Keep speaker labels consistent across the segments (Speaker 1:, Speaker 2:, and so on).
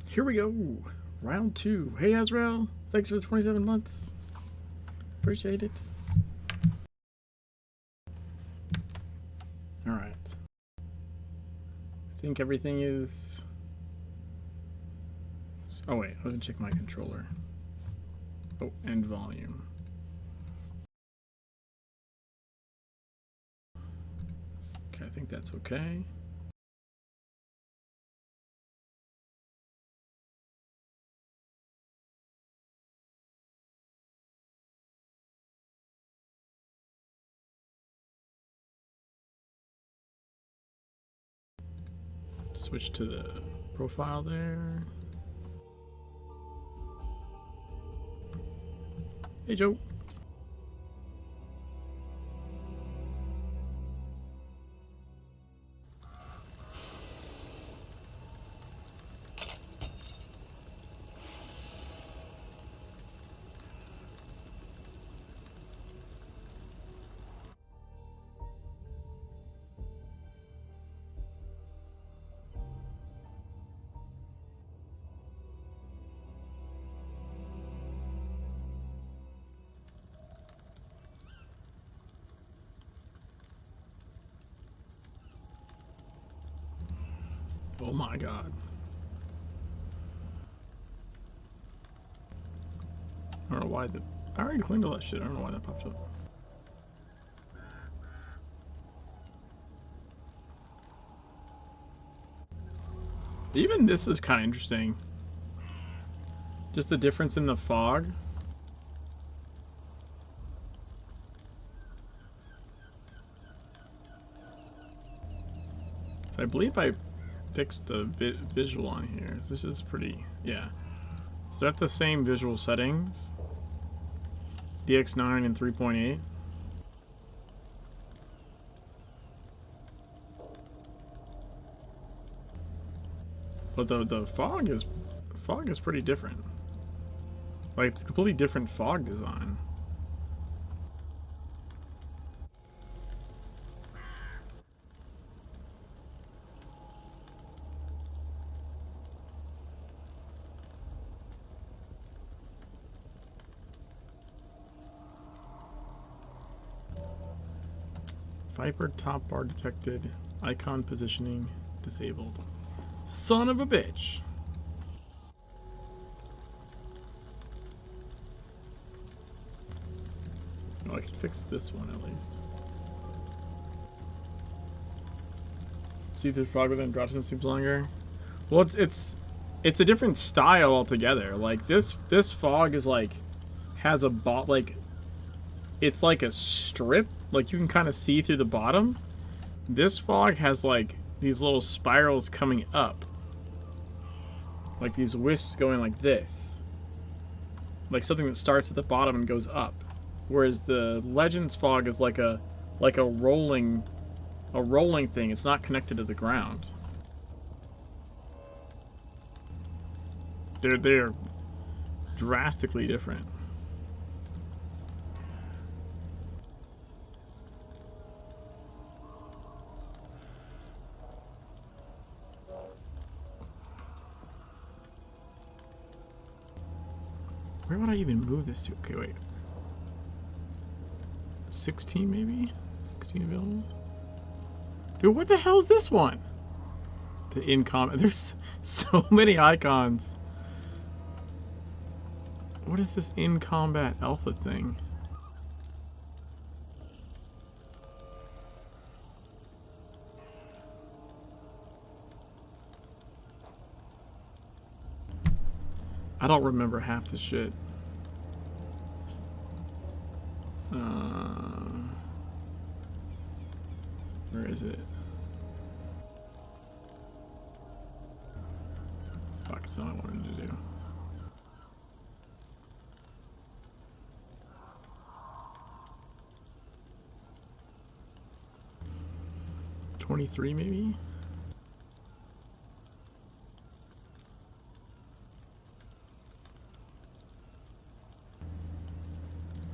Speaker 1: Here we go. Round 2. Hey, Azrael. Thanks for the 27 months. Appreciate it. Alright. I think everything is... Oh, wait. I was going to check my controller. Oh, and volume. Okay, I think that's okay. Switch to the profile there. Hey, Joe. Oh my god. I don't know why that... I already cleaned all that shit. I don't know why that popped up. Even this is kind of interesting. Just the difference in the fog. So I believe I fixed the visual on here. This is pretty... yeah. So they're at the same visual settings. DX9 and 3.8. But the fog is pretty different. Like, it's a completely different fog design. Viper top bar detected. Icon positioning disabled. Son of a bitch. Oh, I can fix this one at least. See if the fog within drops and seems longer. Well, it's a different style altogether. Like this fog is like has a like it's like a strip. Like you can kind of see through the bottom. This fog has like these little spirals coming up. Like these wisps going like this. Like something that starts at the bottom and goes up. Whereas the Legends fog is like a rolling thing. It's not connected to the ground. They're drastically different. Where would I even move this to? Okay, wait. 16 maybe? 16 available? Dude, what the hell is this one? The in combat. There's so many icons. What is this in combat alpha thing? I don't remember half the shit. Where is it? Fuck, that's not what I wanted to do. $23 maybe?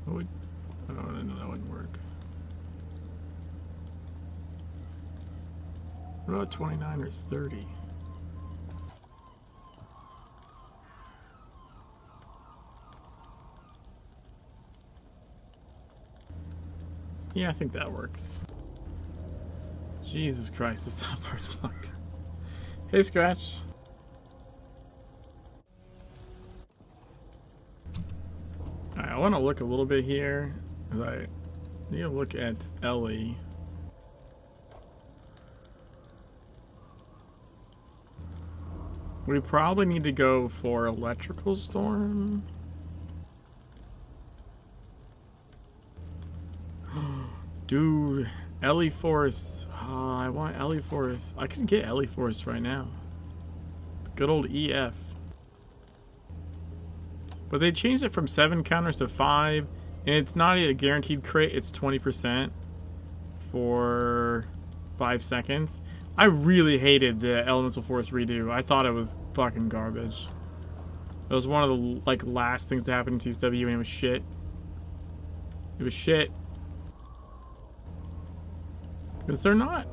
Speaker 1: What would... oh, no, that wouldn't work. What about 29 or 30? Yeah, I think that works. Jesus Christ, this top part's fucked. Hey, Scratch. Alright, I want to look a little bit here, because I need to look at Ellie. We probably need to go for Electrical Storm. Dude, Ellie Forest. Oh, I want Ellie Forest. I can get Ellie Forest right now. Good old EF. But they changed it from 7 counters to 5. And it's not a guaranteed crit. It's 20% for 5 seconds. I really hated the Elemental Force redo. I thought it was fucking garbage. It was one of the like last things to happen in TSW, and it was shit. It was shit. Is there not?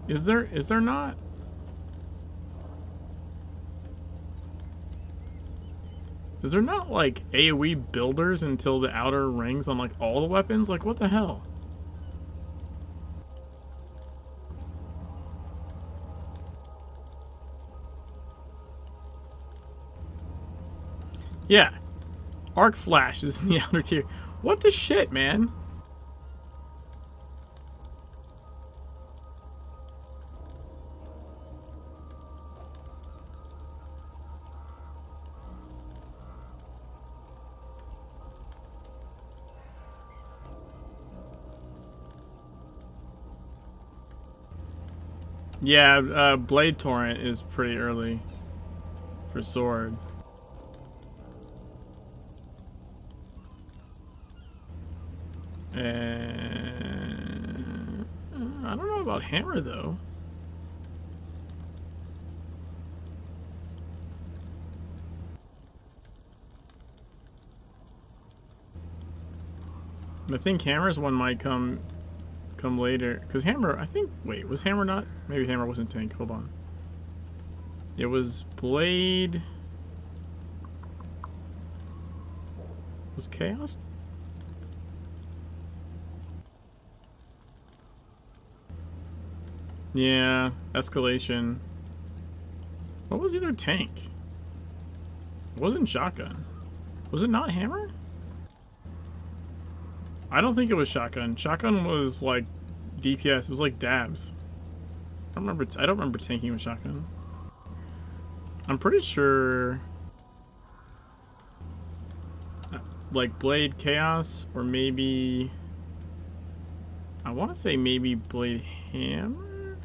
Speaker 1: Is there not? Is there not like AoE builders until the outer rings on like all the weapons? Like what the hell? Yeah. Arc Flash is in the outer tier. What the shit, man? Yeah, Blade Torrent is pretty early for Sword. And I don't know about Hammer though. I think Hammer's one might come later, because Hammer, I think, wait, was Hammer not? Maybe Hammer wasn't tank. Hold on. It was Blade. Was Chaos? Yeah, Escalation. What was either tank? It wasn't Shotgun. Was it not Hammer? I don't think it was Shotgun. Shotgun was like DPS. It was like dabs. I don't remember tanking with Shotgun. I'm pretty sure like Blade Chaos, or maybe I want to say maybe Blade Hammer.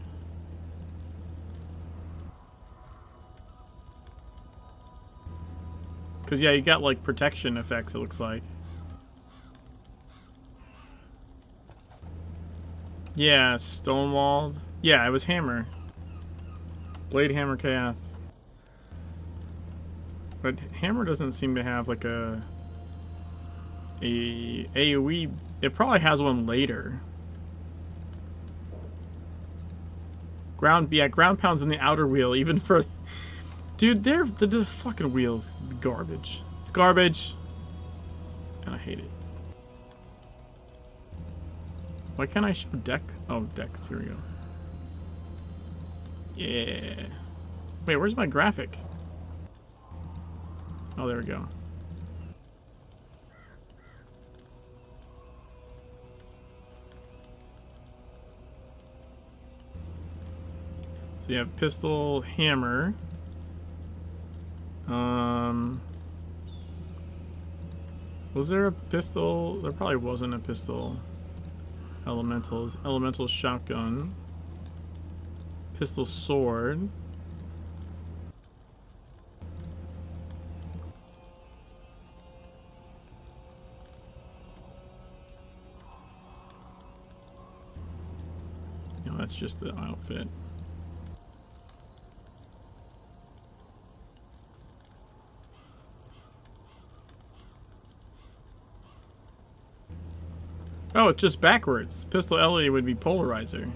Speaker 1: Cause yeah, you got like protection effects, it looks like. Yeah, Stonewalled. Yeah, it was Hammer. Blade Hammer Chaos. But Hammer doesn't seem to have like a AoE. It probably has one later. Ground pound's in the outer wheel, even for... Dude, the fucking wheel's garbage. It's garbage. And I hate it. Why can't I show deck? Oh, decks. Here we go. Yeah. Wait, where's my graphic? Oh, there we go. So you have pistol, hammer. Was there a pistol? There probably wasn't a pistol. Elemental shotgun. Pistol sword. No, that's just the outfit. Oh, it's just backwards. Pistol Ellie would be polarizer.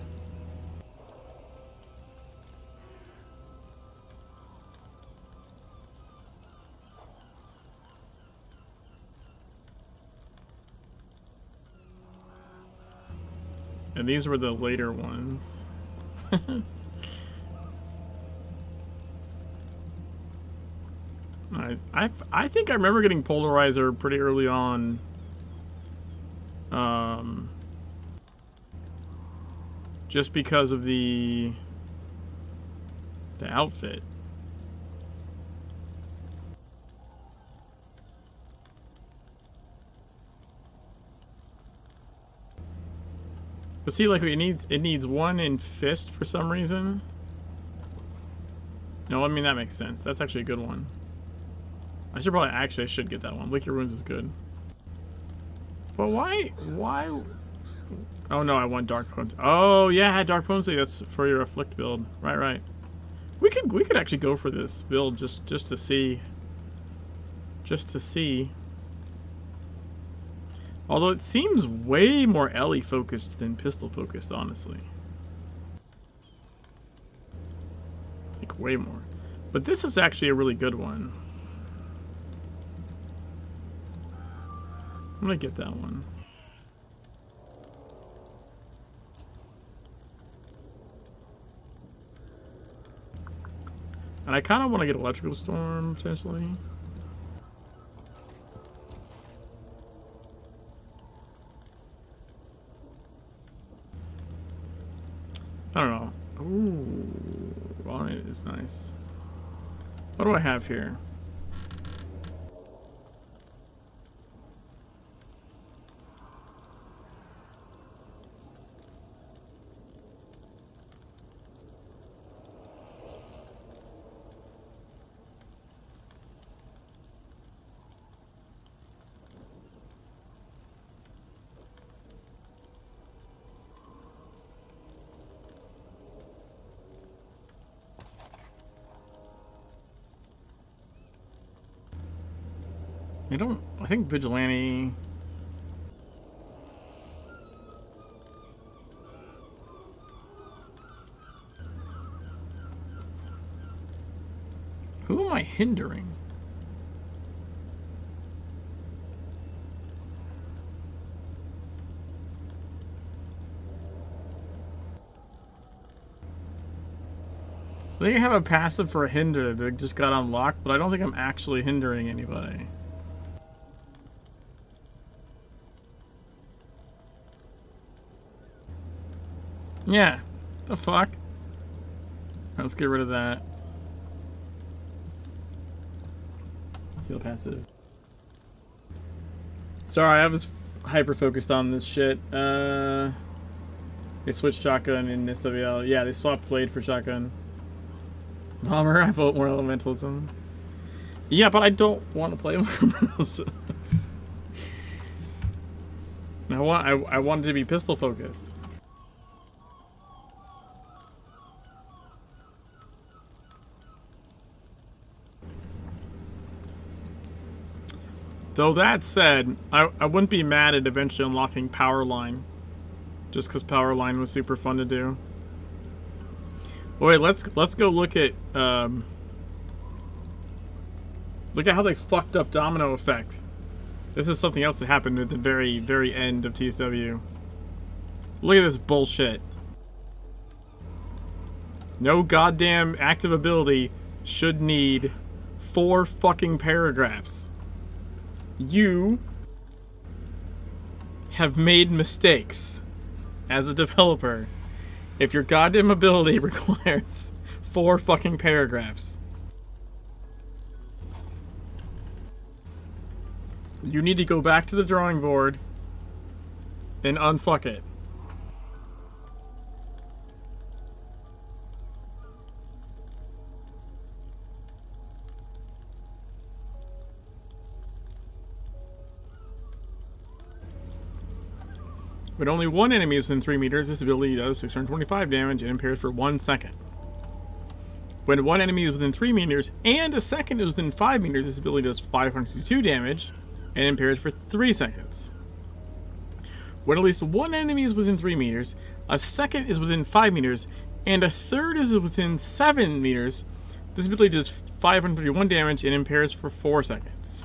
Speaker 1: And these were the later ones. I think I remember getting Polarizer pretty early on. Just because of the outfit. But see, like it needs one in fist for some reason. No, I mean that makes sense. That's actually a good one. I should get that one. Lick Your Wounds is good. But why? Oh no, I want Dark Potency. Oh yeah, Dark Potency. That's for your Afflict build. Right. We could actually go for this build just to see. Just to see. Although it seems way more Ellie focused than pistol focused, honestly. Like way more. But this is actually a really good one. I'm gonna get that one. And I kind of want to get Electrical Storm, potentially. I don't know. Ooh, on it is nice. What do I have here? I think Vigilante. Who am I hindering? I think I have a passive for a hinder that just got unlocked, but I don't think I'm actually hindering anybody. Yeah. The fuck? Let's get rid of that. Heal passive. Sorry, I was hyper focused on this shit. They switched shotgun in SWL. Yeah, they swapped blade for shotgun. Bomber, I vote more elementalism. Yeah, but I don't want to play more elementalism. I want it to be pistol focused. Though that said, I wouldn't be mad at eventually unlocking Power Line. Just because Power Line was super fun to do. Well, wait, let's go look at how they fucked up Domino Effect. This is something else that happened at the very, very end of TSW. Look at this bullshit. No goddamn active ability should need 4 fucking paragraphs. You have made mistakes as a developer if your goddamn ability requires 4 fucking paragraphs. You need to go back to the drawing board and unfuck it. When only one enemy is within 3 meters, this ability does 625 damage and impairs for 1 second. When one enemy is within 3 meters and a second is within 5 meters, this ability does 562 damage and impairs for 3 seconds. When at least one enemy is within 3 meters, a second is within 5 meters, and a third is within 7 meters, this ability does 531 damage and impairs for 4 seconds.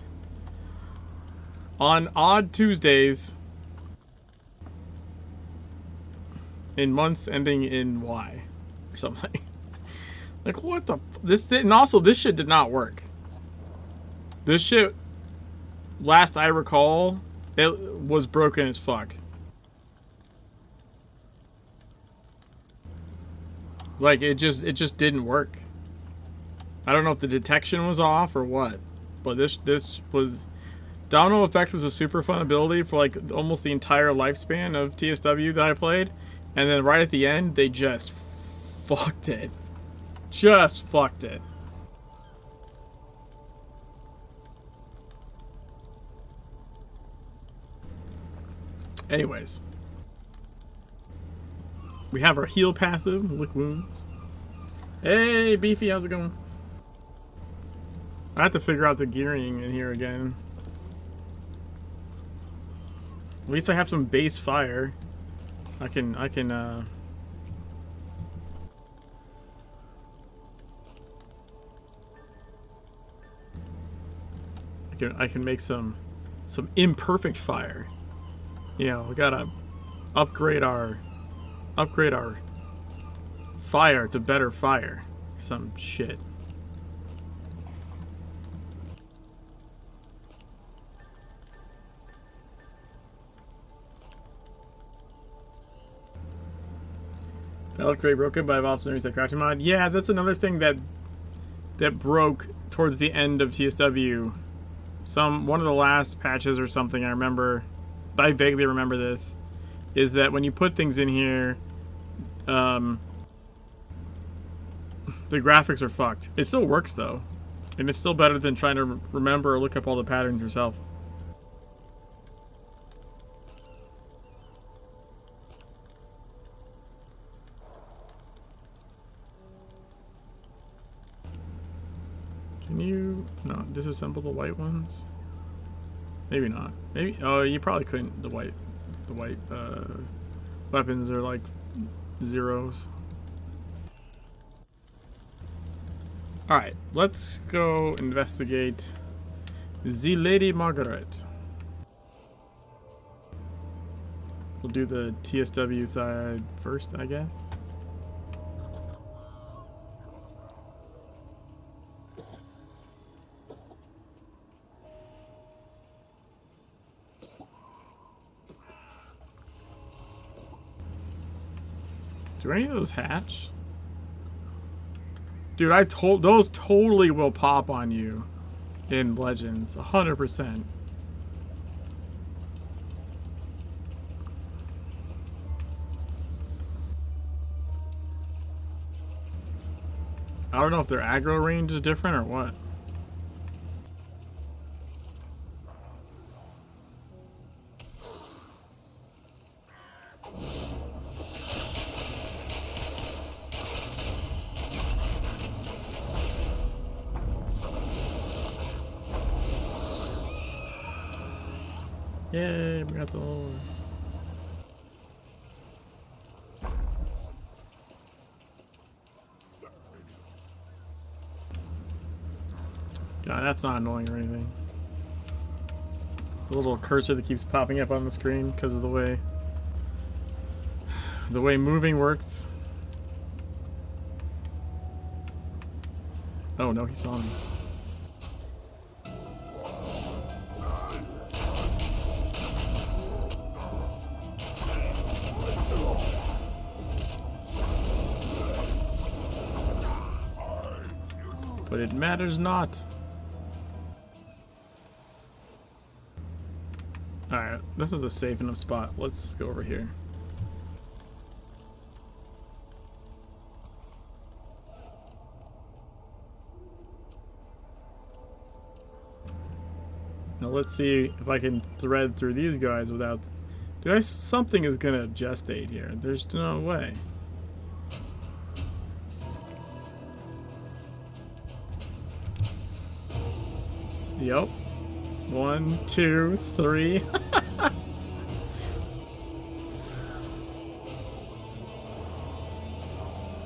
Speaker 1: On odd Tuesdays, in months ending in Y or something. Like, what the? This did, and also this shit did not work. This shit, last I recall, it was broken as fuck. Like, it just didn't work. I don't know if the detection was off or what, but this was... Domino Effect was a super fun ability for like almost the entire lifespan of TSW that I played, and then right at the end, they just fucked it. Just fucked it. Anyways. We have our heal passive, lick wounds. Hey, Beefy, how's it going? I have to figure out the gearing in here again. At least I have some base fire. I can make some imperfect fire. You know, we gotta upgrade our fire to better fire. Some shit. That looked very broken, but I've also noticed that crafting mod. Yeah, that's another thing that broke towards the end of TSW. One of the last patches or something I remember, but I vaguely remember this, is that when you put things in here, the graphics are fucked. It still works though, and it's still better than trying to remember or look up all the patterns yourself. Can you not disassemble the white ones? Maybe not. Maybe. Oh, you probably couldn't. The white weapons are like zeros. All right, let's go investigate the Lady Margaret. We'll do the TSW side first, I guess. Do any of those hatch? Dude, those totally will pop on you in Legends, 100%. I don't know if their aggro range is different or what. Yay, we got the whole... God, that's not annoying or anything. The little cursor that keeps popping up on the screen because of the way moving works. Oh no, he saw me. But it matters not. Alright, this is a safe enough spot. Let's go over here. Now let's see if I can thread through these guys without... Dude, something is gonna gestate here. There's no way. Yep. 1, 2, 3.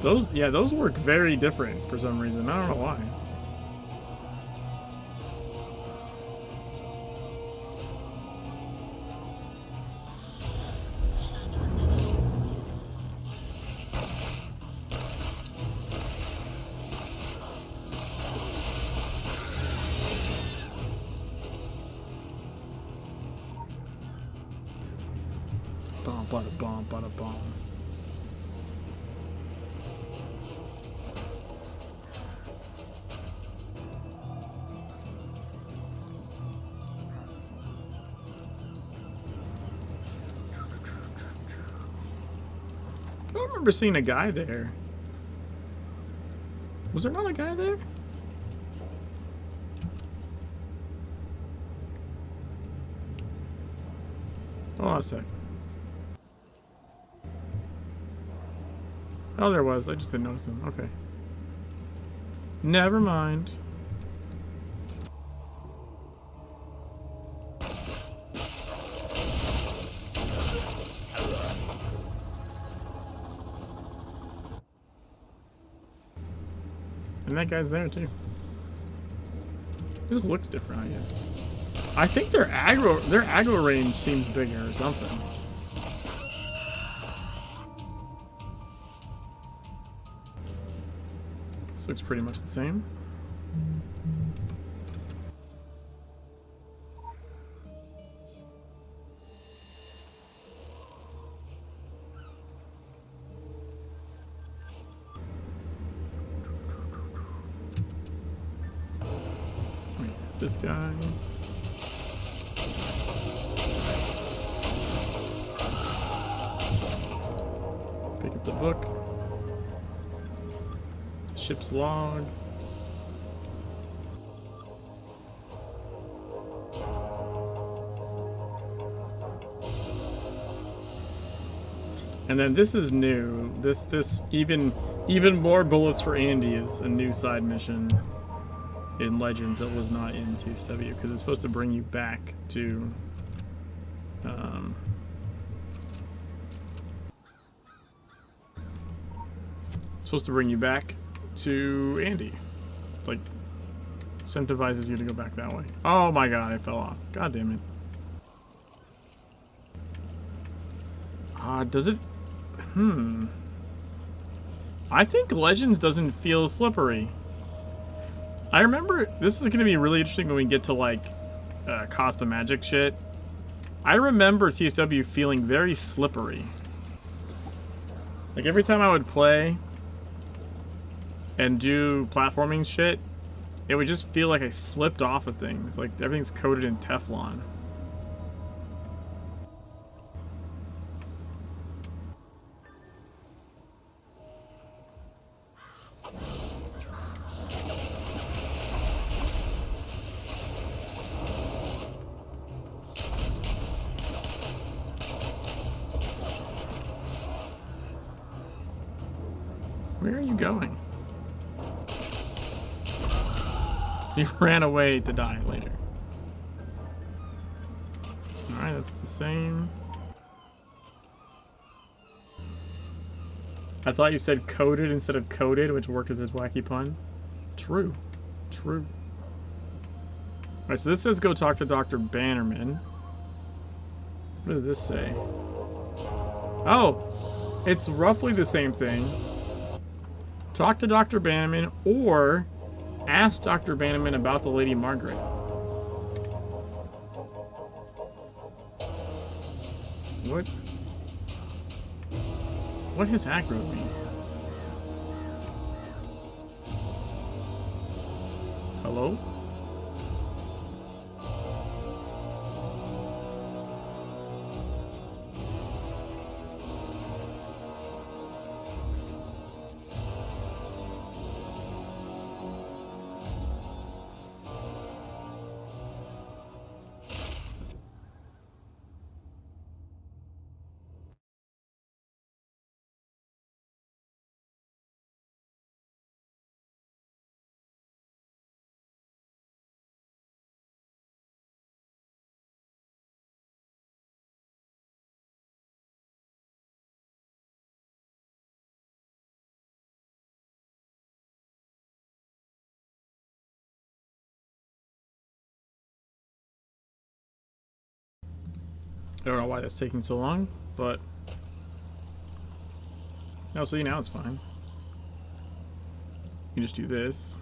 Speaker 1: Those work very different for some reason. I don't know why. Bada bomb, bada bomb. I don't remember seeing a guy there. Was there not a guy there? Hold on a sec. Oh, there was. I just didn't notice him. Okay. Never mind. And that guy's there too. Just looks different, I guess. I think their aggro range seems bigger or something. This looks pretty much the same. This guy. Pick up the book. Ship's log. And then this is new. This even more bullets for Andy is a new side mission in Legends that was not in TSW because it's supposed to bring you back to it's supposed to bring you back to Andy. Like incentivizes you to go back that way. Oh my god, I fell off. God damn it. Does it I think Legends doesn't feel slippery. I remember, this is going to be really interesting when we get to, like, cost of magic shit. I remember TSW feeling very slippery. Like, every time I would play and do platforming shit, it would just feel like I slipped off of things. Like, everything's coated in Teflon. Where are you going? You ran away to die later. Alright, that's the same. I thought you said coded instead of coded, which worked as his wacky pun. True. True. Alright, so this says go talk to Dr. Bannerman. What does this say? Oh! It's roughly the same thing. Talk to Dr. Bannerman or ask Dr. Bannerman about the Lady Margaret. What has aggro me? Hello? I don't know why that's taking so long, but no, see, now it's fine. You can just do this.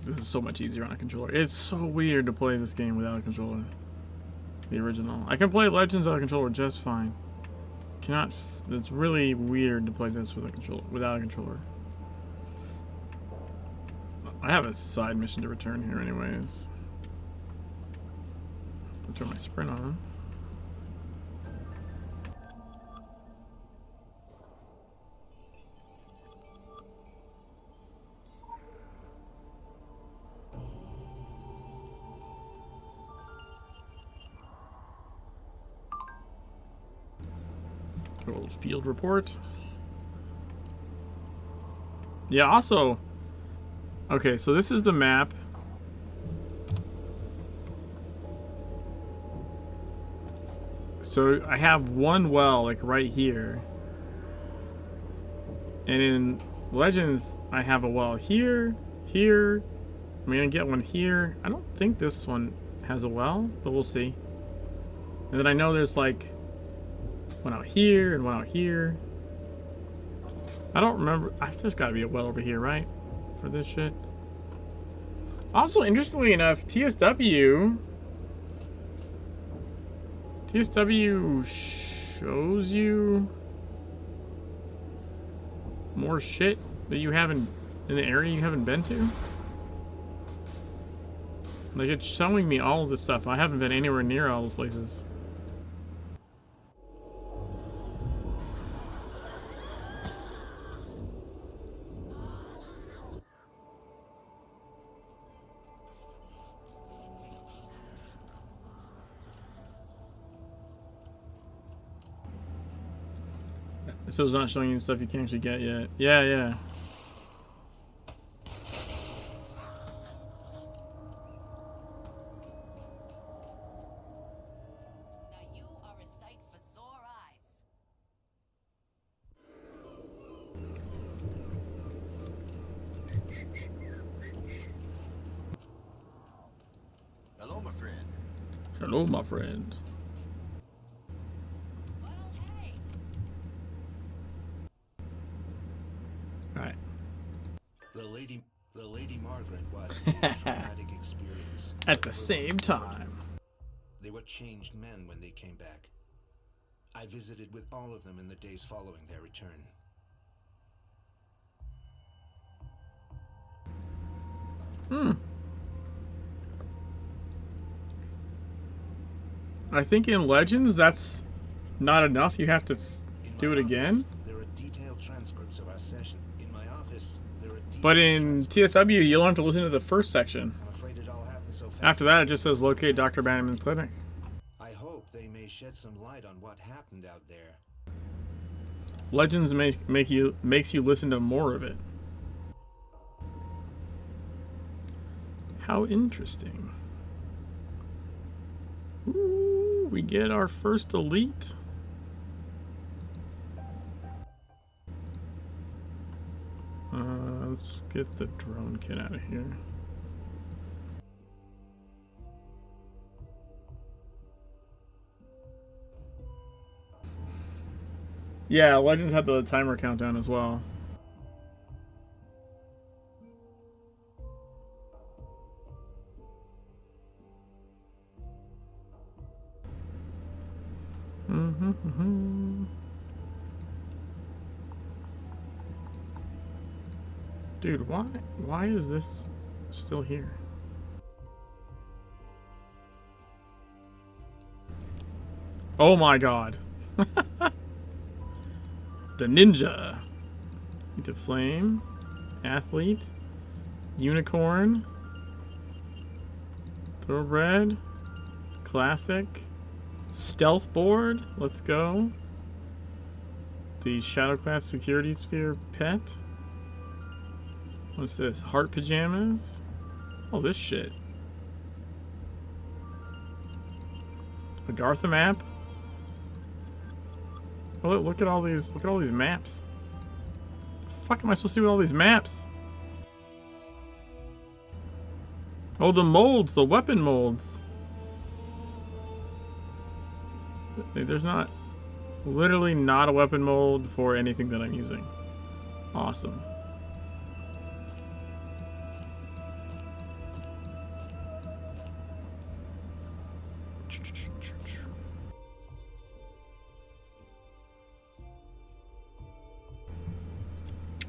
Speaker 1: This is so much easier on a controller. It's so weird to play this game without a controller. The original. I can play Legends on a controller just fine. Cannot. It's really weird to play this with a controller without a controller. I have a side mission to return here, anyways. I'll turn my sprint on. A little field report. Yeah, also, okay, so this is the map. So I have one well, like, right here. And in Legends, I have a well here, here. I'm gonna get one here. I don't think this one has a well, but we'll see. And then I know there's, like, one out here and one out here. I don't remember. There's got to be a well over here, right? For this shit. Also, interestingly enough, TSW shows you more shit that you haven't in the area you haven't been to. Like, it's showing me all of this stuff. I haven't been anywhere near all those places. So it's not showing you stuff you can't actually get yet. Yeah, yeah.
Speaker 2: Now you are a sight for sore eyes.
Speaker 3: Hello, my friend.
Speaker 1: Hello, my friend.
Speaker 3: The Lady Margaret was a traumatic experience.
Speaker 1: At the same time.
Speaker 3: They were changed men when they came back. I visited with all of them in the days following their return.
Speaker 1: I think in Legends, that's not enough. You have to do it again.
Speaker 3: There are detailed transcripts of our session. In my office, there are
Speaker 1: But in TSW, you'll have to listen to the first section.
Speaker 3: I'm afraid it all happened so fast.
Speaker 1: After that, it just says locate Dr. Bannerman's clinic.
Speaker 3: I hope they may shed some light on what happened out there.
Speaker 1: Legends makes you listen to more of it. How interesting. Ooh, we get our first elite. Let's get the drone kit out of here. Yeah, Legends had the timer countdown as well. Dude, why is this still here? Oh my god. The ninja. Into flame. Athlete. Unicorn. Thoroughbred. Classic. Stealth board. Let's go. The Shadow Class Security Sphere pet. What's this? Heart pajamas? Oh, this shit. A Gartha map? Oh, look at all these maps. The fuck am I supposed to do with all these maps? Oh, the molds, the weapon molds. There's literally not a weapon mold for anything that I'm using. Awesome.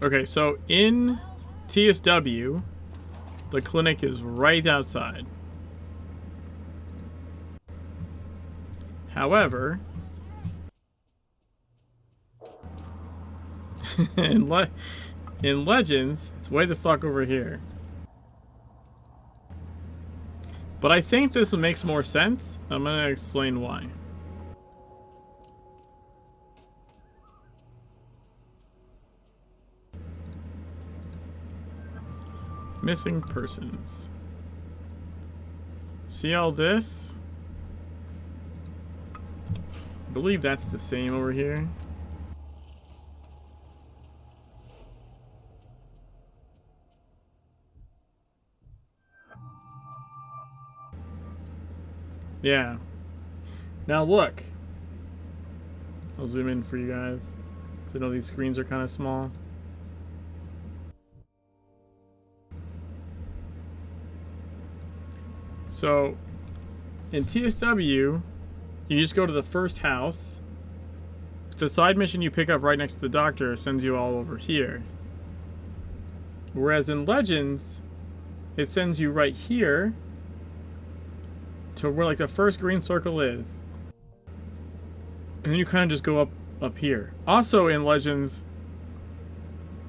Speaker 1: Okay, so in TSW, the clinic is right outside. However, in Legends, it's way the fuck over here. But I think this makes more sense. I'm gonna explain why. Missing persons. See all this? I believe that's the same over here. Yeah. Now look. I'll zoom in for you guys. Because I know these screens are kind of small. So, in TSW, you just go to the first house. The side mission you pick up right next to the doctor sends you all over here. Whereas in Legends, it sends you right here to where like the first green circle is. And then you kind of just go up here. Also in Legends,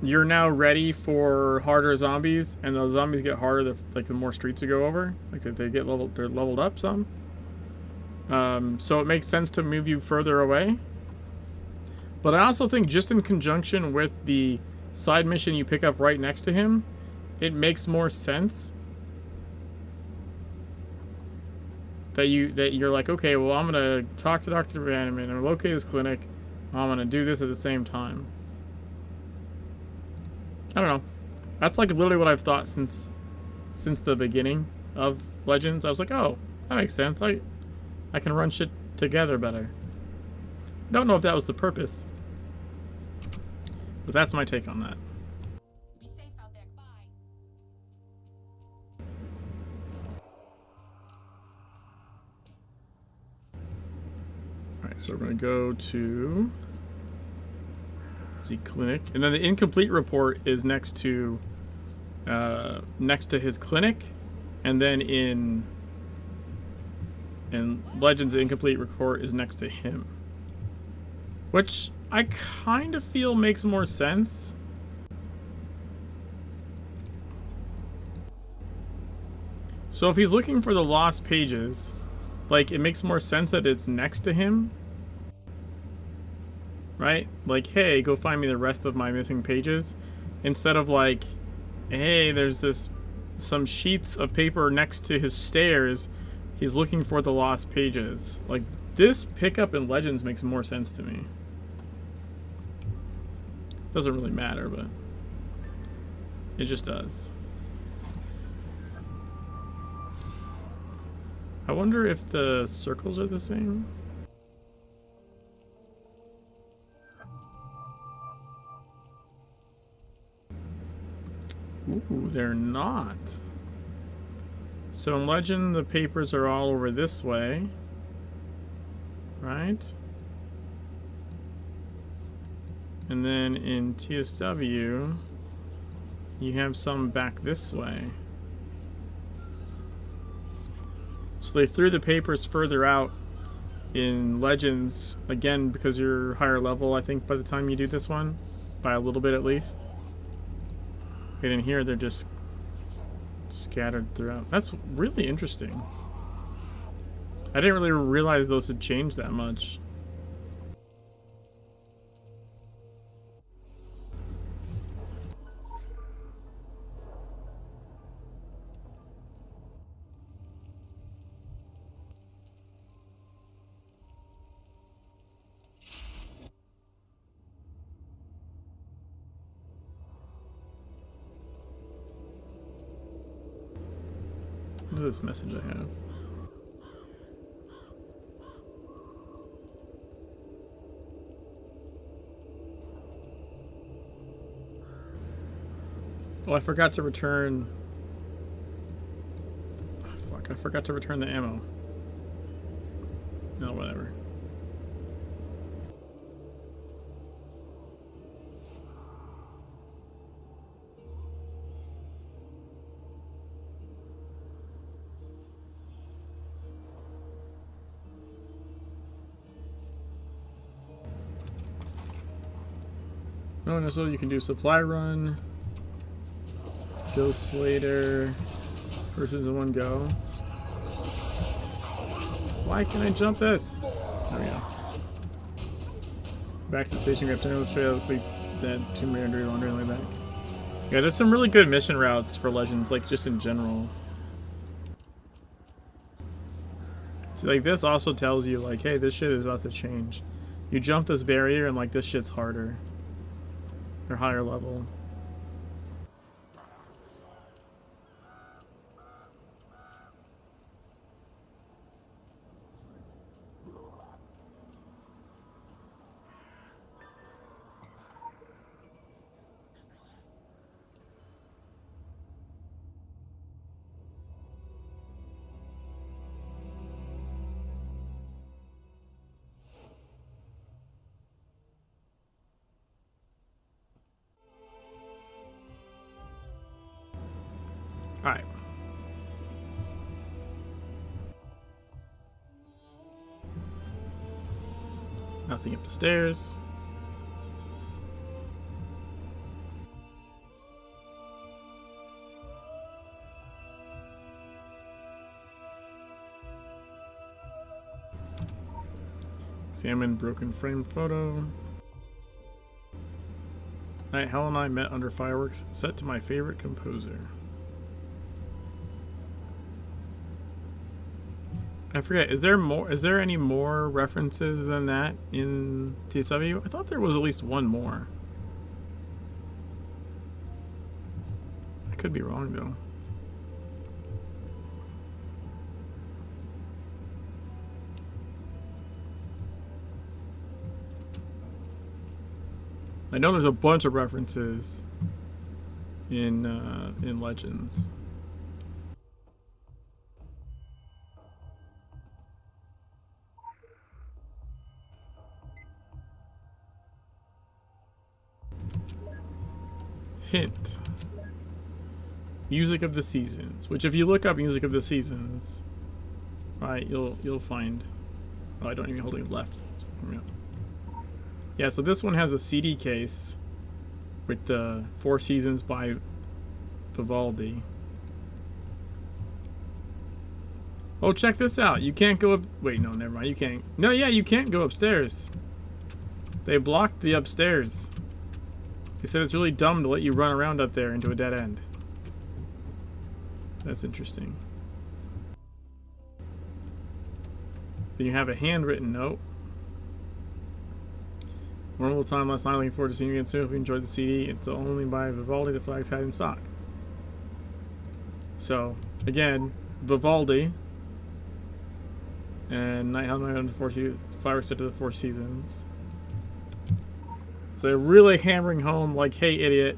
Speaker 1: you're now ready for harder zombies, and those zombies get harder the more streets you go over. Like they get leveled, they're leveled up some. So it makes sense to move you further away. But I also think just in conjunction with the side mission you pick up right next to him, it makes more sense that you're like, okay, well, I'm gonna talk to Dr. Vanneman and locate his clinic. I'm gonna do this at the same time. I don't know. That's like literally what I've thought since the beginning of Legends. I was like, oh, that makes sense. I can run shit together better. Don't know if that was the purpose, but that's my take on that.
Speaker 2: Be safe out there. Bye.
Speaker 1: Alright, so we're gonna go to the clinic, and then the incomplete report is next to his clinic, and then in Legends, the incomplete report is next to him, which I kind of feel makes more sense. So if he's looking for the lost pages, like, it makes more sense that it's next to him. Right? Like, hey, go find me the rest of my missing pages. Instead of like, hey, there's some sheets of paper next to his stairs. He's looking for the lost pages. Like, this pickup in Legends makes more sense to me. Doesn't really matter, but it just does. I wonder if the circles are the same. Ooh, they're not. So in Legend, the papers are all over this way. Right? And then in TSW, you have some back this way. So they threw the papers further out in Legends, again, because you're higher level, I think, by the time you do this one. By a little bit, at least. But in here, they're just scattered throughout. That's really interesting. I didn't really realize those had changed that much. What is this message I have? Oh, I forgot to return... Oh, fuck, I forgot to return the ammo. No, whatever. No, no, so you can do supply run, kill Slater, persons in one go. Why can't I jump this? There we go. Back to the station, grab General Trail, leave that Tomb Raider laundry and lay back. Yeah, there's some really good mission routes for Legends, like just in general. See, like this also tells you, like, hey, this shit is about to change. You jump this barrier and like this shit's harder. Or higher level. Alright. Nothing up the stairs. Examine broken frame photo. Night Hell and I met under fireworks, set to my favorite composer. I forget, is there any more references than that in TSW? I thought there was at least one more. I could be wrong though. I know there's a bunch of references in Legends. Hint. Music of the Seasons. Which if you look up Music of the Seasons, right, you'll find. Oh, I don't even hold it left. Yeah, so this one has a CD case with the Four Seasons by Vivaldi. Oh, check this out. You can't go up. Wait, no, never mind. You can't. No, yeah, you can't go upstairs. They blocked the upstairs. They said it's really dumb to let you run around up there into a dead end. That's interesting. Then you have a handwritten note. Wonderful time last night. Looking forward to seeing you again soon. Hope you enjoyed the CD. It's the only by Vivaldi the Flags had in stock. So, again, Vivaldi. And Night Hell and the Fireworks set to the Four Seasons. So they're really hammering home, like, hey, idiot.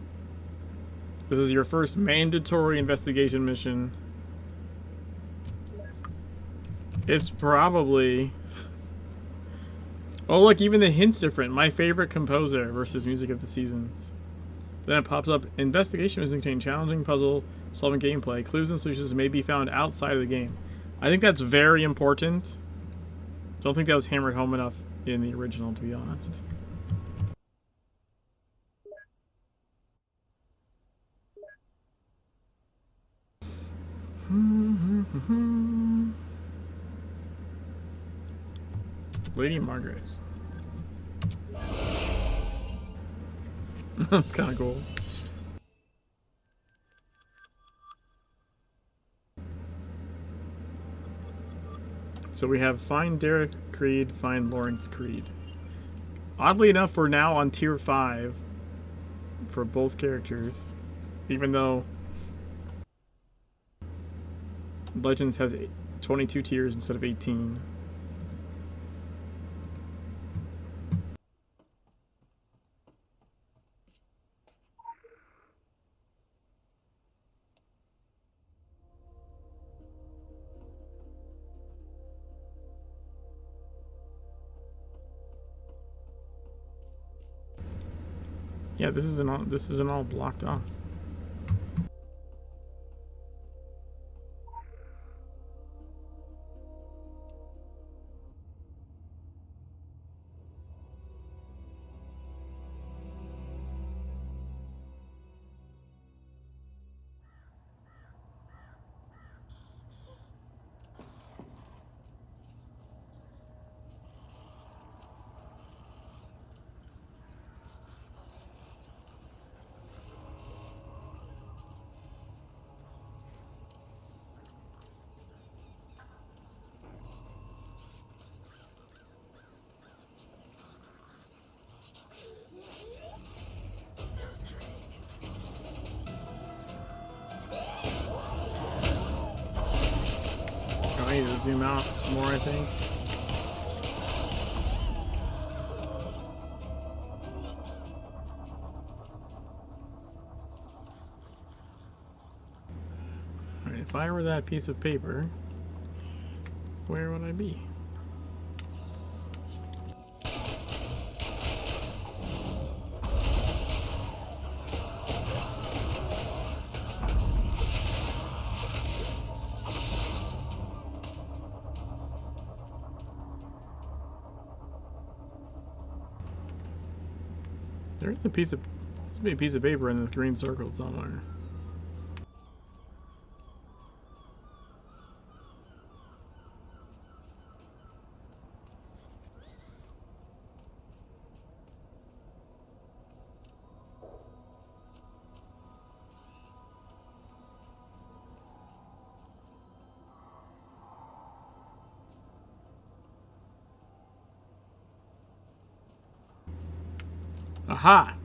Speaker 1: This is your first mandatory investigation mission. It's probably... Oh, look, even the hint's different. My favorite composer versus Music of the Seasons. Then it pops up, investigation missions contain challenging puzzle, solving gameplay. Clues and solutions may be found outside of the game. I think that's very important. Don't think that was hammered home enough in the original, to be honest. Lady Margaret. That's kind of cool. So we have find Derek Creed, find Lawrence Creed. Oddly enough, we're now on tier 5 for both characters, even though Legends has 22 tiers instead of 18. Yeah, this isn't all blocked off. I need to zoom out more, I think. Alright, if I were that piece of paper, where would I be? There's a piece of paper in this green circle somewhere. Aha!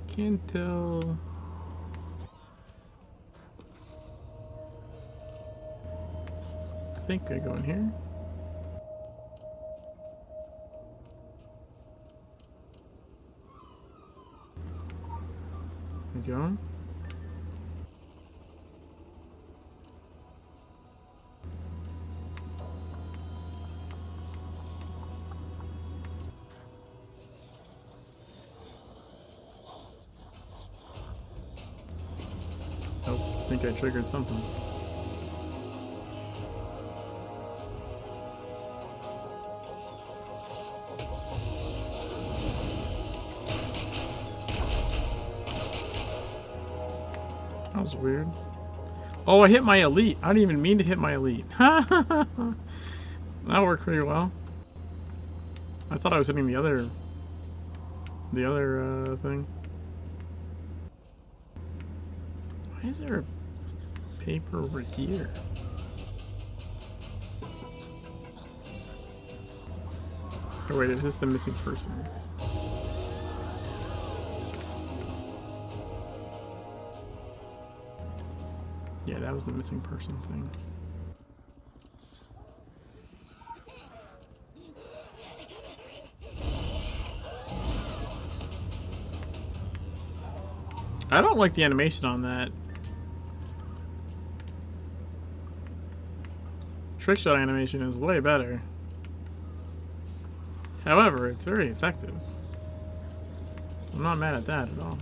Speaker 1: Can't tell. I think I go in here. There we go. Oh, I think I triggered something. That was weird. Oh, I hit my elite. I didn't even mean to hit my elite. That worked pretty well. I thought I was hitting the other thing. Why is there a paper over here? Oh wait, is this the missing persons? Yeah, that was the missing person thing. I don't like the animation on that. Trickshot animation is way better. However, it's very effective. I'm not mad at that at all.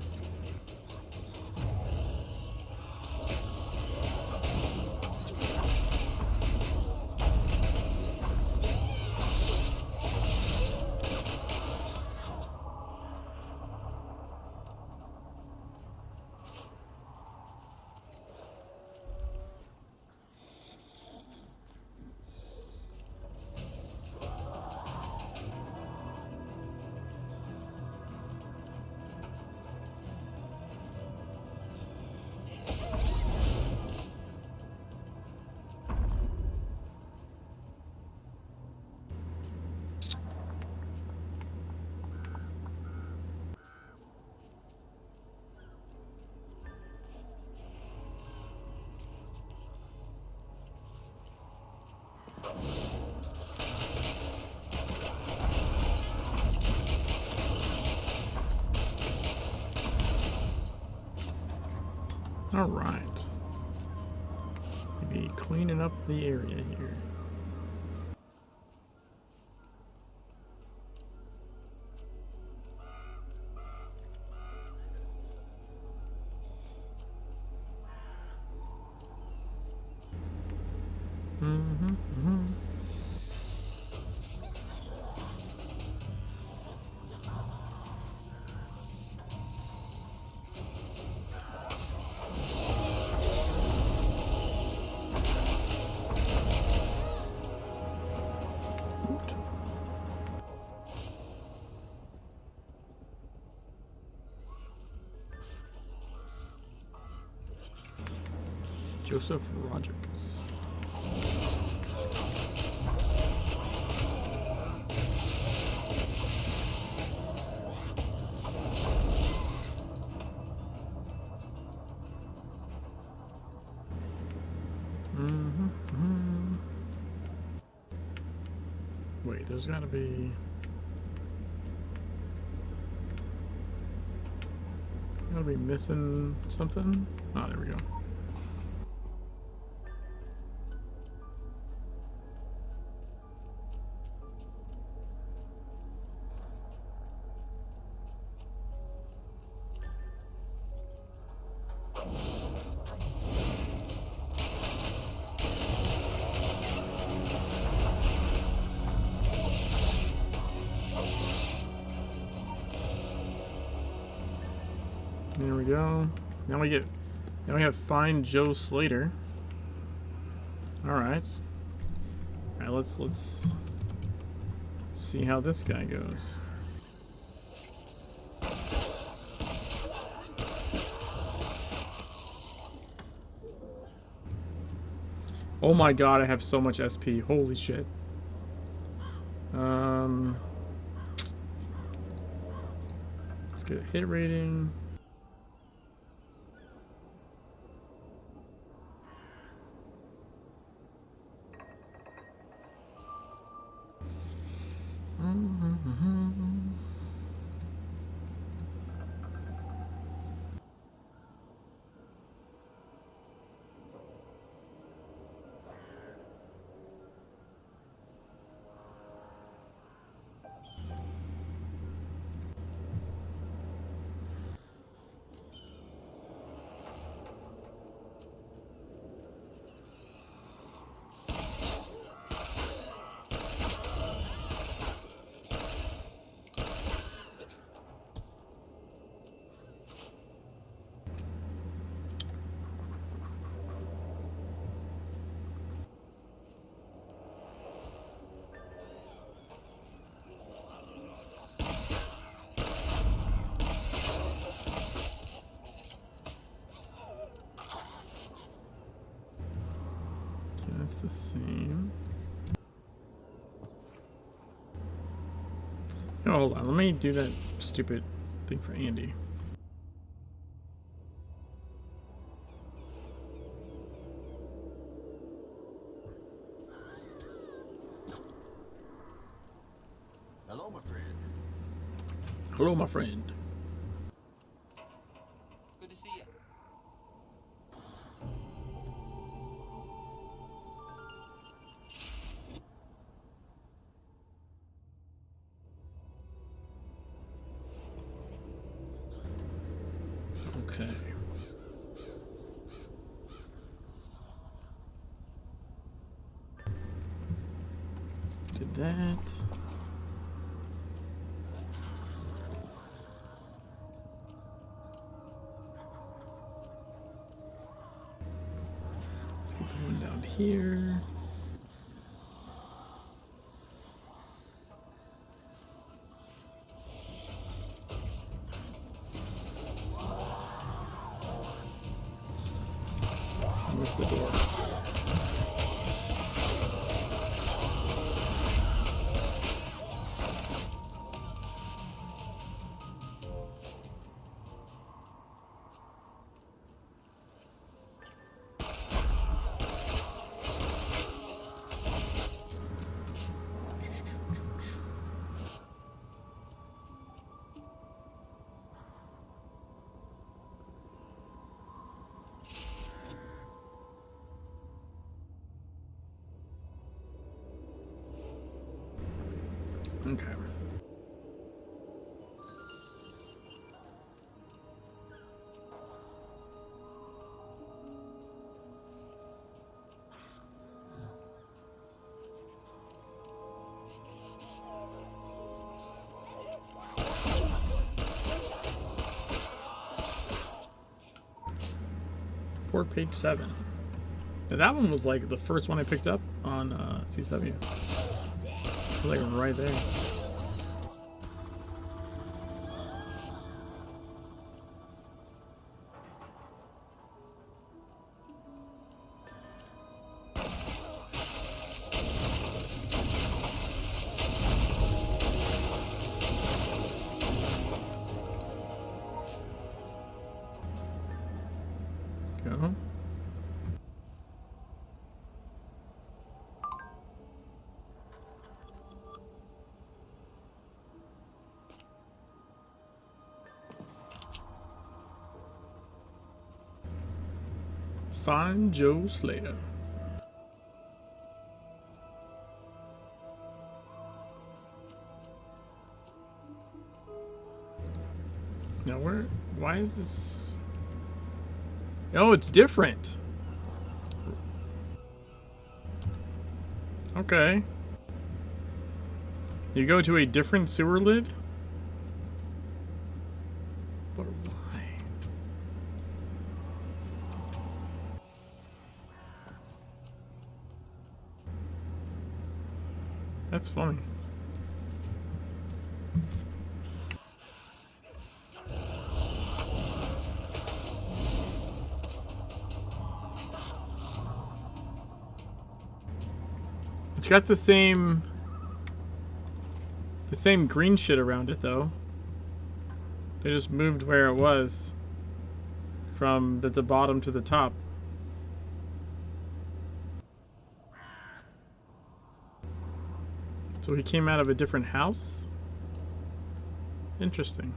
Speaker 1: All right. Maybe cleaning up the area here. Joseph Rogers. Wait, there's gotta be... Gotta be missing something? Oh, there we go. There we go. Now we have Find Joe Slater. Alright. Alright, let's see how this guy goes. Oh my god, I have so much SP. Holy shit. Let's get a hit rating. That's the same. Oh, hold on. Let me do that stupid thing for Andy.
Speaker 4: Hello, my friend.
Speaker 1: Hello, my friend.
Speaker 4: Good to see you.
Speaker 1: Okay. Did that. Let's get the one down here. Where's the door? Okay. Port page 7. Now, that one was like the first one I picked up on TSW. It was like right there. Go. Find Joe Slater. Now where? Why is this? Oh, it's different. Okay. You go to a different sewer lid? But why? That's funny. It's got the same green shit around it though. They just moved where it was from the bottom to the top. So he came out of a different house? Interesting.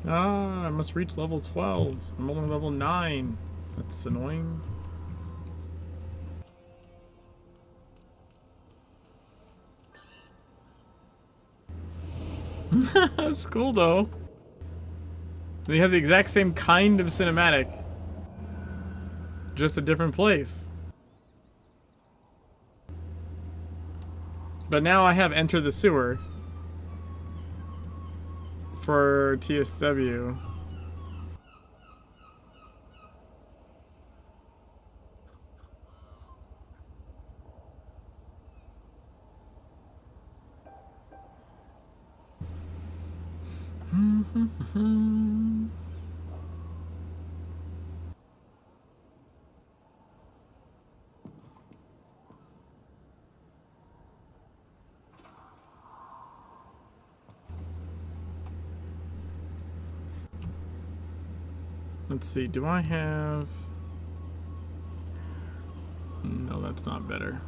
Speaker 1: Ah, I must reach level 12. I'm only level 9. That's annoying. That's cool though. They have the exact same kind of cinematic. Just a different place. But now I have Enter the Sewer for TSW. Let's see, do I have... No, that's not better.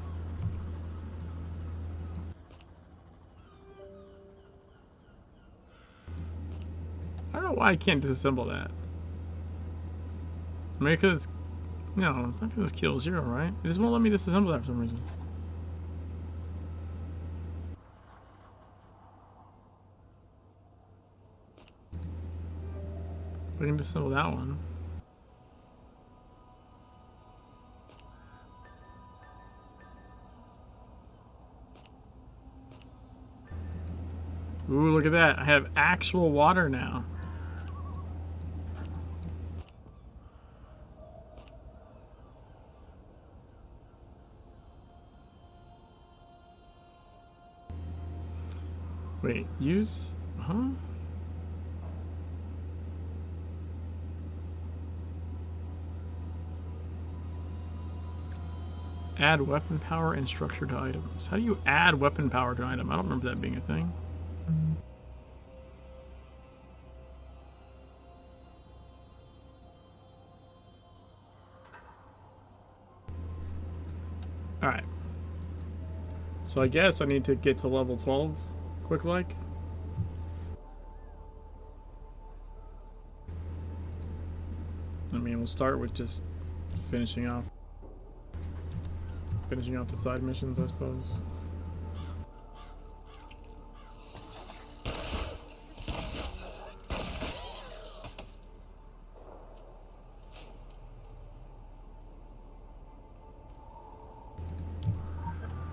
Speaker 1: I don't know why I can't disassemble that. Maybe because... No, it's not because it's kill 0, right? It just won't let me disassemble that for some reason. I can disassemble that one. Ooh, look at that. I have actual water now. Wait, use... Huh? Add weapon power and structure to items. How do you add weapon power to an item? I don't remember that being a thing. Alright. So I guess I need to get to level 12 quick like. I mean, we'll start with just finishing off the side missions, I suppose.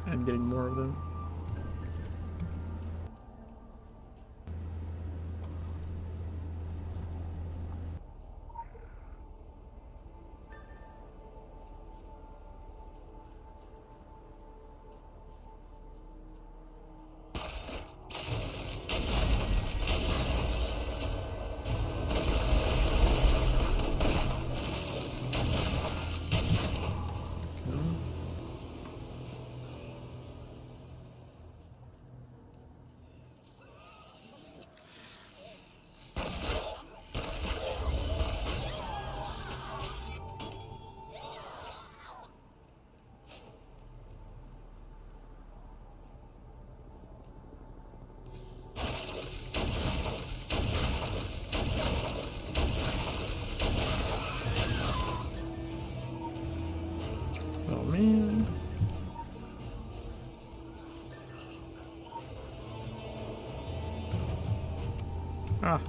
Speaker 1: And getting more of them. Oh man. Ah.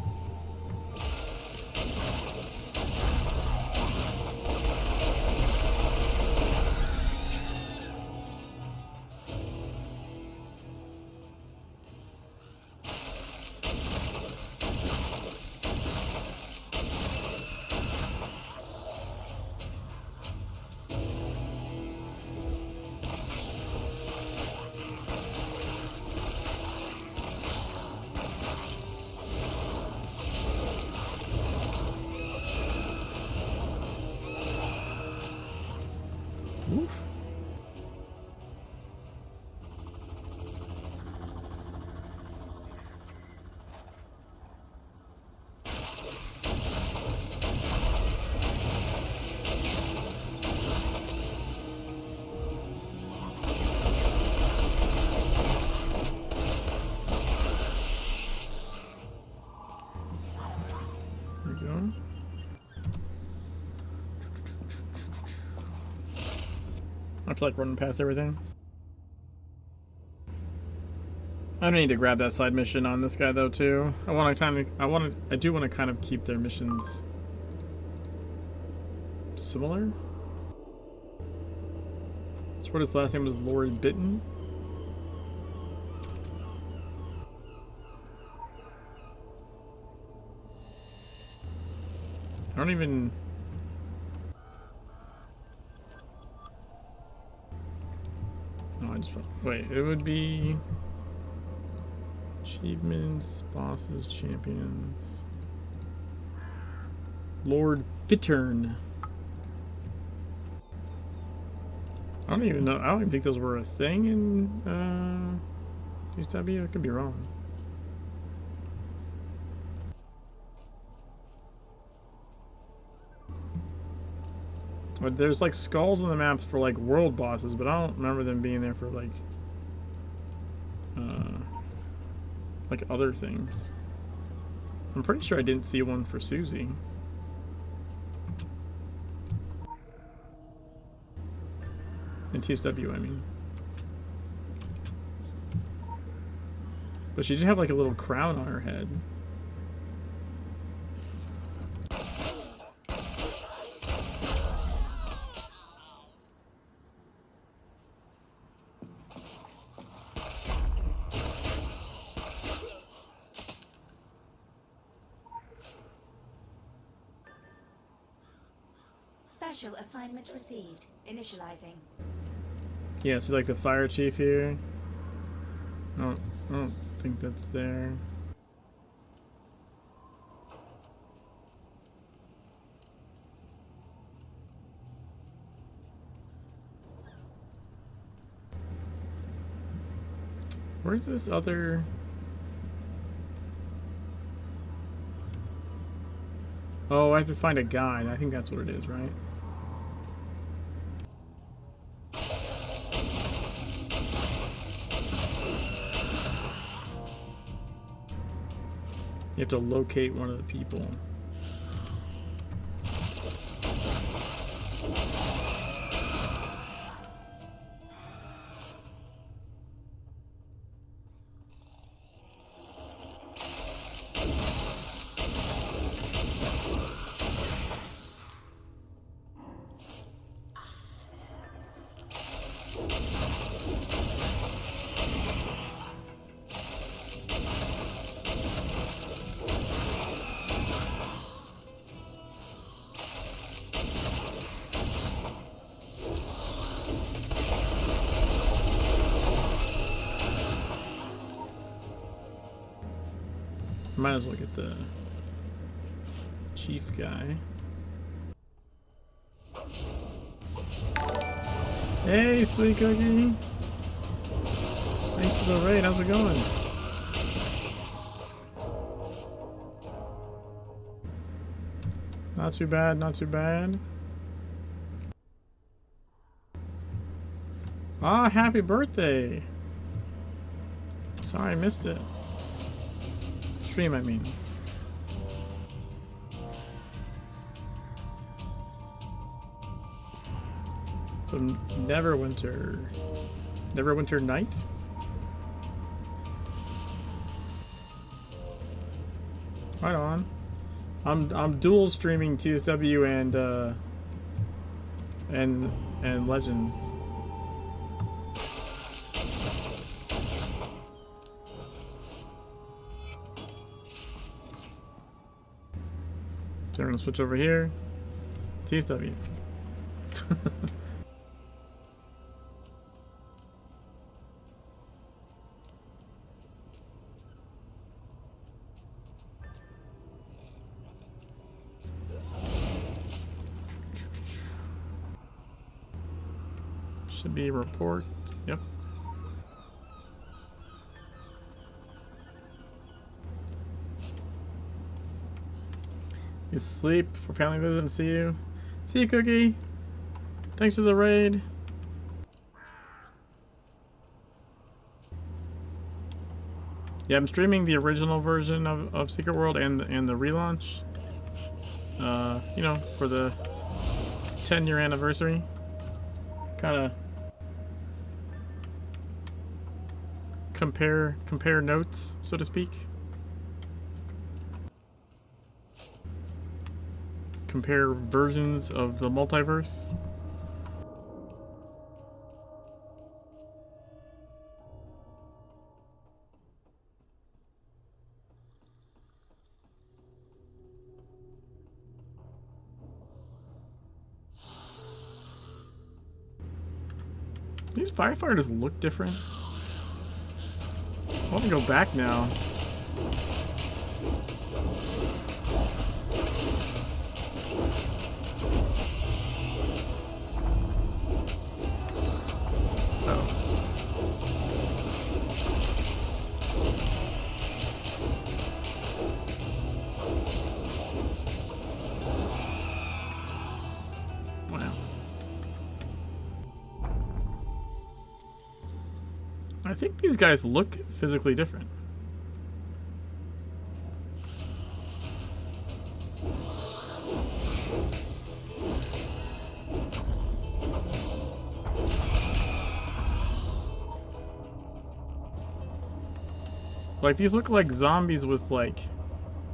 Speaker 1: Oof. There we go. I feel like running past everything. I need to grab that side mission on this guy though too. I do want to kind of keep their missions similar. So what his last name was, Lord Bitten. I don't even. No, I just wait. It would be achievements, bosses, champions. Lord Bittern. I don't even know. I don't even think those were a thing in GSW. I could be wrong. But there's like skulls on the maps for like world bosses, but I don't remember them being there for like other things. I'm pretty sure I didn't see one for Susie. In TSW, I mean. But she did have like a little crown on her head.
Speaker 2: Special assignment received. Initializing.
Speaker 1: Yeah, so like the fire chief here. I don't think that's there. Where's this other? Oh, I have to find a guide. I think that's what it is, right? You have to locate one of the people. Might as well get the chief guy. Hey, sweet cookie. Thanks for the raid. How's it going? Not too bad, not too bad. Ah, happy birthday. Sorry, I missed it. Stream, I mean. So Neverwinter Night. Right on. I'm dual streaming TSW and Legends. So we're gonna switch over here. TSW. Should be report. Yep. You sleep for family visit and see you. See you, Cookie. Thanks for the raid. Yeah, I'm streaming the original version of Secret World and the relaunch. You know, for the 10-year anniversary. Kind of compare notes, so to speak. Compare versions of the multiverse. These firefighters look different. I want to go back now. I think these guys look physically different. Like, these look like zombies with, like,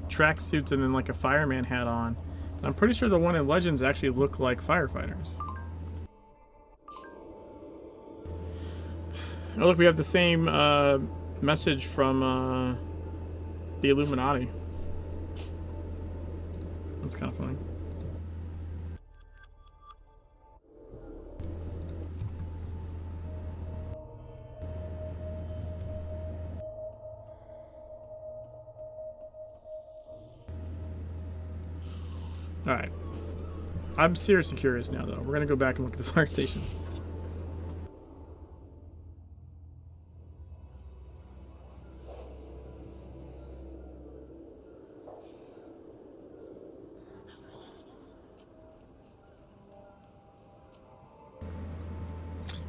Speaker 1: tracksuits and then, like, a fireman hat on. I'm pretty sure the one in Legends actually look like firefighters. Oh, look, we have the same message from the Illuminati. That's kind of funny. Alright. I'm seriously curious now, though. We're going to go back and look at the fire station.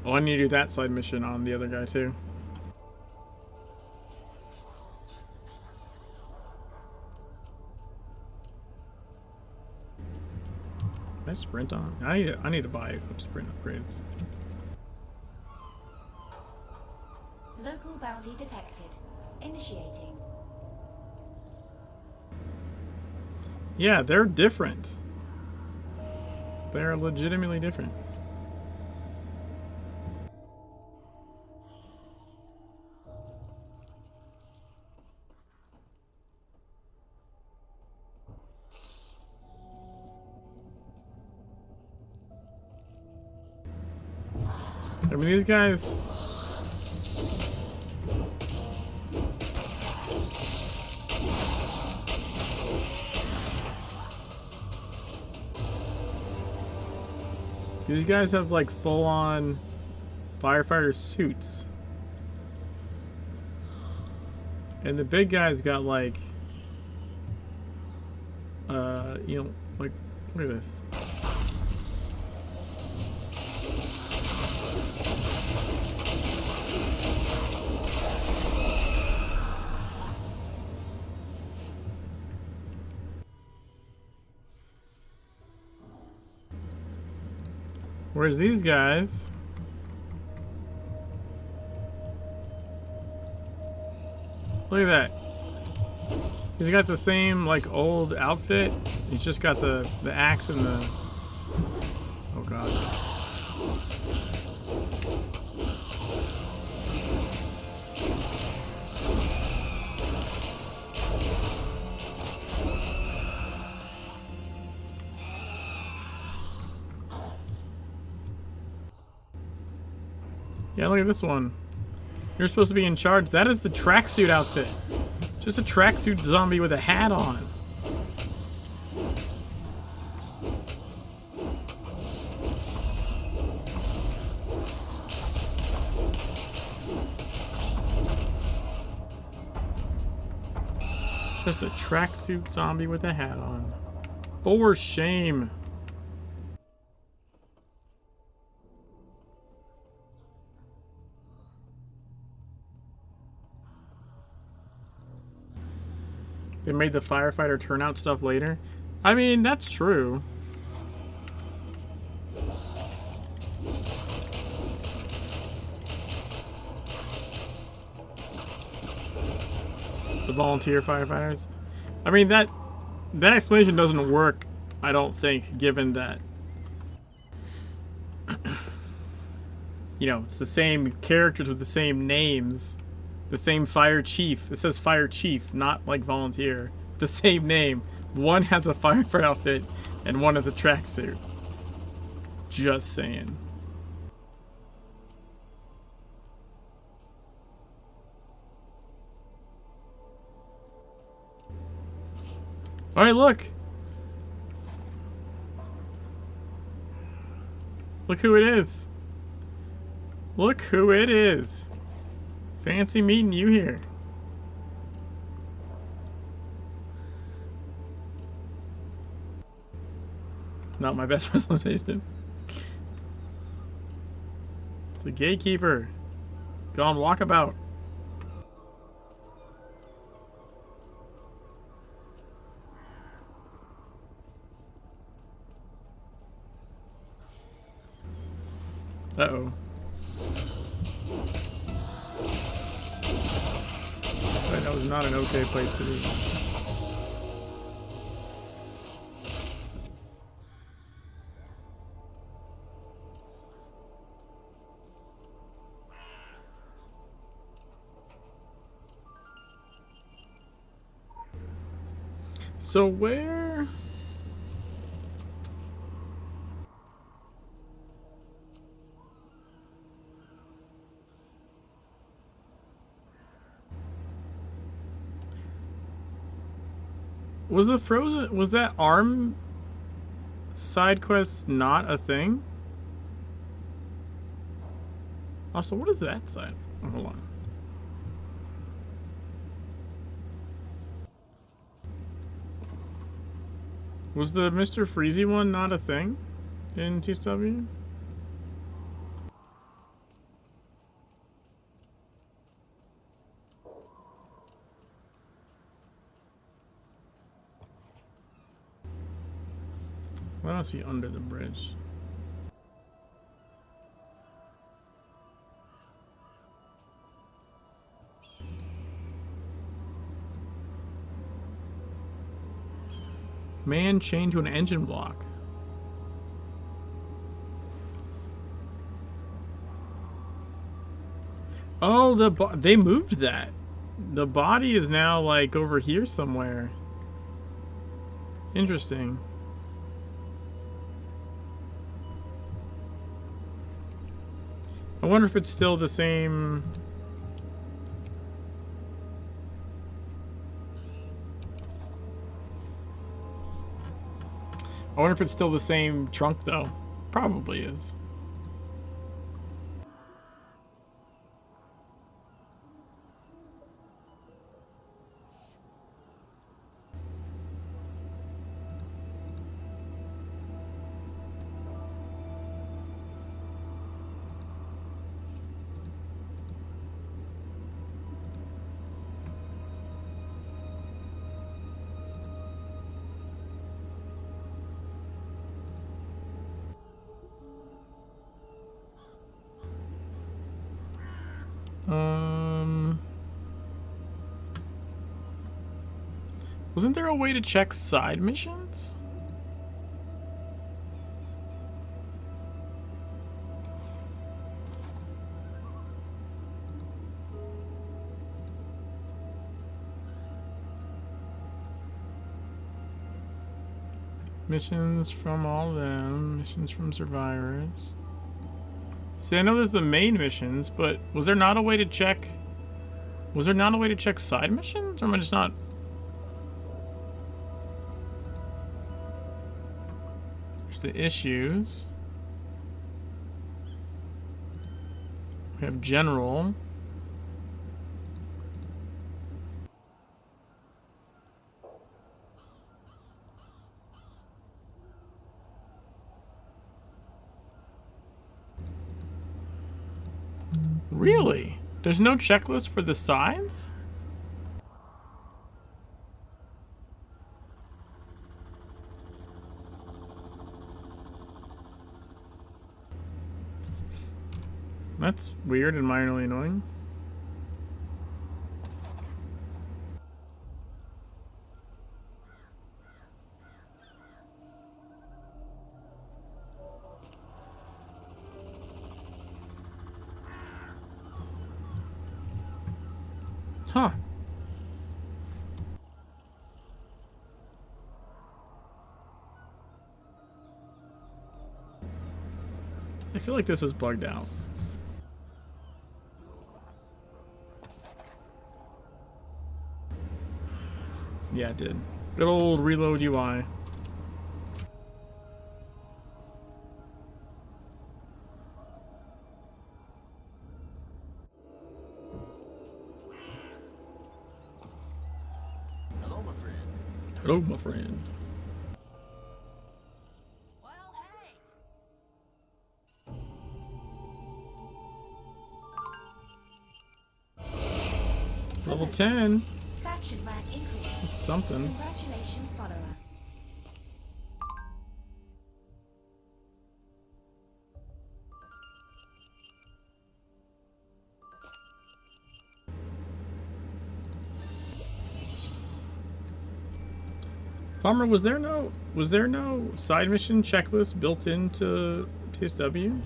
Speaker 1: Oh, I need to do that side mission on the other guy, too. sprint on? I need to buy sprint upgrades.
Speaker 2: Local bounty detected. Initiating.
Speaker 1: Yeah, they're different. They're legitimately different. I mean, these guys. These guys have like full-on firefighter suits. And the big guy's got like, you know, like, look at this. Whereas these guys, look at that. He's got the same like old outfit. He's just got the axe and the, oh god. Yeah, look at this one. You're supposed to be in charge. That is the tracksuit outfit. Just a tracksuit zombie with a hat on. Just a tracksuit zombie with a hat on. For shame. They made the firefighter turnout stuff later. I mean, that's true. The volunteer firefighters. I mean, that explanation doesn't work, I don't think, given that, you know, it's the same characters with the same names. The same fire chief. It says fire chief, not like volunteer. The same name. One has a firefighter outfit and one has a tracksuit. Just saying. Alright, look. Look who it is. Look who it is. Fancy meeting you here. Not my best presentation. It's a gatekeeper. Go on walkabout. Uh-oh. That was not an okay place to be. So where... Was the frozen... Was that arm side quest not a thing? Also, what is that side? Oh, hold on. Was the Mr. Freezy one not a thing in TSW? What else be under the bridge? Man chained to an engine block. Oh, they moved that. The body is now like over here somewhere. Interesting. I wonder if it's still the same. I wonder if it's still the same trunk though. Probably is. Wasn't there a way to check side missions? Missions from all of them. Missions from survivors. See, I know there's the main missions, but was there not a way to check? Was there not a way to check side missions? Or am I just not? There's the issues. We have general. Really? There's no checklist for the sides? That's weird and minorly annoying. Huh. I feel like this is bugged out. Yeah, it did. Good old reload UI.
Speaker 4: Hello, my friend.
Speaker 1: Hello, my friend.
Speaker 2: Well, hey.
Speaker 1: Level 10.
Speaker 2: Faction rank increase.
Speaker 1: That's something.
Speaker 2: Congratulations, follower.
Speaker 1: Palmer, was there no side mission checklist built into TSW?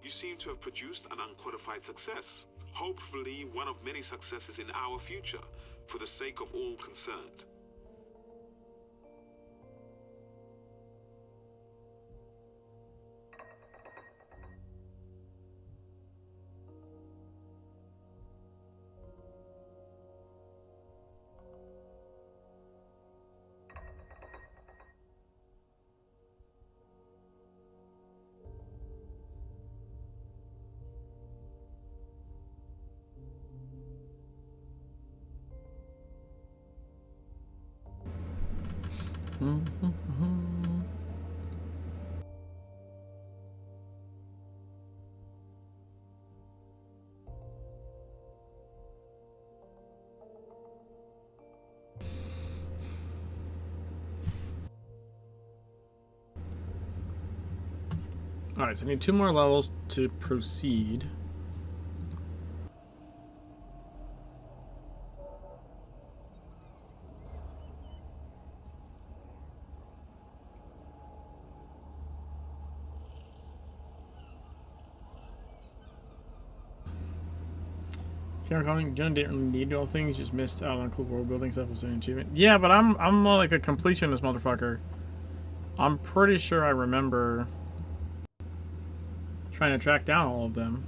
Speaker 5: You seem to have produced an unqualified success. Hopefully one of many successes in our future, for the sake of all concerned.
Speaker 1: Alright, so I need 2 more levels to proceed. John didn't need all things, just missed out on cool world building stuff was an achievement. Yeah, but I'm like a completionist motherfucker. I'm pretty sure I remember trying to track down all of them.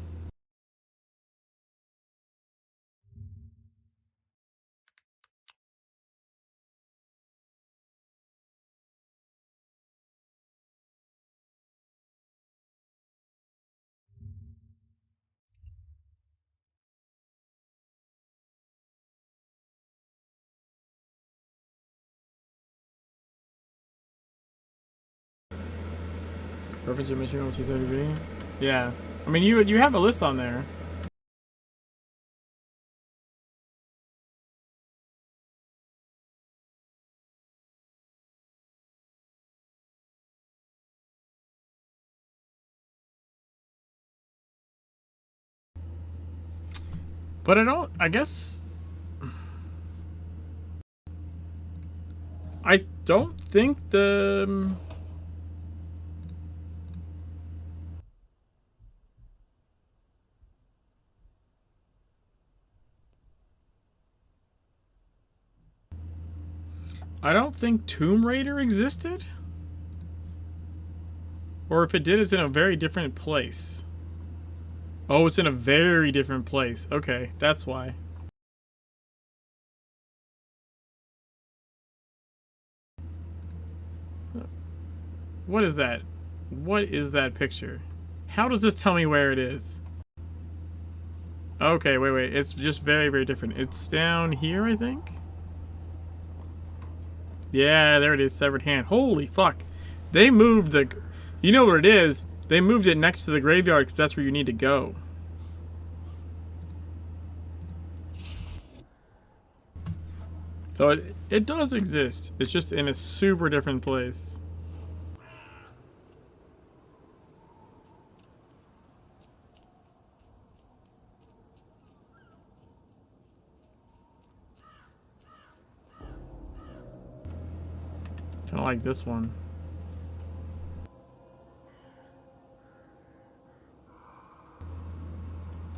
Speaker 1: Reference to mission on T30V. Yeah, I mean you have a list on there. But I guess I don't think the I don't think Tomb Raider existed. Or if it did, it's in a very different place. Oh, it's in a very different place. Okay, that's why. What is that? What is that picture? How does this tell me where it is? Okay, wait. It's just very, very different. It's down here, I think? Yeah, there it is. Severed hand. Holy fuck. They moved the... You know what it is? They moved it next to the graveyard because that's where you need to go. So it does exist. It's just in a super different place. Kind of like this one.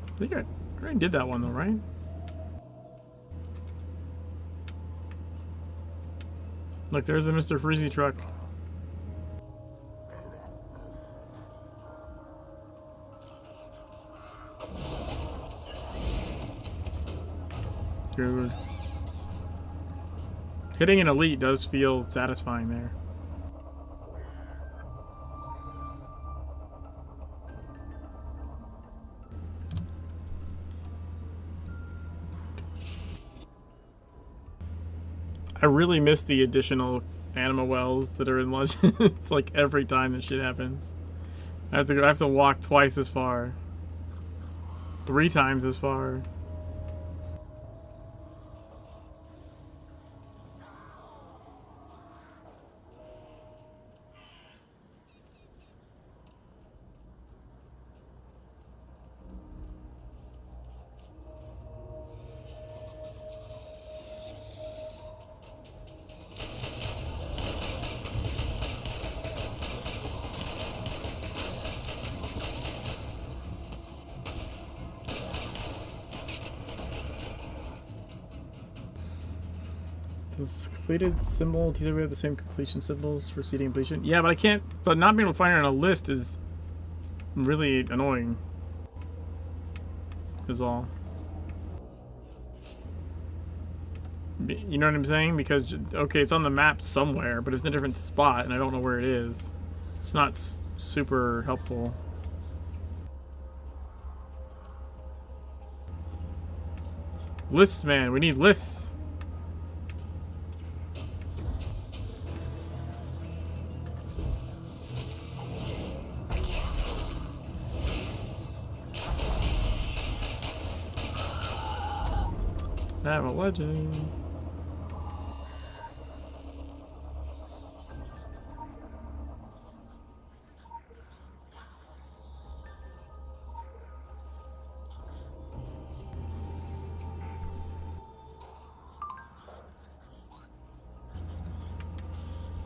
Speaker 1: I think I already did that one though, right? Look, there's the Mr. Freezy truck. Dude. Hitting an elite does feel satisfying there. I really miss the additional anima wells that are in Legend. It's like every time this shit happens. I have to walk twice as far. 3 times as far. Does completed symbol we have the same completion symbols for seeding completion? Yeah, but I can't. But not being able to find it on a list is really annoying. Is all. You know what I'm saying? Because okay, it's on the map somewhere, but it's in a different spot, and I don't know where it is. It's not super helpful. Lists, man. We need lists. I have a legend.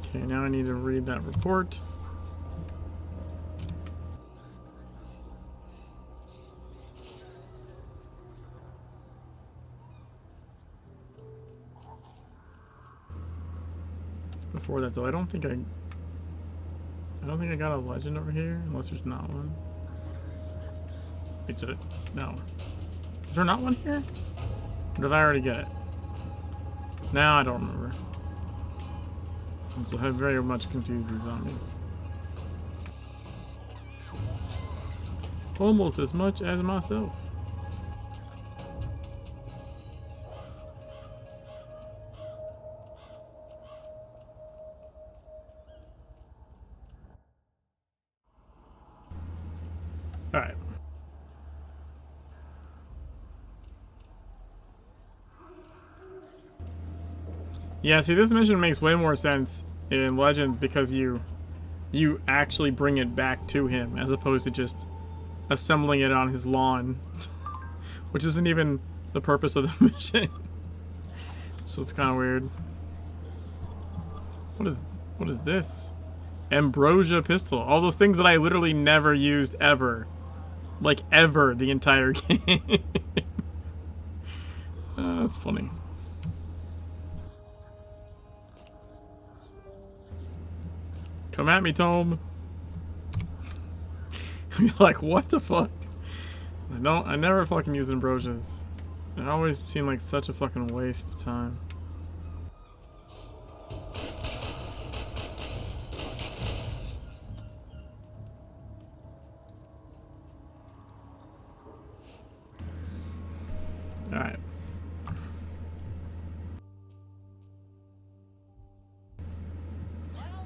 Speaker 1: Okay, now I need to read that report. Before that though, I don't think I got a legend over here, unless there's not one. Wait, no. Is there not one here? Or did I already get it? Now I don't remember. And so I very much confused these zombies. Almost as much as myself. Alright. Yeah, see, this mission makes way more sense in Legends because you actually bring it back to him as opposed to just assembling it on his lawn, which isn't even the purpose of the mission. So it's kind of weird. What is this? Ambrosia pistol. All those things that I literally never used ever. Like ever the entire game. That's funny. Come at me, Tome. You're like, what the fuck? I never fucking use ambrosias. It always seemed like such a fucking waste of time. Alright.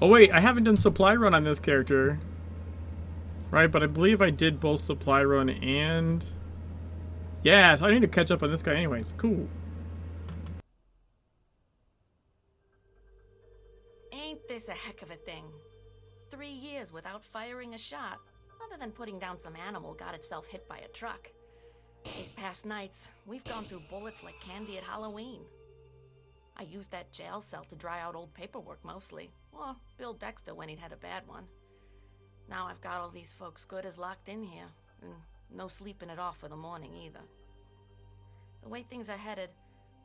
Speaker 1: Oh wait, I haven't done supply run on this character. Right, but I believe I did both supply run and... Yeah, so I need to catch up on this guy anyways. Cool.
Speaker 6: Ain't this a heck of a thing? 3 years without firing a shot, other than putting down some animal got itself hit by a truck. These past nights, we've gone through bullets like candy at Halloween. I used that jail cell to dry out old paperwork mostly. Well, Bill Dexter when he'd had a bad one. Now I've got all these folks good as locked in here, and no sleeping it off for the morning either. The way things are headed,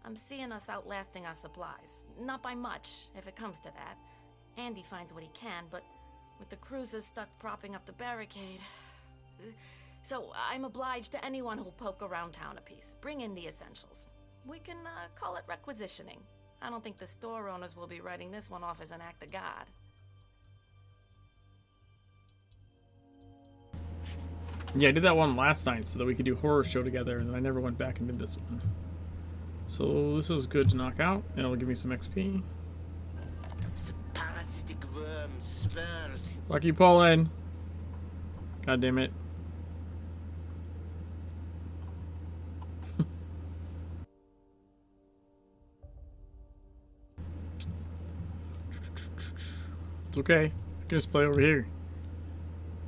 Speaker 6: I'm seeing us outlasting our supplies. Not by much, if it comes to that. Andy finds what he can, but with the cruisers stuck propping up the barricade... So I'm obliged to anyone who'll poke around town a piece. Bring in the essentials. We can call it requisitioning. I don't think the store owners will be writing this one off as an act of God.
Speaker 1: Yeah, I did that one last night so that we could do horror show together, and then I never went back and did this one. So this is good to knock out, and it'll give me some XP.
Speaker 7: Parasitic worm swirls.
Speaker 1: Lucky Poland. God damn it. It's okay. I can just play over here,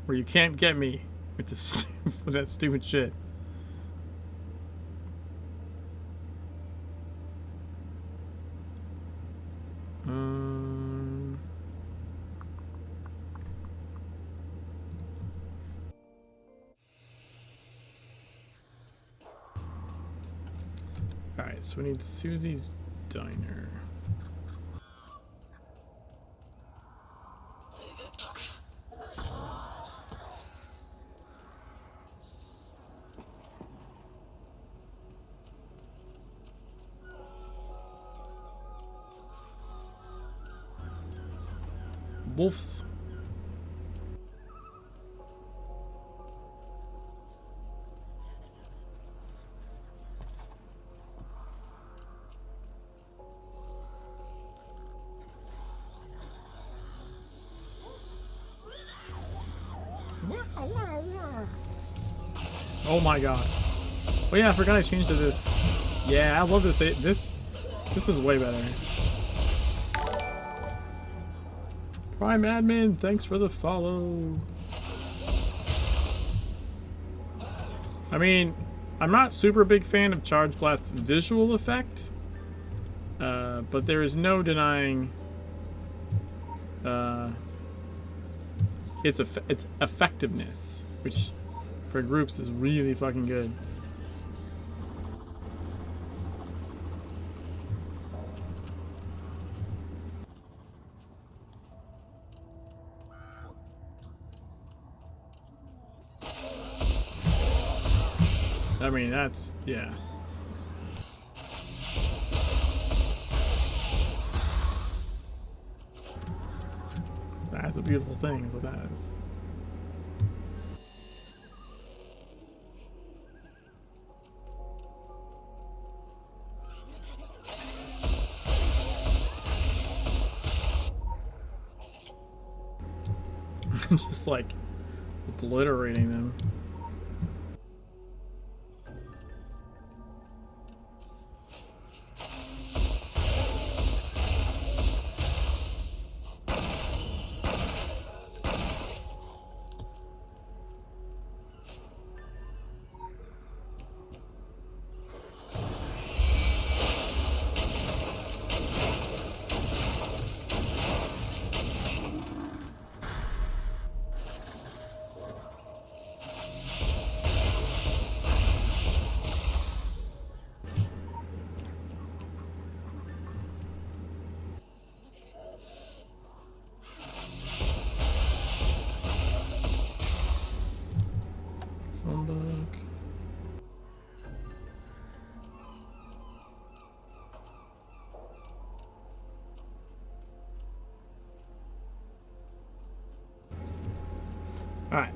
Speaker 1: where you can't get me with this with that stupid shit. All right, so we need Susie's Diner. Wolves. Oh my god. Oh yeah, I forgot I changed to this. Yeah, I love this. This is way better. Prime Admin, thanks for the follow. I mean, I'm not super big fan of Charge Blast's visual effect, but there is no denying its effectiveness, which for groups is really fucking good. I mean, that's, yeah. That's a beautiful thing, is what that is. Just like obliterating them. Alright.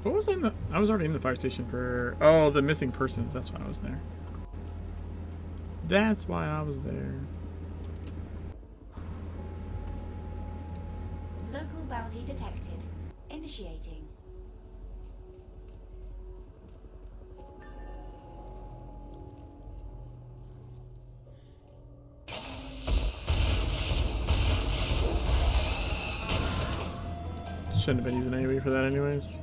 Speaker 1: What was I in the... I was already in the fire station for... Oh, the missing persons. That's why I was there. That's why I was there.
Speaker 2: Local bounty detected. Initiating.
Speaker 1: Shouldn't have been using AoE for that anyways.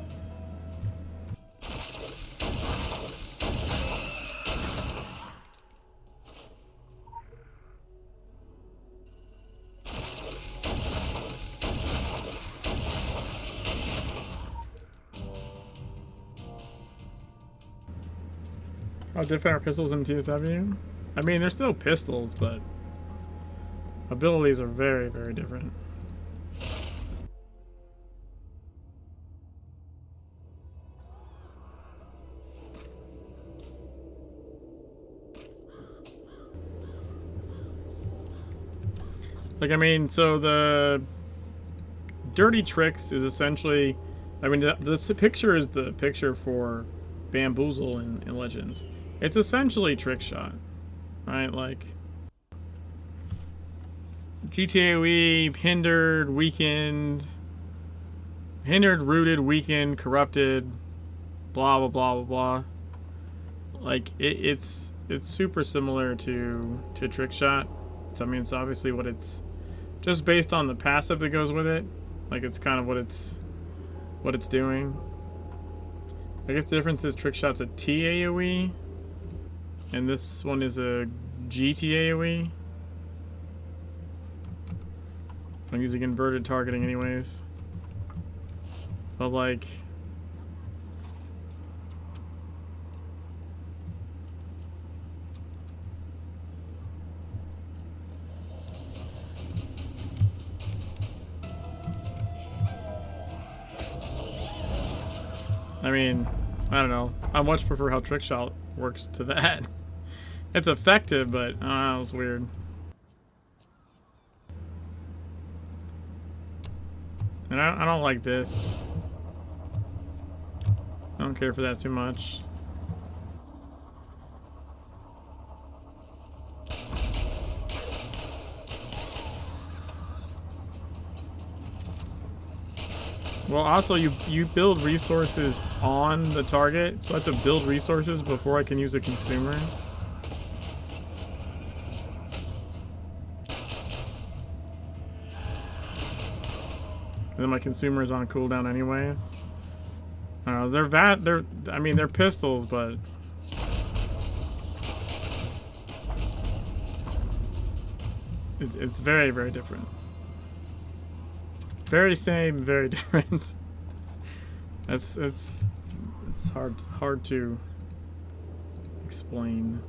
Speaker 1: Oh, different are pistols in TSW? I mean, they're still pistols, but abilities are very, very different. Like, I mean, so the Dirty Tricks is essentially, I mean, the picture is the picture for Bamboozle in Legends. It's essentially Trick Shot, right? Like, GTAOE, hindered, weakened, rooted, weakened, corrupted, blah, blah, blah, blah, blah. Like, it's super similar to Trick Shot. So, I mean, it's obviously what it's... Just based on the passive that goes with it, like it's kind of what it's doing. I guess the difference is Trick Shot's a TAOE, and this one is a GTAOE. I'm using inverted targeting anyways. But like... I mean, I don't know. I much prefer how Trick Shot works to that. It's effective, but I don't know, it's weird. And I don't like this. I don't care for that too much. Well, also you build resources on the target, so I have to build resources before I can use a consumer. And then my consumer is on cooldown anyways. I mean they're pistols, but it's very, very different. Very same, very different. It's hard to explain.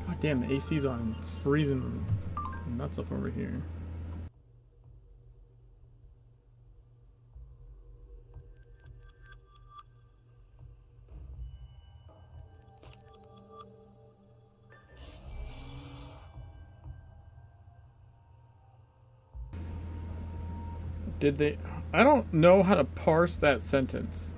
Speaker 1: God damn, the AC's on, freezing nuts up over here. Did they? I don't know how to parse that sentence.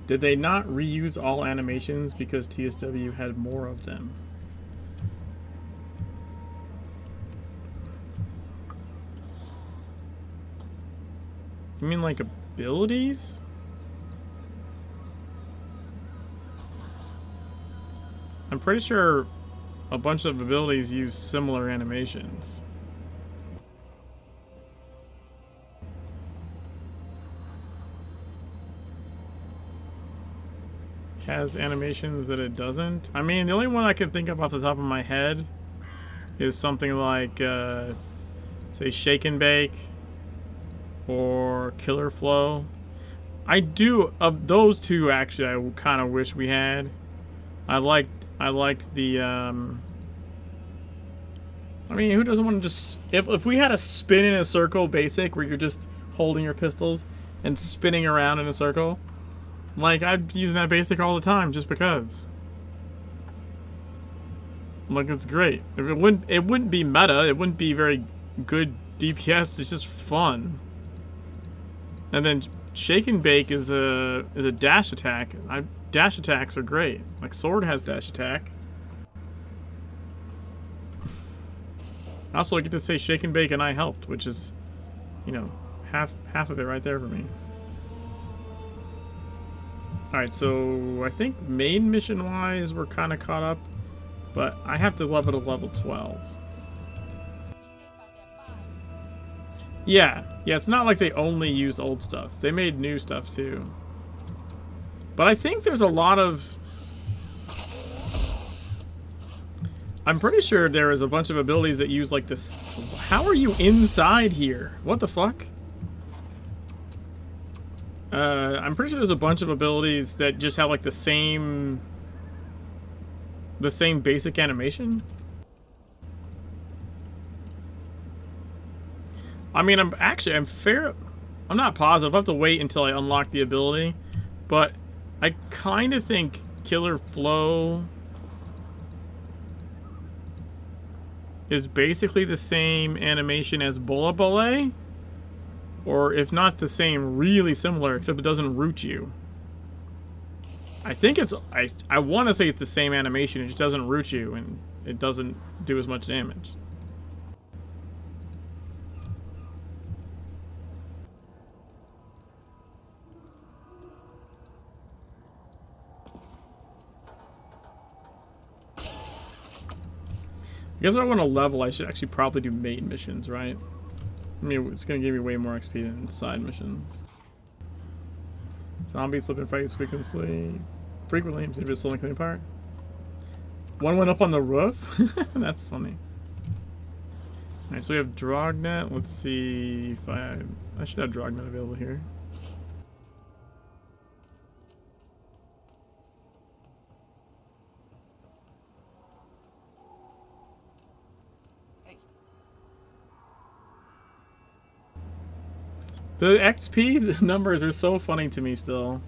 Speaker 1: Did they not reuse all animations because TSW had more of them? You mean like abilities? I'm pretty sure a bunch of abilities use similar animations. Has animations that it doesn't. I mean, the only one I can think of off the top of my head is something like, say, Shake and Bake or Killer Flow. I do, of those two, actually, I kind of wish we had. I liked the, I mean, who doesn't want to just, if we had a spin in a circle basic where you're just holding your pistols and spinning around in a circle. Like, I'm using that basic all the time just because. Like, it's great. It wouldn't be meta. It wouldn't be very good DPS. It's just fun. And then Shake and Bake is a dash attack. Dash attacks are great. Like, Sword has dash attack. Also, I get to say Shake and Bake and I helped, which is, you know, half of it right there for me. Alright, so I think main mission-wise we're kind of caught up, but I have to level to level 12. Yeah, it's not like they only use old stuff. They made new stuff too. But I think there's a lot of... I'm pretty sure there is a bunch of abilities that use like this... How are you inside here? What the fuck? I'm pretty sure there's a bunch of abilities that just have like the same basic animation. I mean, I'm not positive. I'll have to wait until I unlock the ability, but I kind of think Killer Flow is basically the same animation as Bola Ballet. Or if not the same, really similar, except it doesn't root you. I think it's... I want to say it's the same animation, it just doesn't root you, and it doesn't do as much damage. I guess if I want to level, I should actually probably do main missions, right? I mean, it's going to give me way more XP than side missions. Zombies slip in fights frequently. Seems to be slowly coming apart. One went up on the roof? That's funny. Alright, so we have Drognet. Let's see if I should have Drognet available here. The XP numbers are so funny to me still.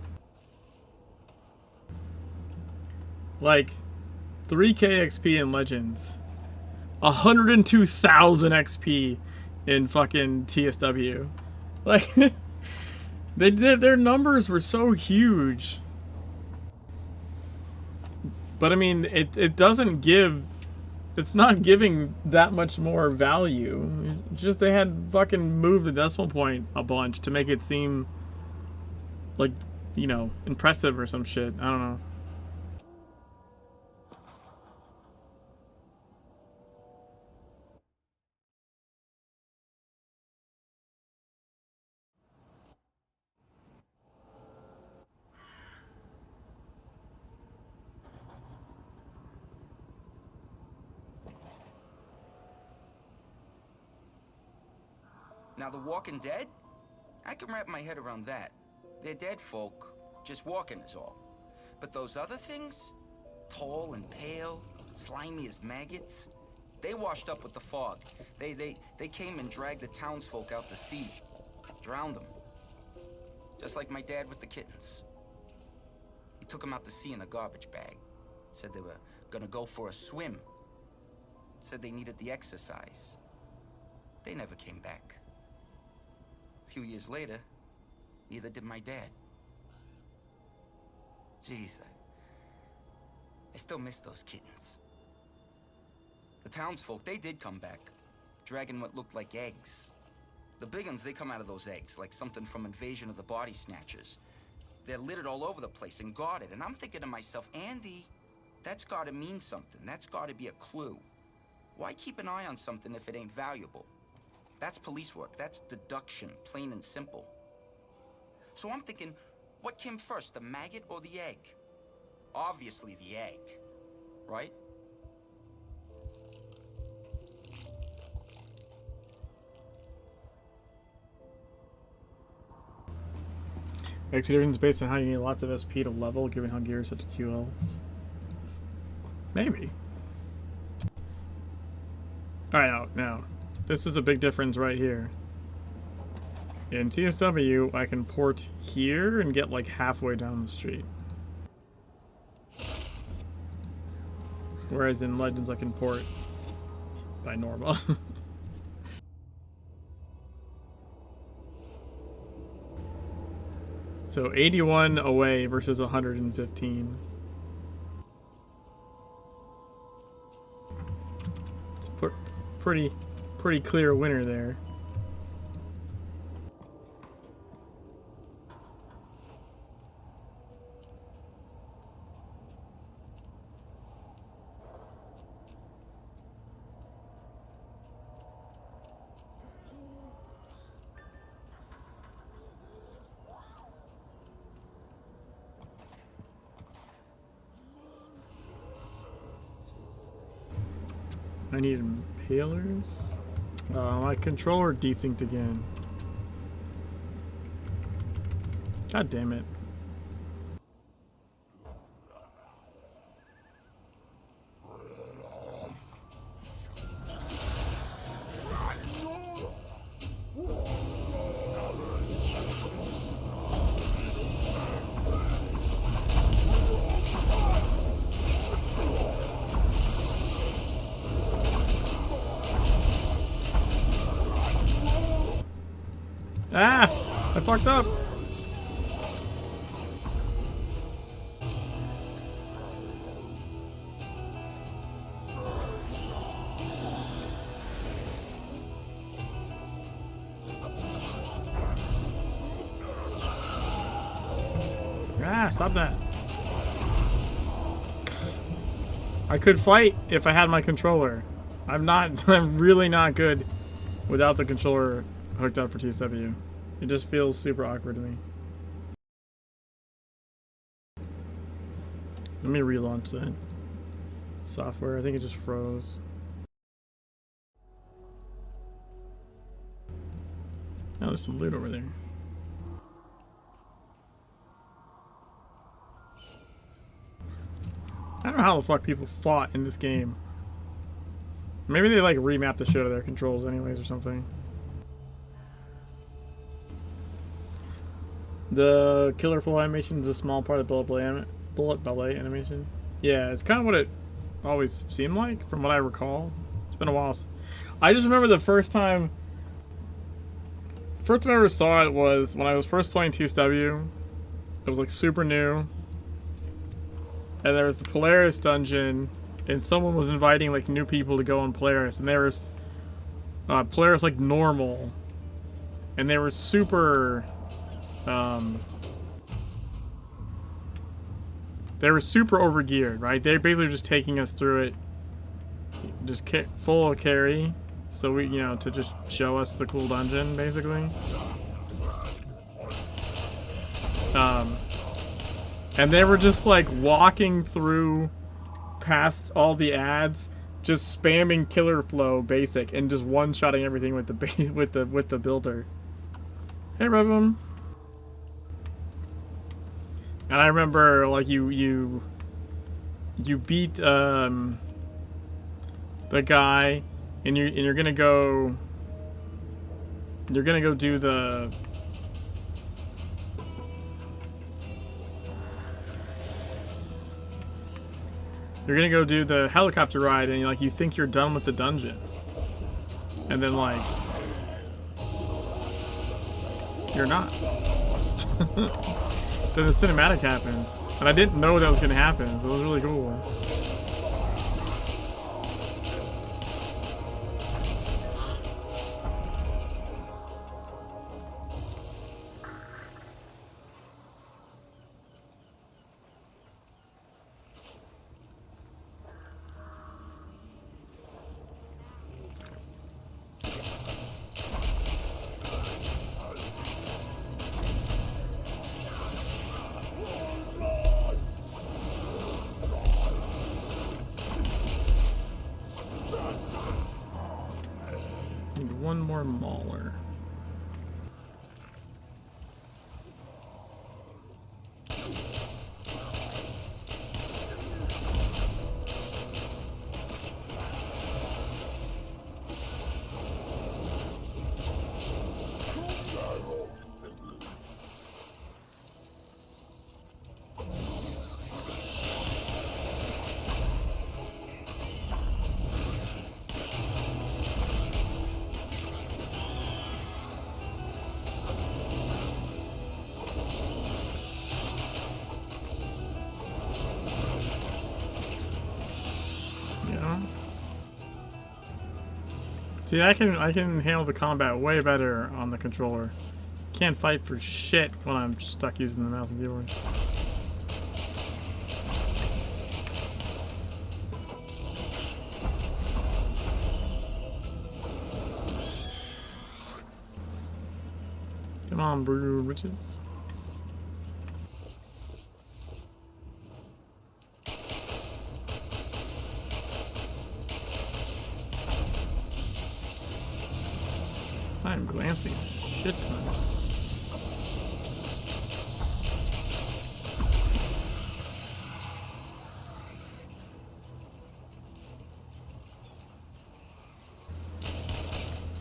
Speaker 1: Like, 3k XP in Legends. 102,000 XP in fucking TSW. Like, Their numbers were so huge. But I mean, it doesn't give. It's not giving that much more value. It's just they had fucking moved the decimal point a bunch to make it seem like, you know, impressive or some shit. I don't know.
Speaker 8: Now, the Walking Dead? I can wrap my head around that. They're dead folk, just walking is all. But those other things? Tall and pale, slimy as maggots? They washed up with the fog. They came and dragged the townsfolk out to sea. Drowned them. Just like my dad with the kittens. He took them out to sea in a garbage bag. Said they were gonna go for a swim. Said they needed the exercise. They never came back. A few years later, neither did my dad. Jeez, I still miss those kittens. The townsfolk, they did come back, dragging what looked like eggs. The big ones, they come out of those eggs, like something from Invasion of the Body Snatchers. They're littered all over the place and guarded, and I'm thinking to myself, Andy, that's gotta mean something. That's gotta be a clue. Why keep an eye on something if it ain't valuable? That's police work. That's deduction, plain and simple. So I'm thinking, what came first, the maggot or the egg? Obviously the egg, right?
Speaker 1: Actually, difference based on how you need lots of SP to level, given how gear is such QLs. Maybe. Alright, now. This is a big difference right here. In TSW, I can port here and get like halfway down the street. Whereas in Legends, I can port by normal. So 81 away versus 115. It's a pretty clear winner there. I need impalers. My controller desynced again. God damn it. Ah! I fucked up! Ah, stop that. I could fight if I had my controller. I'm really not good without the controller hooked up for TSW. It just feels super awkward to me. Let me relaunch that software. I think it just froze. Oh, there's some loot over there. I don't know how the fuck people fought in this game. Maybe they like remapped the shit out of their controls anyways or something. The killer flow animation is a small part of the bullet ballet animation. Yeah, it's kind of what it always seemed like, from what I recall. It's been a while. I just remember the first time first time I ever saw it was when I was first playing TSW. It was like super new. And there was the Polaris dungeon, and someone was inviting like new people to go on Polaris, and there was Polaris like normal, and they were super, they were super overgeared, right? They're basically just taking us through it, just full of carry, so we, you know, to just show us the cool dungeon, basically. And they were just like walking through past all the ads, just spamming killer flow basic and just one-shotting everything with the with the builder. Hey, Revum. And I remember like you beat the guy, and you're gonna go do the. You're gonna go do the helicopter ride, and like you think you're done with the dungeon, and then like you're not. Then the cinematic happens, and I didn't know that was gonna happen, so it was really cool. One more mauler. See, I can handle the combat way better on the controller. Can't fight for shit when I'm stuck using the mouse and keyboard. Come on, Brew Riches. I'm glancing a shit ton.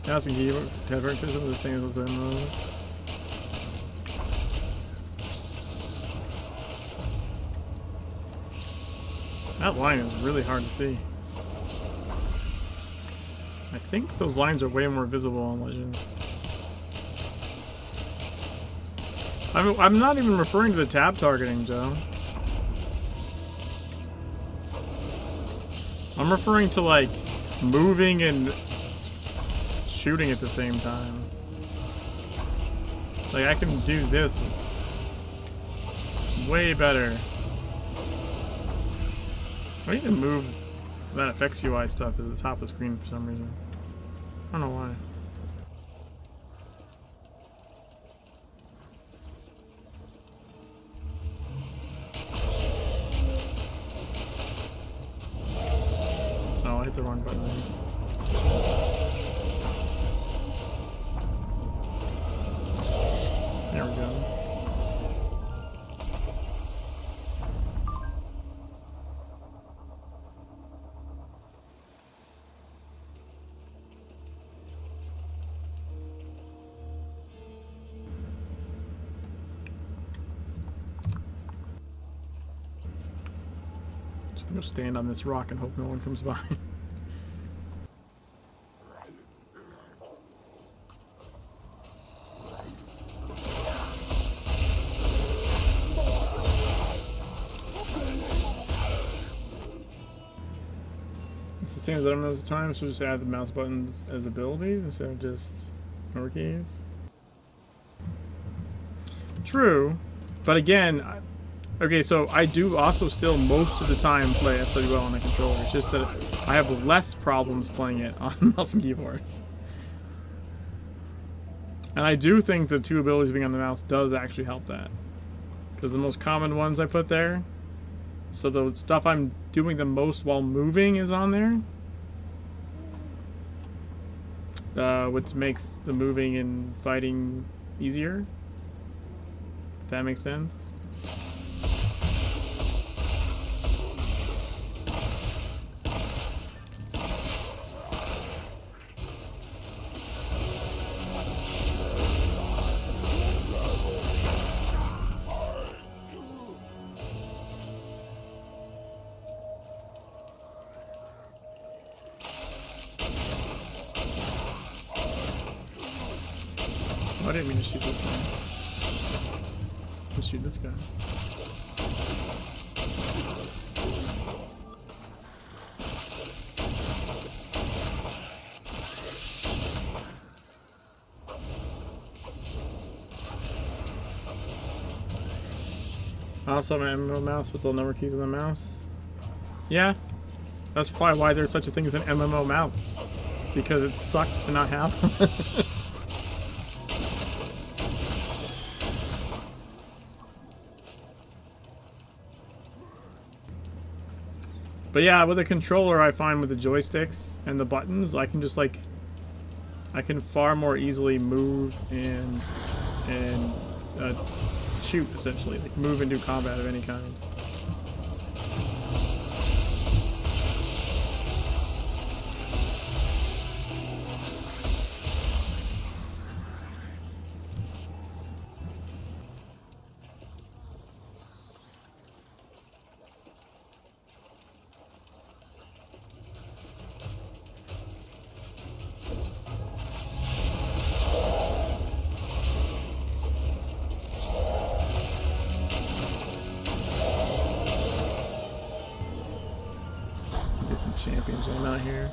Speaker 1: Mouse and keyboard is the same as those. That line is really hard to see. I think those lines are way more visible on Legends. I'm not even referring to the tab targeting, Joe. I'm referring to like moving and shooting at the same time. Like I can do this way better. I even move that effects UI stuff at the top of the screen for some reason. I don't know why. Oh, I hit the wrong button. There we go. I'm gonna stand on this rock and hope no one comes by. same as other most times, so just add the mouse buttons as abilities instead of just number keys. True, but again, okay, so I do also still most of the time play it pretty well on the controller. It's just that I have less problems playing it on mouse and keyboard. And I do think the two abilities being on the mouse does actually help that. Because the most common ones I put there, so the stuff I'm doing the most while moving is on there. Which makes the moving and fighting easier. If that makes sense. I didn't mean to shoot this guy. Let's shoot this guy. I also have an MMO mouse with all number keys on the mouse. Yeah, that's probably why there's such a thing as an MMO mouse. Because it sucks to not have them. But yeah, with a controller, I find with the joysticks and the buttons, I can just like, I can far more easily move and shoot, essentially, like move and do combat of any kind. Champions are not here.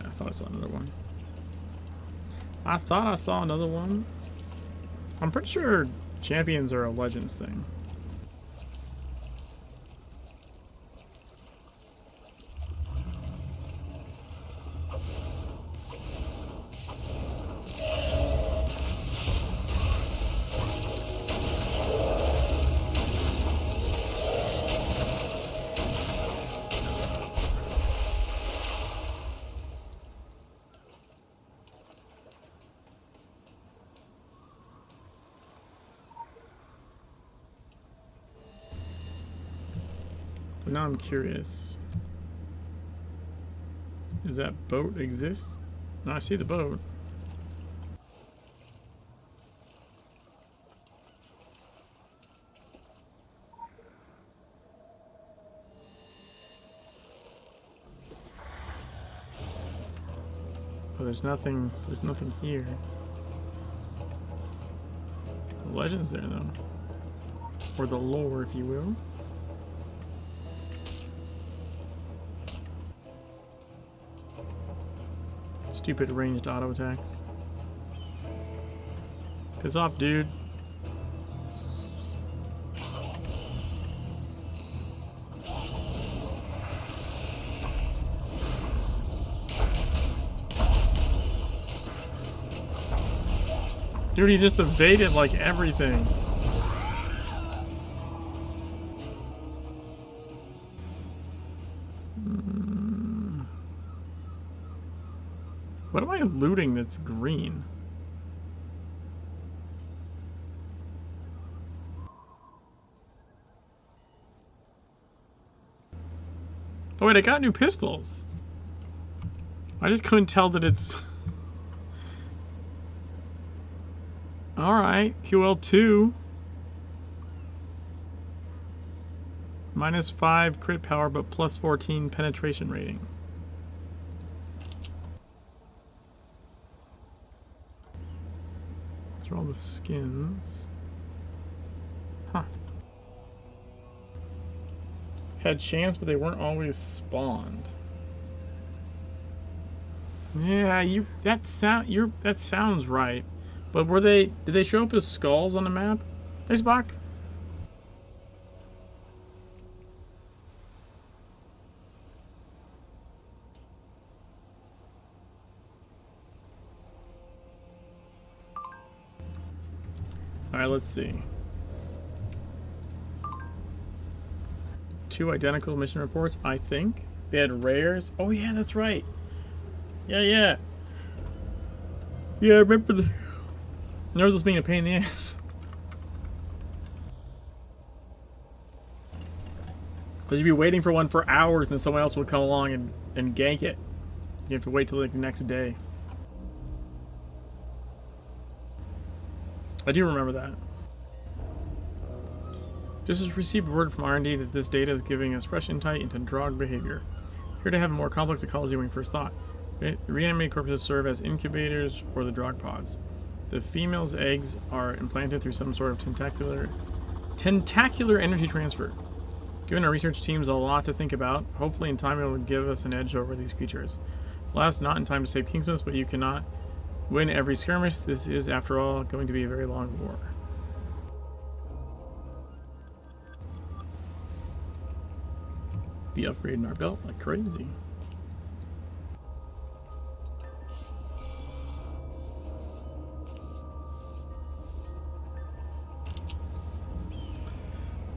Speaker 1: I thought I saw another one. I thought I saw another one. I'm pretty sure champions are a Legends thing. But now I'm curious. Does that boat exist? No, I see the boat. But there's nothing here. The legend's there though. Or the lore, if you will. Stupid ranged auto attacks. Piss off, dude. Dude, he just evaded like everything. What am I looting that's green? Oh wait, I got new pistols. I just couldn't tell that it's... Alright, QL2. -5 crit power, but +14 penetration rating. These are all the skins. Huh. Had chance, but they weren't always spawned. Yeah, that sounds right. But did they show up as skulls on the map? Hey, Spock. Alright, let's see. 2 identical mission reports, I think. They had rares. Oh yeah, that's right. Yeah, I remember this being a pain in the ass. Because you'd be waiting for one for hours and someone else would come along and gank it. You have to wait till like the next day. I do remember that. Just as received word from R&D that this data is giving us fresh insight into drug behavior. Here to have a more complex ecology than we first thought. Reanimated corpses serve as incubators for the drug pods. The female's eggs are implanted through some sort of tentacular energy transfer. Giving our research teams a lot to think about. Hopefully in time it will give us an edge over these creatures. Last, not in time to save Kingsmith, but you cannot win every skirmish. This is, after all, going to be a very long war. Be upgrading our belt like crazy.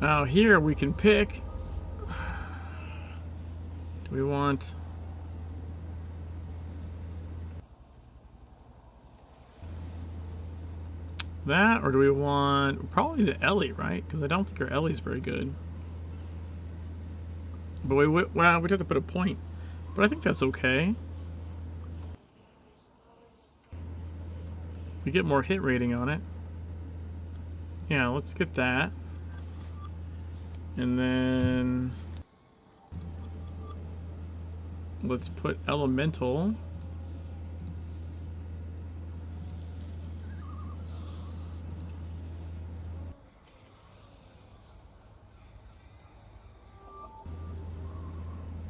Speaker 1: Now here we can pick. Do we want that, or do we want probably the Ellie, right? Because I don't think our Ellie's very good. But we'd have to put a point. But I think that's okay. We get more hit rating on it. Yeah, let's get that. And then let's put elemental.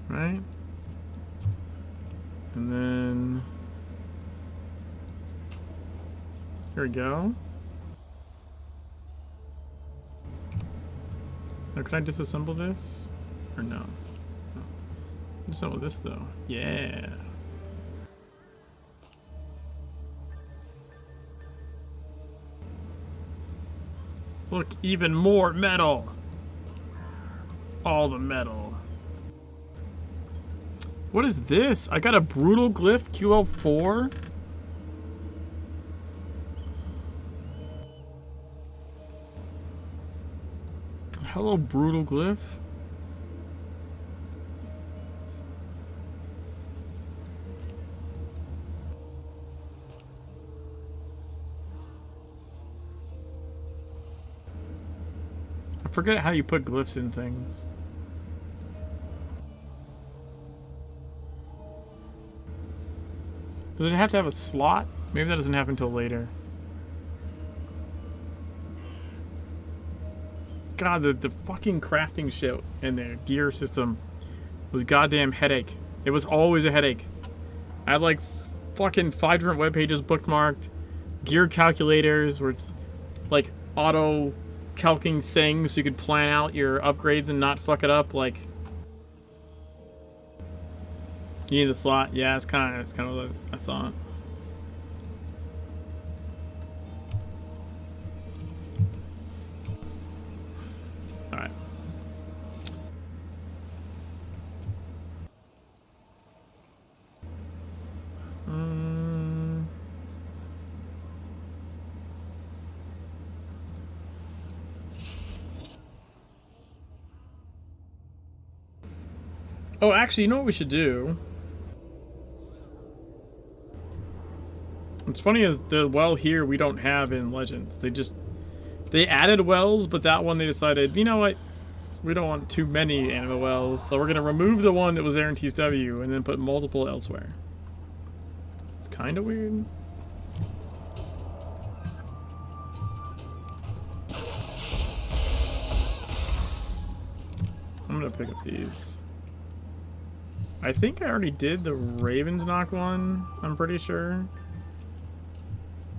Speaker 1: Right? And then here we go. Now, can I disassemble this? Or no? No. Disassemble this though. Yeah. Look, even more metal. All the metal. What is this? I got a brutal glyph QL4. Hello, brutal glyph. I forget how you put glyphs in things. Does it have to have a slot? Maybe that doesn't happen until later. God, the fucking crafting shit in their gear system was goddamn headache. It was always a headache. I had like fucking 5 different web pages bookmarked, gear calculators where it's like auto calcing things so you could plan out your upgrades and not fuck it up. Like, you need the slot. Yeah, it's kind of what I thought. All right. Oh, actually, you know what we should do? What's funny is the well here we don't have in Legends. They added wells, but that one they decided, you know what? We don't want too many anima wells, so we're gonna remove the one that was there in TSW and then put multiple elsewhere. It's kind of weird. I'm gonna pick up these. I think I already did the Raven's Knock one, I'm pretty sure.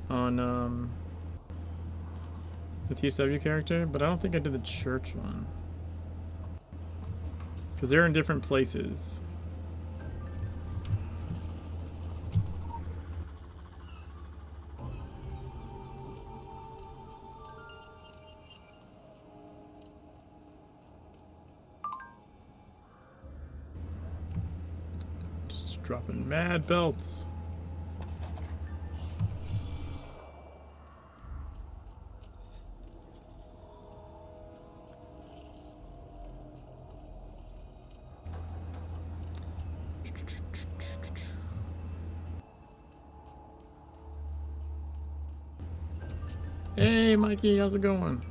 Speaker 1: On the TSW character, but I don't think I did the church one. Because they're in different places. Just dropping mad belts. Hey Mikey, how's it going?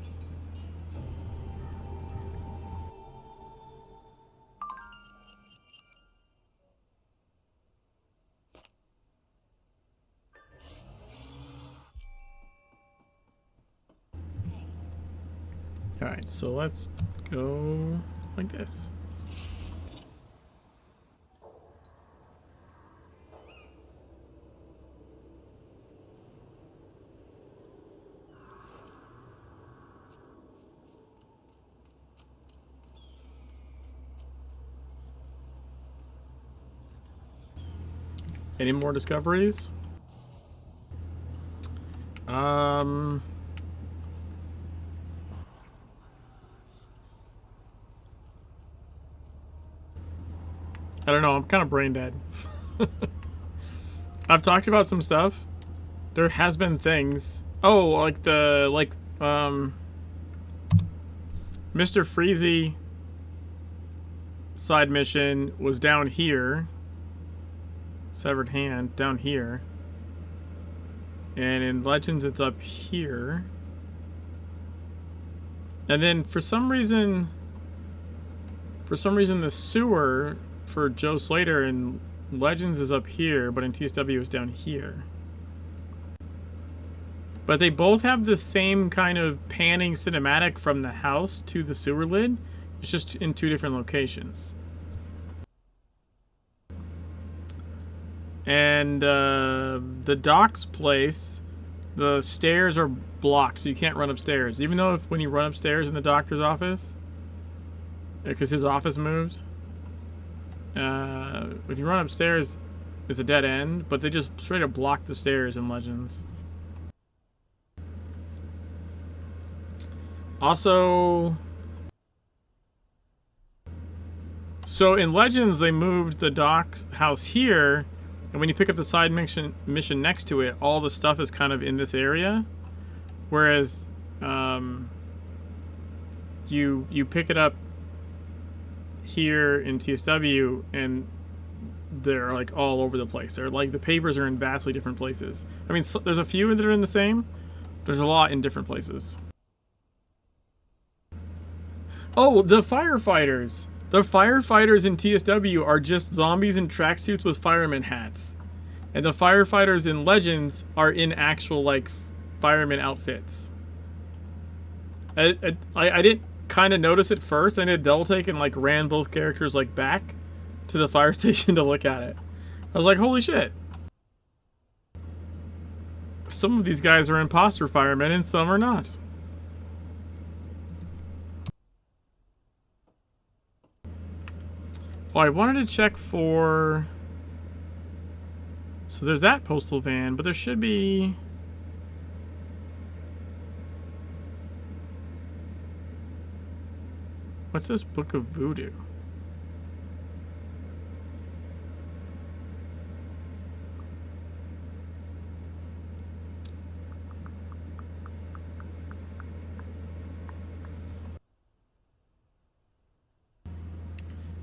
Speaker 1: Alright, so let's go like this. Any more discoveries? I don't know, I'm kind of brain dead. I've talked about some stuff. There has been things. Oh, like Mr. Freezy side mission was down here. Severed hand down here, and in Legends it's up here, and then for some reason the sewer for Joe Slater in Legends is up here, but in TSW is down here. But they both have the same kind of panning cinematic from the house to the sewer lid. It's just in two different locations. And the docks place, the stairs are blocked, so you can't run upstairs. Even though when you run upstairs in the doctor's office, because his office moved, if you run upstairs, it's a dead end. But they just straight up block the stairs in Legends. Also, so in Legends they moved the dock house here. And when you pick up the side mission next to it, all the stuff is kind of in this area. Whereas you pick it up here in TSW and they're like all over the place. They're like the papers are in vastly different places. I mean, so, there's a few that are in the same. There's a lot in different places. Oh, the firefighters. The firefighters in TSW are just zombies in tracksuits with fireman hats. And the firefighters in Legends are in actual, like, fireman outfits. I didn't kind of notice it first. I did a double take and, like, ran both characters, like, back to the fire station to look at it. I was like, holy shit. Some of these guys are imposter firemen and some are not. Well, I wanted to check for... So there's that postal van, but there should be... What's this Book of Voodoo?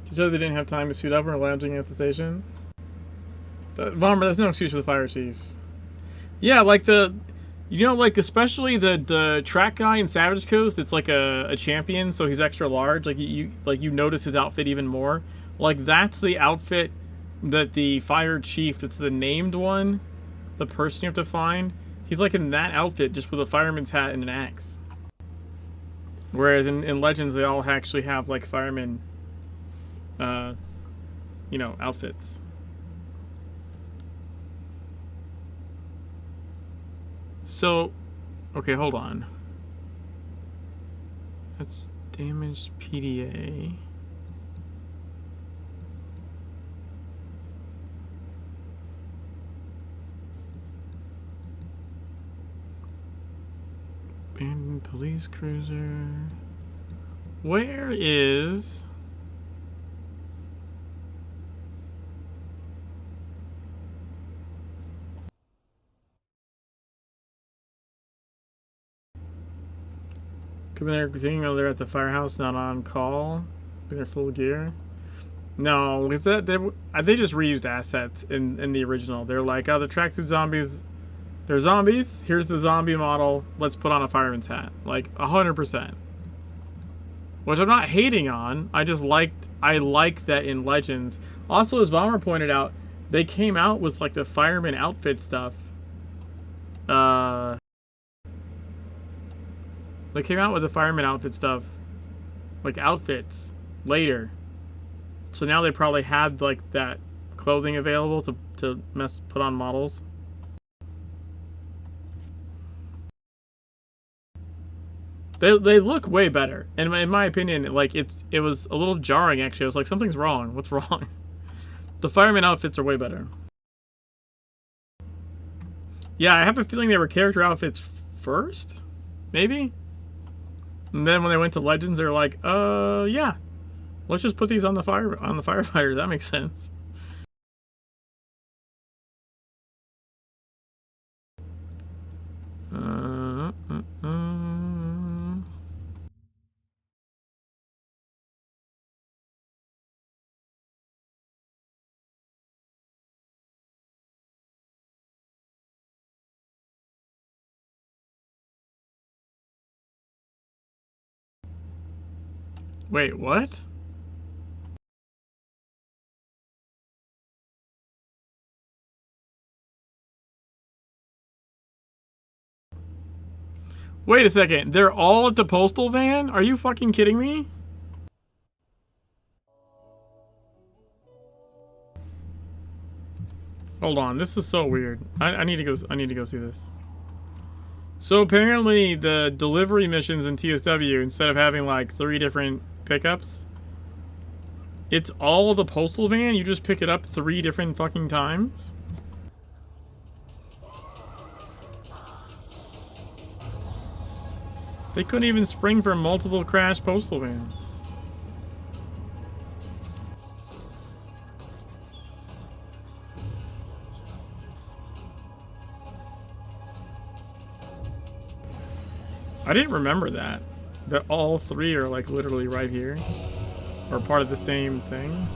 Speaker 1: So they didn't have time to suit up and were lounging at the station? Vommer, that's no excuse for the fire chief. Yeah, like the You know, like, especially the track guy in Savage Coast, it's like a champion, so he's extra large. Like, you notice his outfit even more. Like, that's the outfit that the fire chief, that's the named one, the person you have to find, he's like in that outfit just with a fireman's hat and an axe. Whereas in Legends, they all actually have, like, fireman, you know, outfits. So, okay, hold on. That's damaged PDA. Abandoned police cruiser. Where is... Could be there thinking they're at the firehouse, not on call. In their full gear. No, is that they just reused assets in the original. They're like, oh, the tracksuit zombies, they're zombies. Here's the zombie model. Let's put on a fireman's hat. Like 100%. Which I'm not hating on. I like that in Legends. Also, as Vomer pointed out, they came out with like the fireman outfit stuff. They came out with the fireman outfit stuff, like outfits, later. So now they probably had like that clothing available to put on models. They look way better, and in my opinion, like it was a little jarring actually. I was like, something's wrong. What's wrong? The fireman outfits are way better. Yeah, I have a feeling they were character outfits first, maybe. And then when they went to Legends, they're like, yeah, let's just put these on the firefighter. That makes sense. Wait, what? Wait a second, they're all at the postal van? Are you fucking kidding me? Hold on, this is so weird. I need to go see this. So apparently the delivery missions in TSW, instead of having like 3 different pickups, it's all the postal van. You just pick it up 3 different fucking times. They couldn't even spring for multiple crash postal vans. I didn't remember that. That all 3 are like literally right here. Or part of the same thing.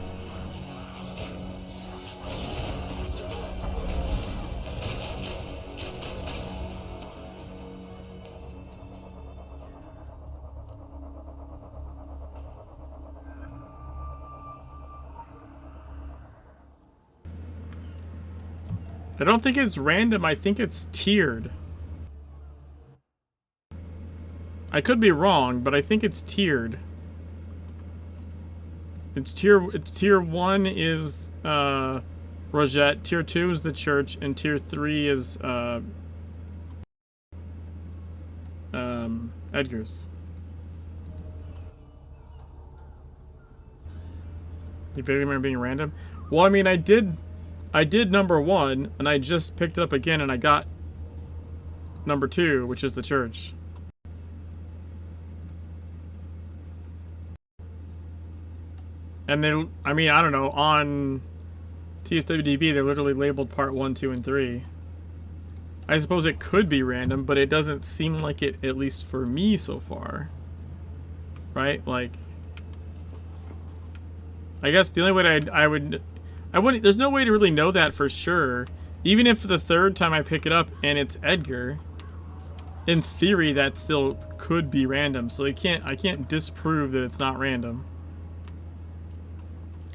Speaker 1: I don't think it's random, I think it's tiered. I could be wrong, but I think it's tiered. It's tier 1 is Rosette, tier 2 is the church, and tier 3 is Edgar's. You vaguely remember being random? Well, I mean, I did number 1, and I just picked it up again, and I got number 2, which is the church. And they, I mean, I don't know, on TSWDB, they're literally labeled part 1, 2, and 3. I suppose it could be random, but it doesn't seem like it, at least for me so far. Right? Like, I guess the only way I wouldn't, there's no way to really know that for sure. Even if the 3rd time I pick it up and it's Edgar, in theory that still could be random, so I can't disprove that it's not random.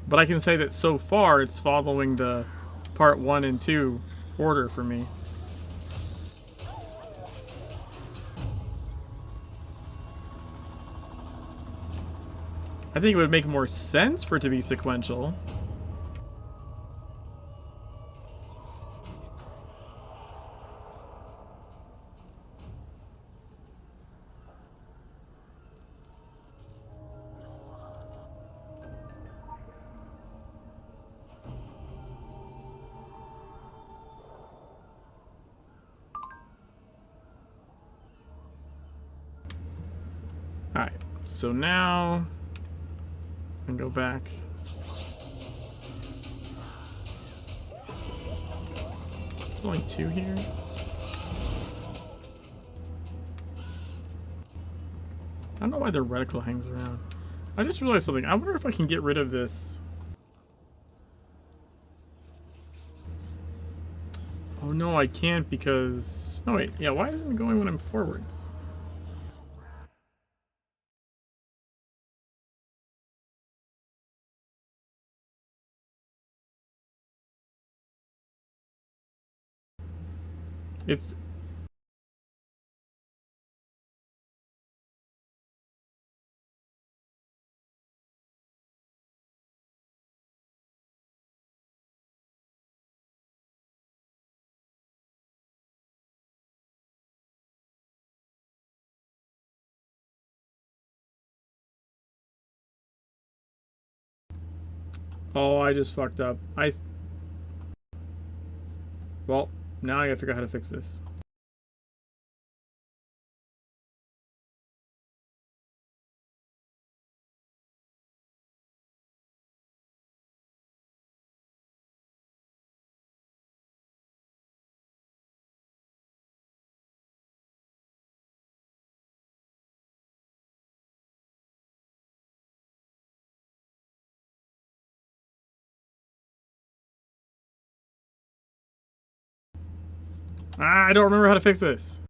Speaker 1: But I can say that so far it's following the part 1 and 2 order for me. I think it would make more sense for it to be sequential. Alright, so now I can go back. There's only 2 here. I don't know why the reticle hangs around. I just realized something. I wonder if I can get rid of this. Oh no, I can't because... Oh wait, yeah, why isn't it going when I'm forwards? It's... Oh, I just fucked up. Well, now I gotta figure out how to fix this. Ah, I don't remember how to fix this.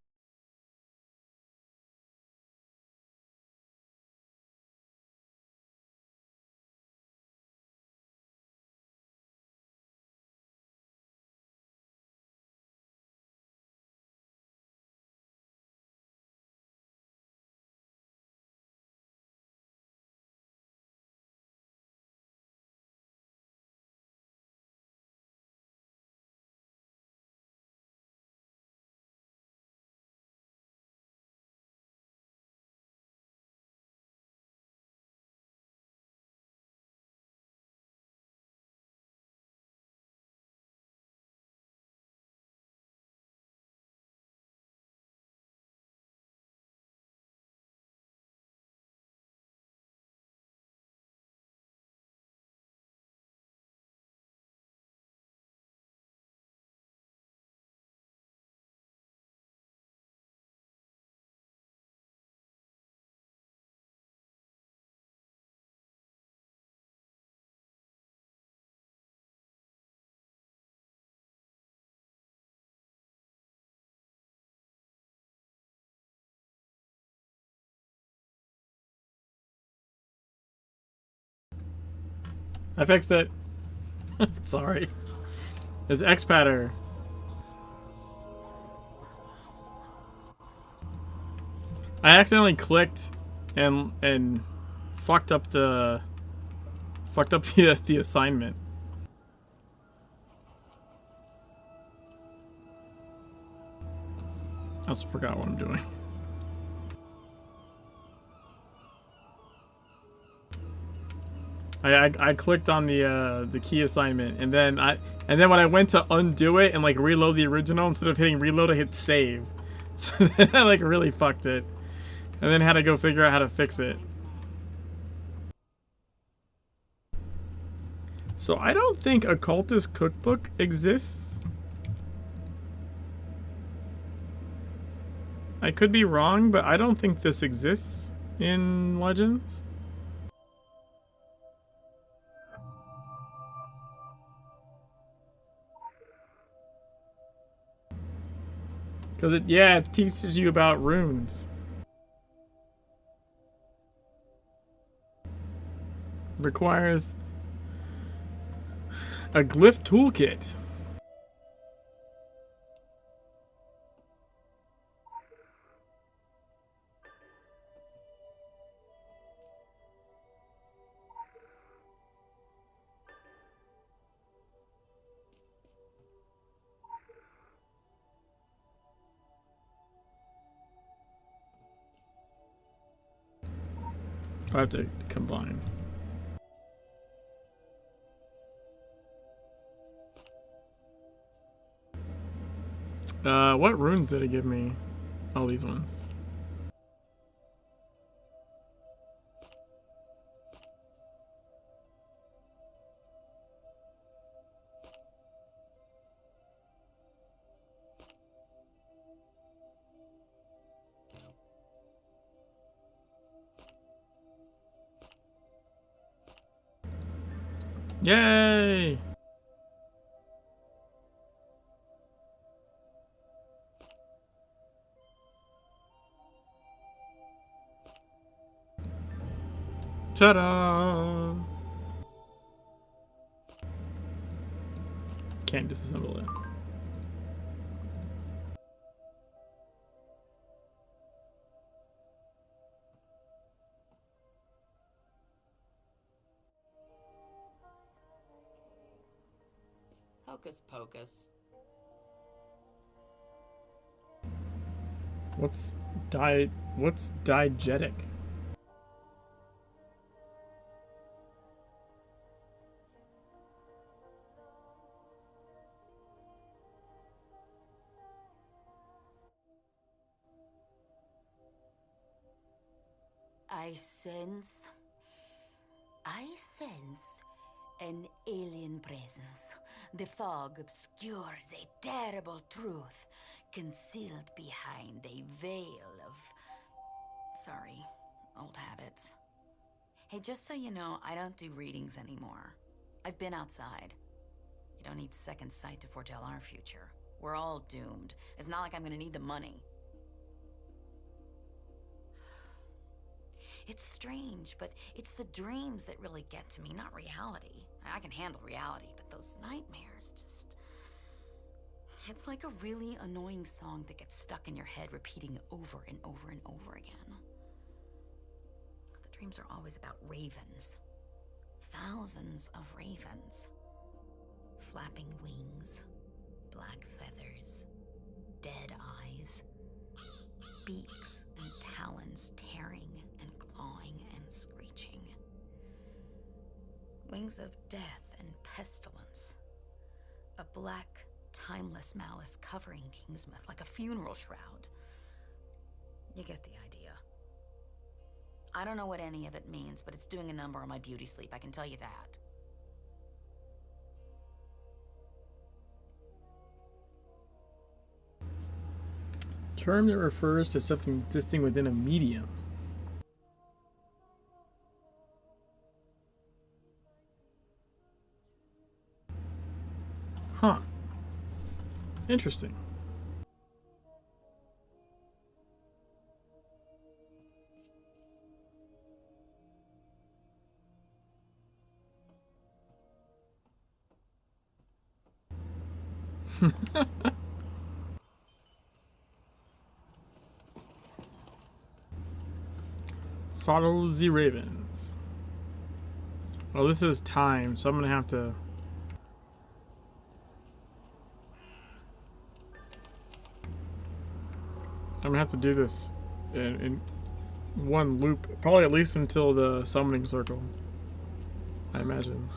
Speaker 1: I fixed it. Sorry. It's X-Patter. I accidentally clicked and fucked up the the assignment. I also forgot what I'm doing. I clicked on the key assignment and then when I went to undo it and like reload the original, instead of hitting reload I hit save. So then I like really fucked it. And then had to go figure out how to fix it. So I don't think Occultist Cookbook exists. I could be wrong, but I don't think this exists in Legends. Because it teaches you about runes. Requires a glyph toolkit. I have to combine. What runes did it give me? All these ones. Yay! Ta-da! Can't disassemble it.
Speaker 6: Hocus pocus.
Speaker 1: What's diegetic?
Speaker 9: I sense an alien presence. The fog obscures a terrible truth concealed behind a veil of... Sorry, old habits. Hey, just so you know, I don't do readings anymore. I've been outside. You don't need second sight to foretell our future. We're all doomed. It's not like I'm gonna need the money. It's strange, but it's the dreams that really get to me, not reality. I can handle reality, but those nightmares just... It's like a really annoying song that gets stuck in your head, repeating over and over and over again. The dreams are always about ravens. Thousands of ravens. Flapping wings, black feathers, dead eyes, beaks and talons tearing and clawing and screeching. Wings of death and pestilence. A black, timeless malice covering Kingsmouth like a funeral shroud. You get the idea. I don't know what any of it means, but it's doing a number on my beauty sleep, I can tell you that.
Speaker 1: Term that refers to something existing within a medium. Huh. Interesting. Follow the ravens. Well, this is time, so I'm gonna have to... do this in one loop, probably at least until the summoning circle, I imagine.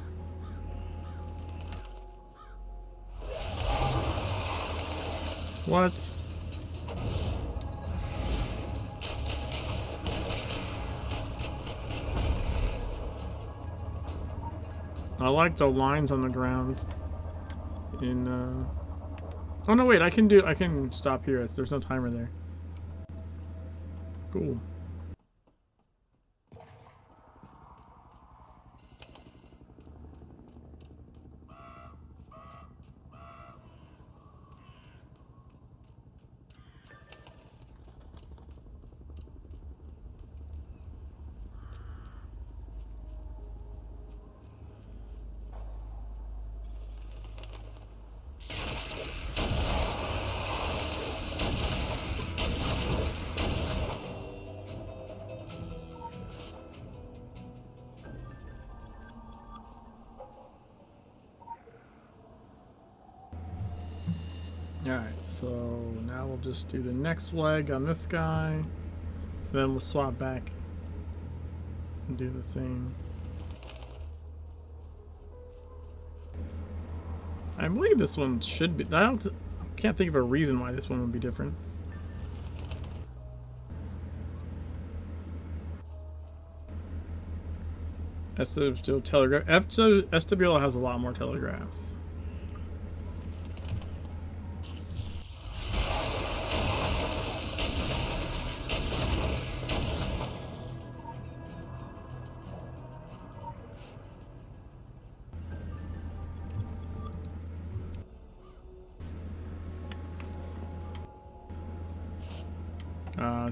Speaker 1: What? I like the lines on the ground in oh no, wait, I can stop here. There's no timer there. Cool. Alright, so now we'll just do the next leg on this guy. Then we'll swap back and do the same. I believe this one should be. Can't think of a reason why this one would be different. SWL telegraph. SWL has a lot more telegraphs.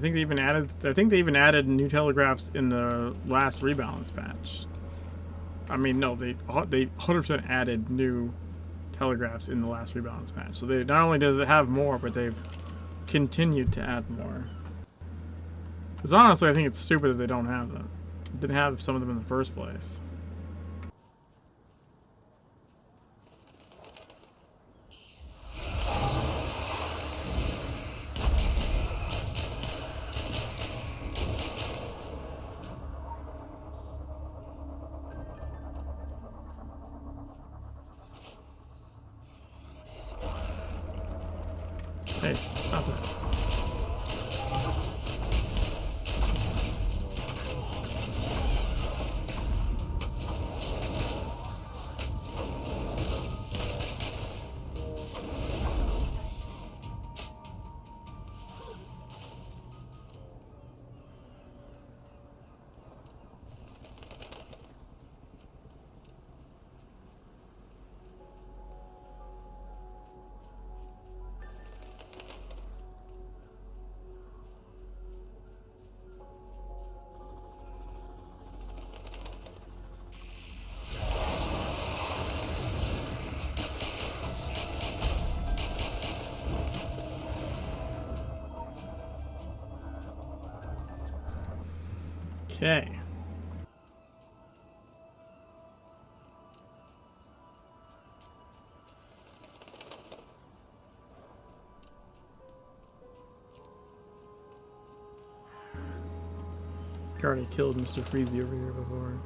Speaker 1: I think they even added new telegraphs in the last rebalance patch. I mean, no, they 100% added new telegraphs in the last rebalance patch. So they not only does it have more, but they've continued to add more. Because honestly, I think it's stupid that they don't have them. Didn't have some of them in the first place. Hey, stop that. Okay. I already killed Mr. Freezy over here before.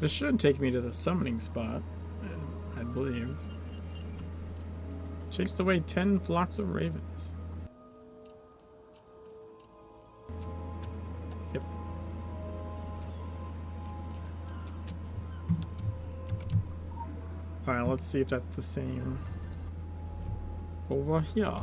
Speaker 1: This should take me to the summoning spot, I believe. Chased away 10 flocks of ravens. Yep. Alright, let's see if that's the same over here.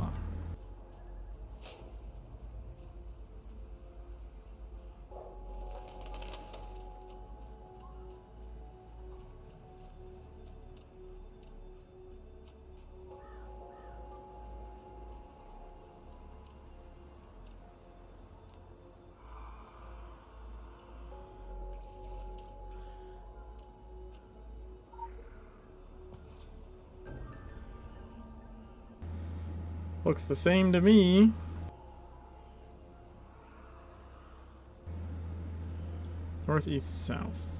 Speaker 1: Looks the same to me. Northeast, south.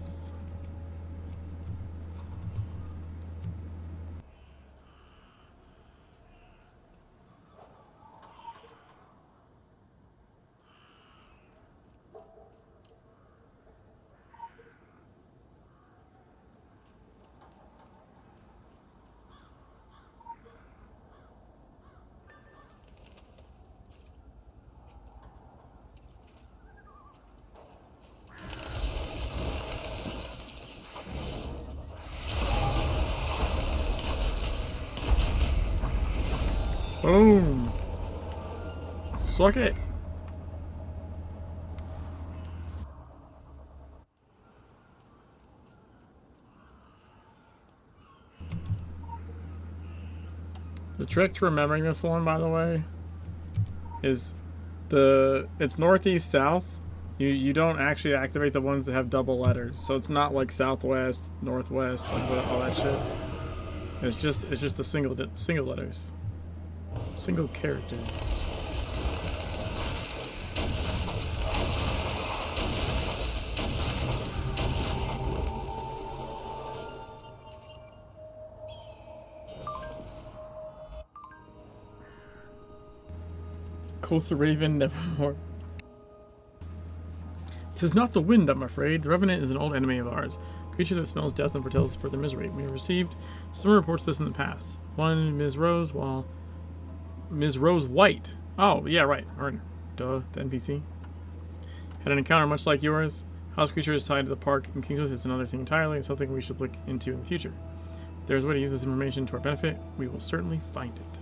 Speaker 1: Boom! Suck it! The trick to remembering this one, by the way, is it's northeast south, You don't actually activate the ones that have double letters, so it's not like southwest, northwest, like all that shit. It's just the single letters, single character. Quoth the raven, nevermore. 'Tis not the wind, I'm afraid. The Revenant is an old enemy of ours. A creature that smells death and foretells further misery. We have received similar reports of this in the past. One, Ms. Rose, while Ms. Rose White. Oh, yeah, right. Or, duh, the NPC. Had an encounter much like yours. House creature is tied to the park in Kingswood. It's another thing entirely, and something we should look into in the future. If there's a way to use this information to our benefit, we will certainly find it.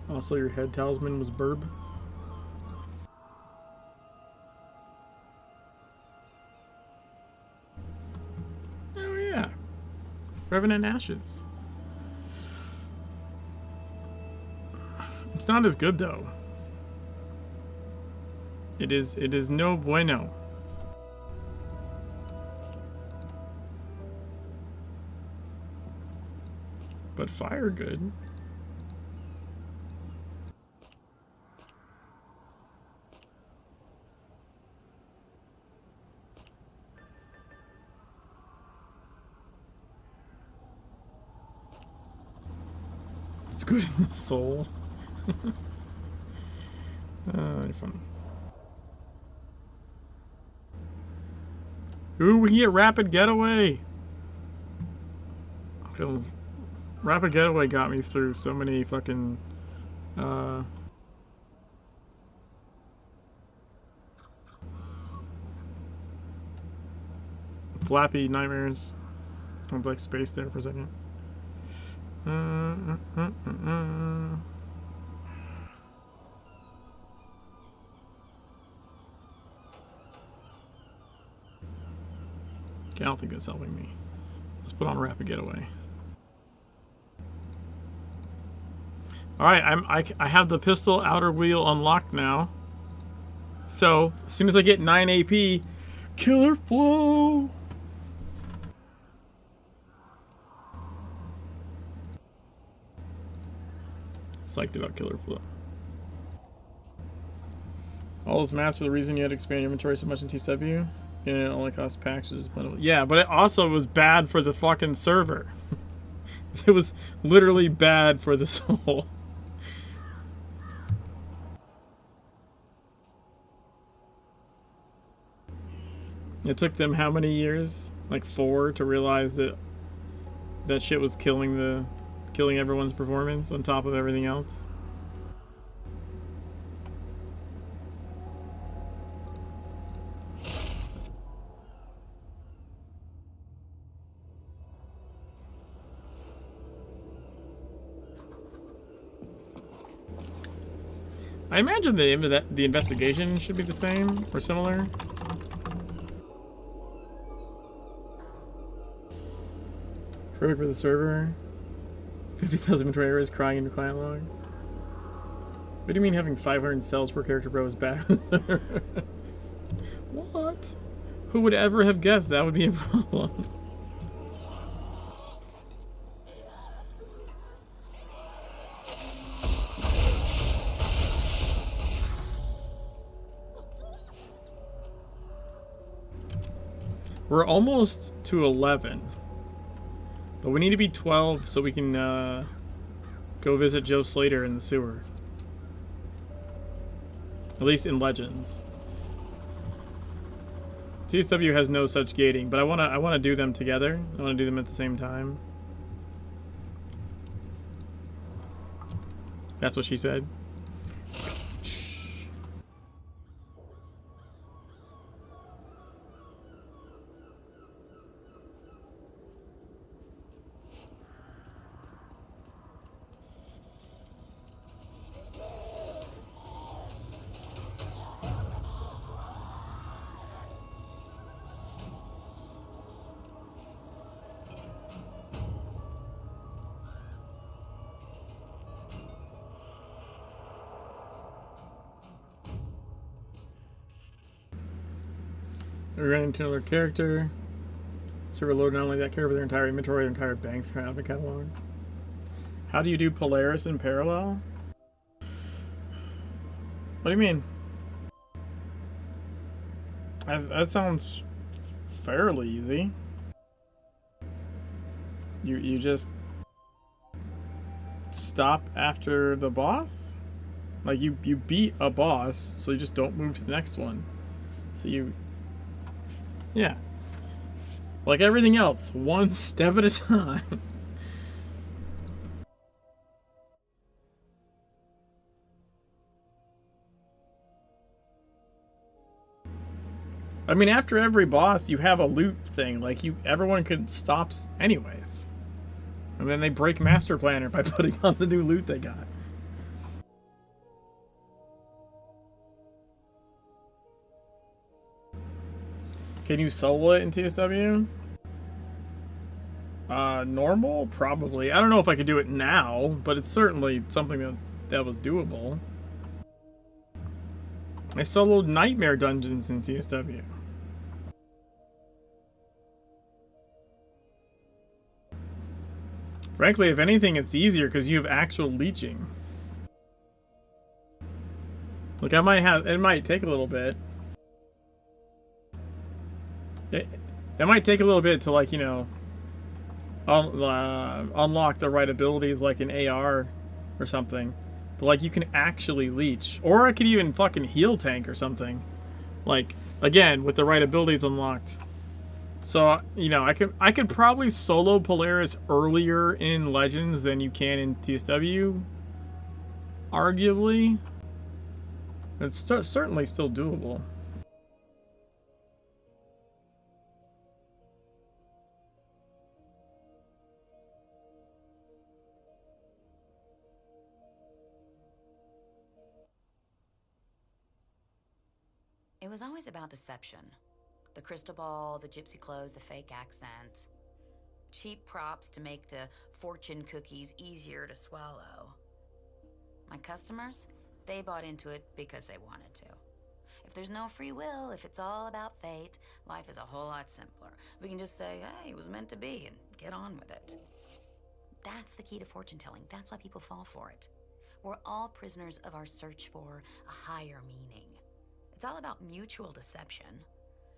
Speaker 1: Also, your head talisman was Burb. Oh yeah, Revenant Ashes. It's not as good though. It is no bueno. But fire good. It's good in the soul. You're funny. Ooh, we can get Rapid Getaway. Rapid Getaway got me through so many fucking flappy nightmares. I went like space there for a second. Okay, I don't think that's helping me. Let's put on Rapid Getaway. Alright, I have the pistol outer wheel unlocked now. So, as soon as I get 9 AP, Killer Flow! Psyched about Killer Flow. All those masks for the reason you had to expand your inventory so much in TW? Yeah, it only cost packs. Yeah, but it also was bad for the fucking server. It was literally bad for the soul. It took them how many years? Like 4 to realize that that shit was killing everyone's performance on top of everything else. I imagine the investigation should be the same or similar. Perfect for the server. 50,000 inventory errors crying in your client log. What do you mean having 500 cells per character, bro, is bad? What? Who would ever have guessed that would be a problem? We're almost to 11. But we need to be 12 so we can go visit Joe Slater in the sewer. At least in Legends. TSW has no such gating, but I wanna do them together. I wanna do them at the same time. That's what she said. We ran into another character. Server load not only that character, but their entire inventory, their entire bank traffic catalog. How do you do Polaris in parallel? What do you mean? That sounds fairly easy. You just stop after the boss? Like you beat a boss, so you just don't move to the next one. So yeah. Like everything else, one step at a time. I mean, after every boss, you have a loot thing. Like everyone could stop anyways, and then they break Master Planner by putting on the new loot they got. Can you solo it in TSW? Normal? Probably. I don't know if I could do it now, but it's certainly something that was doable. I soloed Nightmare Dungeons in TSW. Frankly, if anything, it's easier because you have actual leeching. Look, it might take a little bit. It might take a little bit to, like, you know, unlock the right abilities like an AR or something. But, like, you can actually leech. Or I could even fucking heal tank or something. Like, again, with the right abilities unlocked. So, you know, I could probably solo Polaris earlier in Legends than you can in TSW. Arguably. It's certainly still doable.
Speaker 9: It was always about deception. The crystal ball, the gypsy clothes, the fake accent. Cheap props to make the fortune cookies easier to swallow. My customers, they bought into it because they wanted to. If there's no free will, if it's all about fate, life is a whole lot simpler. We can just say, hey, it was meant to be, and get on with it. That's the key to fortune telling. That's why people fall for it. We're all prisoners of our search for a higher meaning. It's all about mutual deception.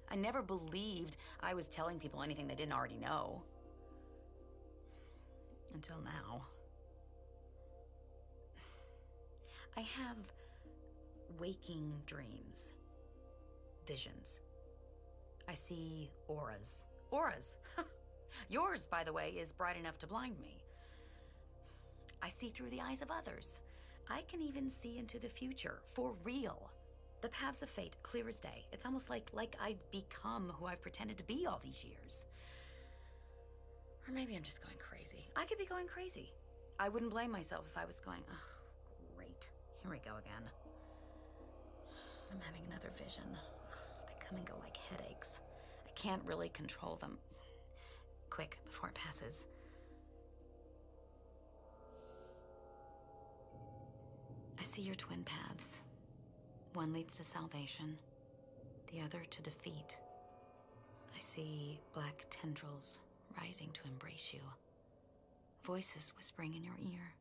Speaker 9: I never believed I was telling people anything they didn't already know. Until now. I have waking dreams. Visions. I see auras. Auras! Yours, by the way, is bright enough to blind me. I see through the eyes of others. I can even see into the future, for real. The paths of fate, clear as day. It's almost like I've become who I've pretended to be all these years. Or maybe I'm just going crazy. I could be going crazy. I wouldn't blame myself if I was going, oh, great. Here we go again. I'm having another vision. They come and go like headaches. I can't really control them. Quick, before it passes. I see your twin paths. One leads to salvation, the other to defeat. I see black tendrils rising to embrace you. Voices whispering in your ear.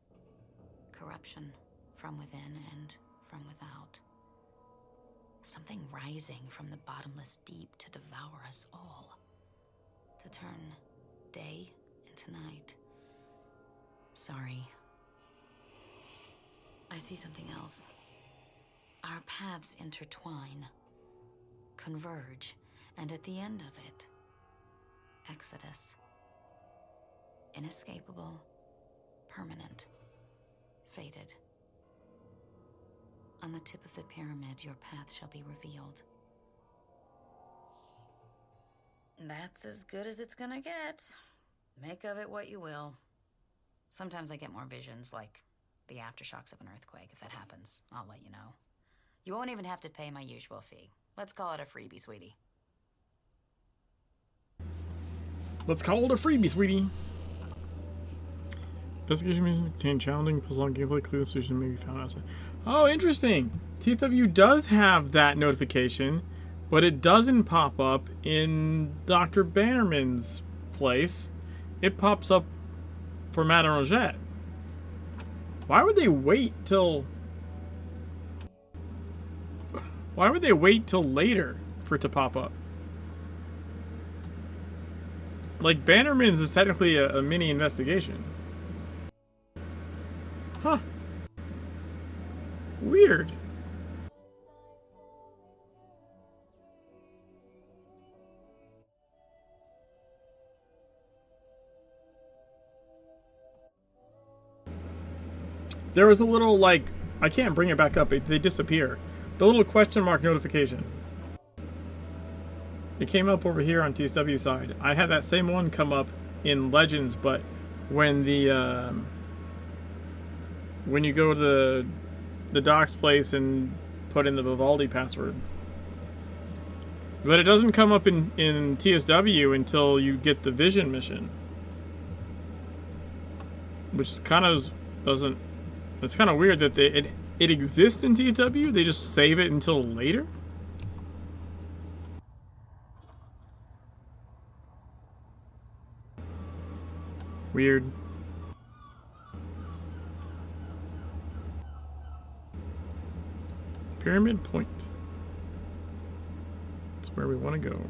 Speaker 9: Corruption from within and from without. Something rising from the bottomless deep to devour us all. To turn day into night. Sorry. I see something else. Our paths intertwine, converge, and at the end of it, Exodus. Inescapable, permanent, fated. On the tip of the pyramid, your path shall be revealed. That's as good as it's gonna get. Make of it what you will. Sometimes I get more visions, like the aftershocks of an earthquake. If that happens, I'll let you know. You won't even have to pay my usual fee. Let's call it a freebie, sweetie.
Speaker 1: Let's call it a freebie, sweetie. Investigation missions contain challenging puzzle gameplay clue solution may be found outside. Oh, interesting. TSW does have that notification But it doesn't pop up in Dr. Bannerman's place. It pops up for Madame Rogette. Why would they wait till... Why would they wait till later for it to pop up? Like, Bannerman's is technically a mini investigation. Huh. Weird. There was a little, like, I can't bring it back up. They disappear. The little question mark notification. It came up over here on TSW side. I had that same one come up in Legends, but when the when you go to the Doc's place and put in the Vivaldi password. But it doesn't come up in TSW until you get the Vision mission. Which kind of doesn't... It's kind of weird that it exists in TSW, they just save it until later? Weird. Pyramid Point. That's where we want to go.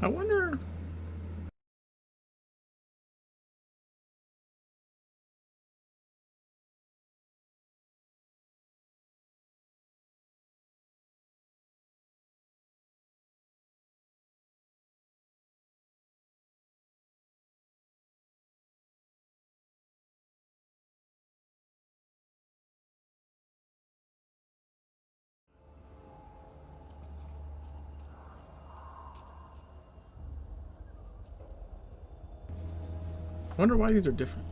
Speaker 1: I wonder... I wonder why these are different.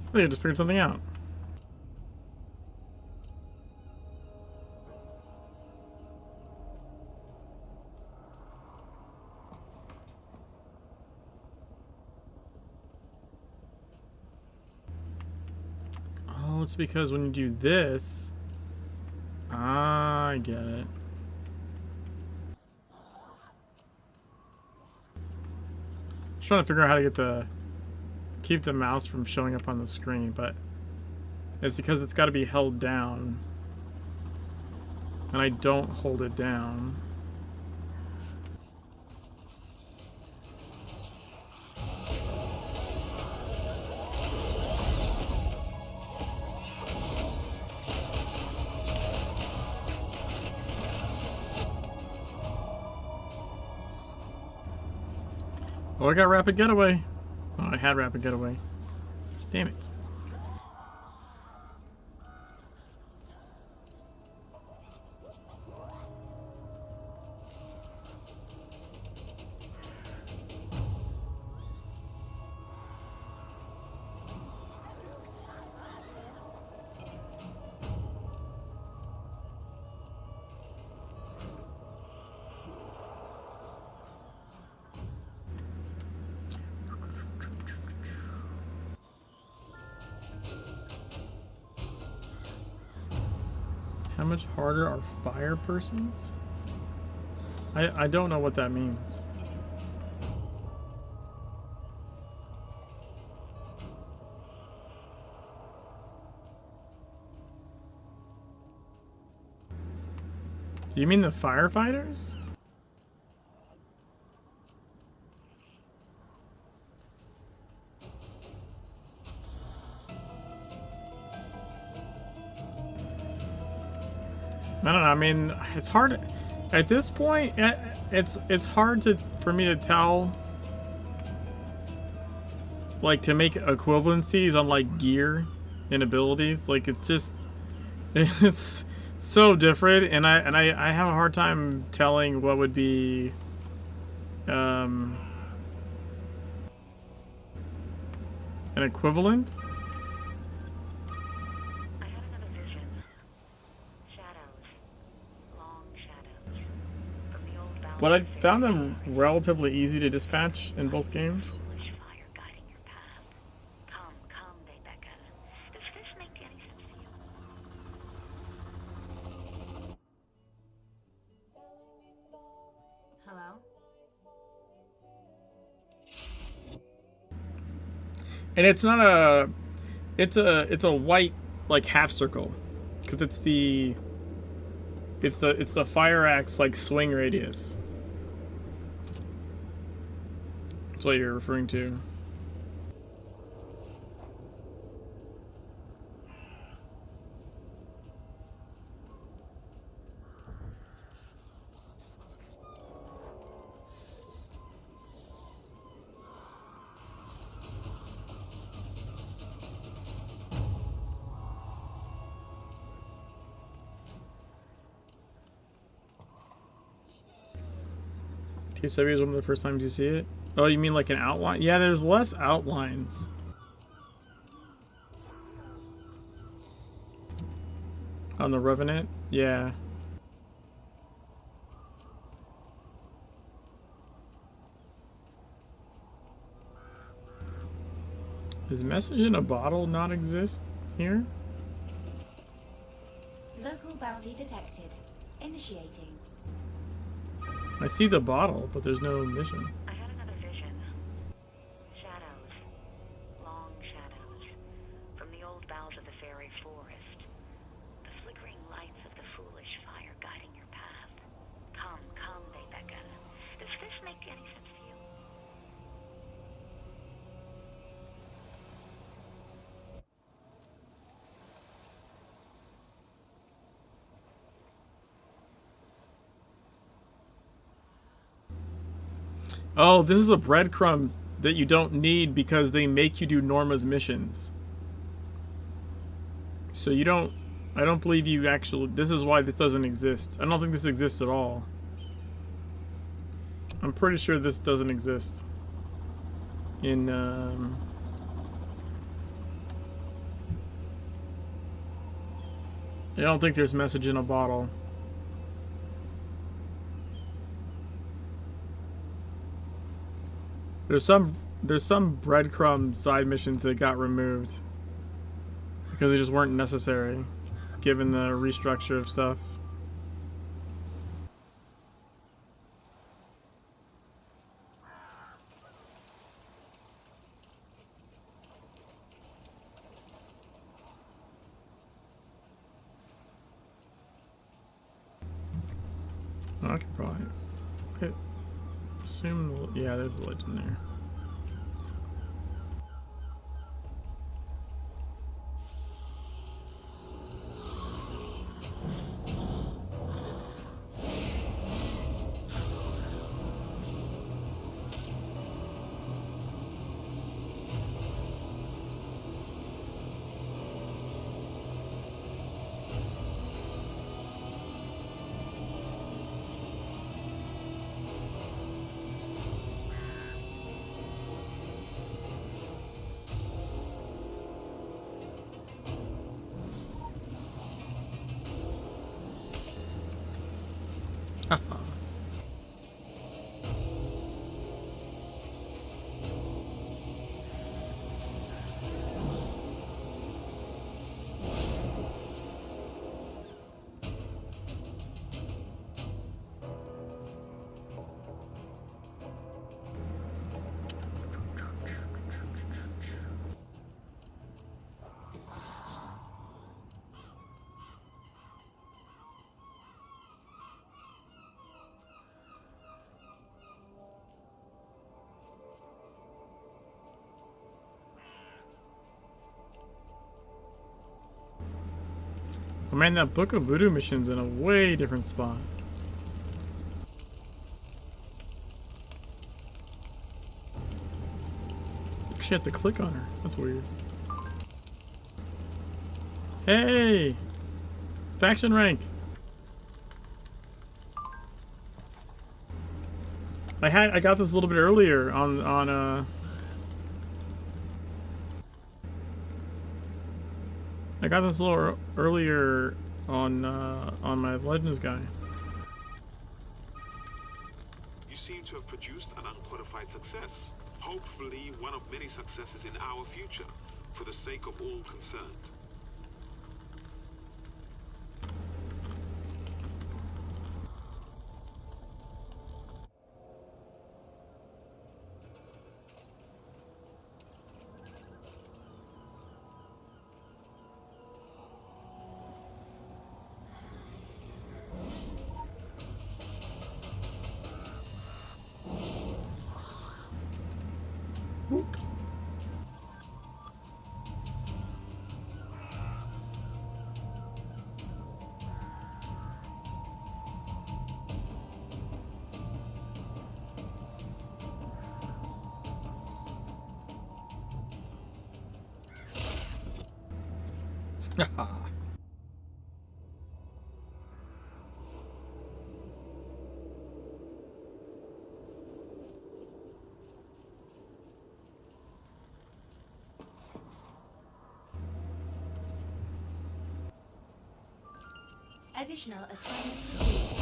Speaker 1: I think I just figured something out. Oh, it's because when you do this... I get it. Just trying to figure out how to get the... keep the mouse from showing up on the screen, but it's because it's got to be held down, and I don't hold it down. Oh, I got Rapid Getaway. Oh, I had Rapid Getaway. Damn it. How much harder are fire persons? I don't know what that means. You mean the firefighters? I don't know. I mean, it's hard at this point. It's hard for me to tell, like, to make equivalencies on like gear and abilities. Like, it's so different, and I have a hard time telling what would be an equivalent. But I found them relatively easy to dispatch in both games.
Speaker 2: Hello?
Speaker 1: And it's not a, it's a white like half circle, because it's the fire axe like swing radius. That's what you're referring to. T7 is one of the first times you see it. Oh, you mean like an outline? Yeah, there's less outlines. On the Revenant? Yeah. Does message in a bottle not exist here?
Speaker 2: Local bounty detected. Initiating.
Speaker 1: I see the bottle, but there's no mission.
Speaker 10: I had another vision. Shadows. Long shadows. From the old boughs of the fairy forest. The flickering lights of the foolish fire guiding your path. Come, come, they beckon. Does this make any sense to you?
Speaker 1: Oh, this is a breadcrumb that you don't need because they make you do Norma's missions. So you don't... I don't believe you actually... This is why this doesn't exist. I don't think this exists at all. I'm pretty sure this doesn't exist. In, I don't think there's message in a bottle. There's some breadcrumb side missions that got removed because they just weren't necessary given the restructure of stuff. I could probably assume, yeah, there's a legend there. Oh man, that Book of Voodoo mission's in a way different spot. Actually have to click on her. That's weird. Hey! Faction rank! I got this a little bit earlier on I got this a little earlier on my Legends guy.
Speaker 5: You seem to have produced an unqualified success. Hopefully one of many successes in our future, for the sake of all concerned.
Speaker 2: Additional assignment received.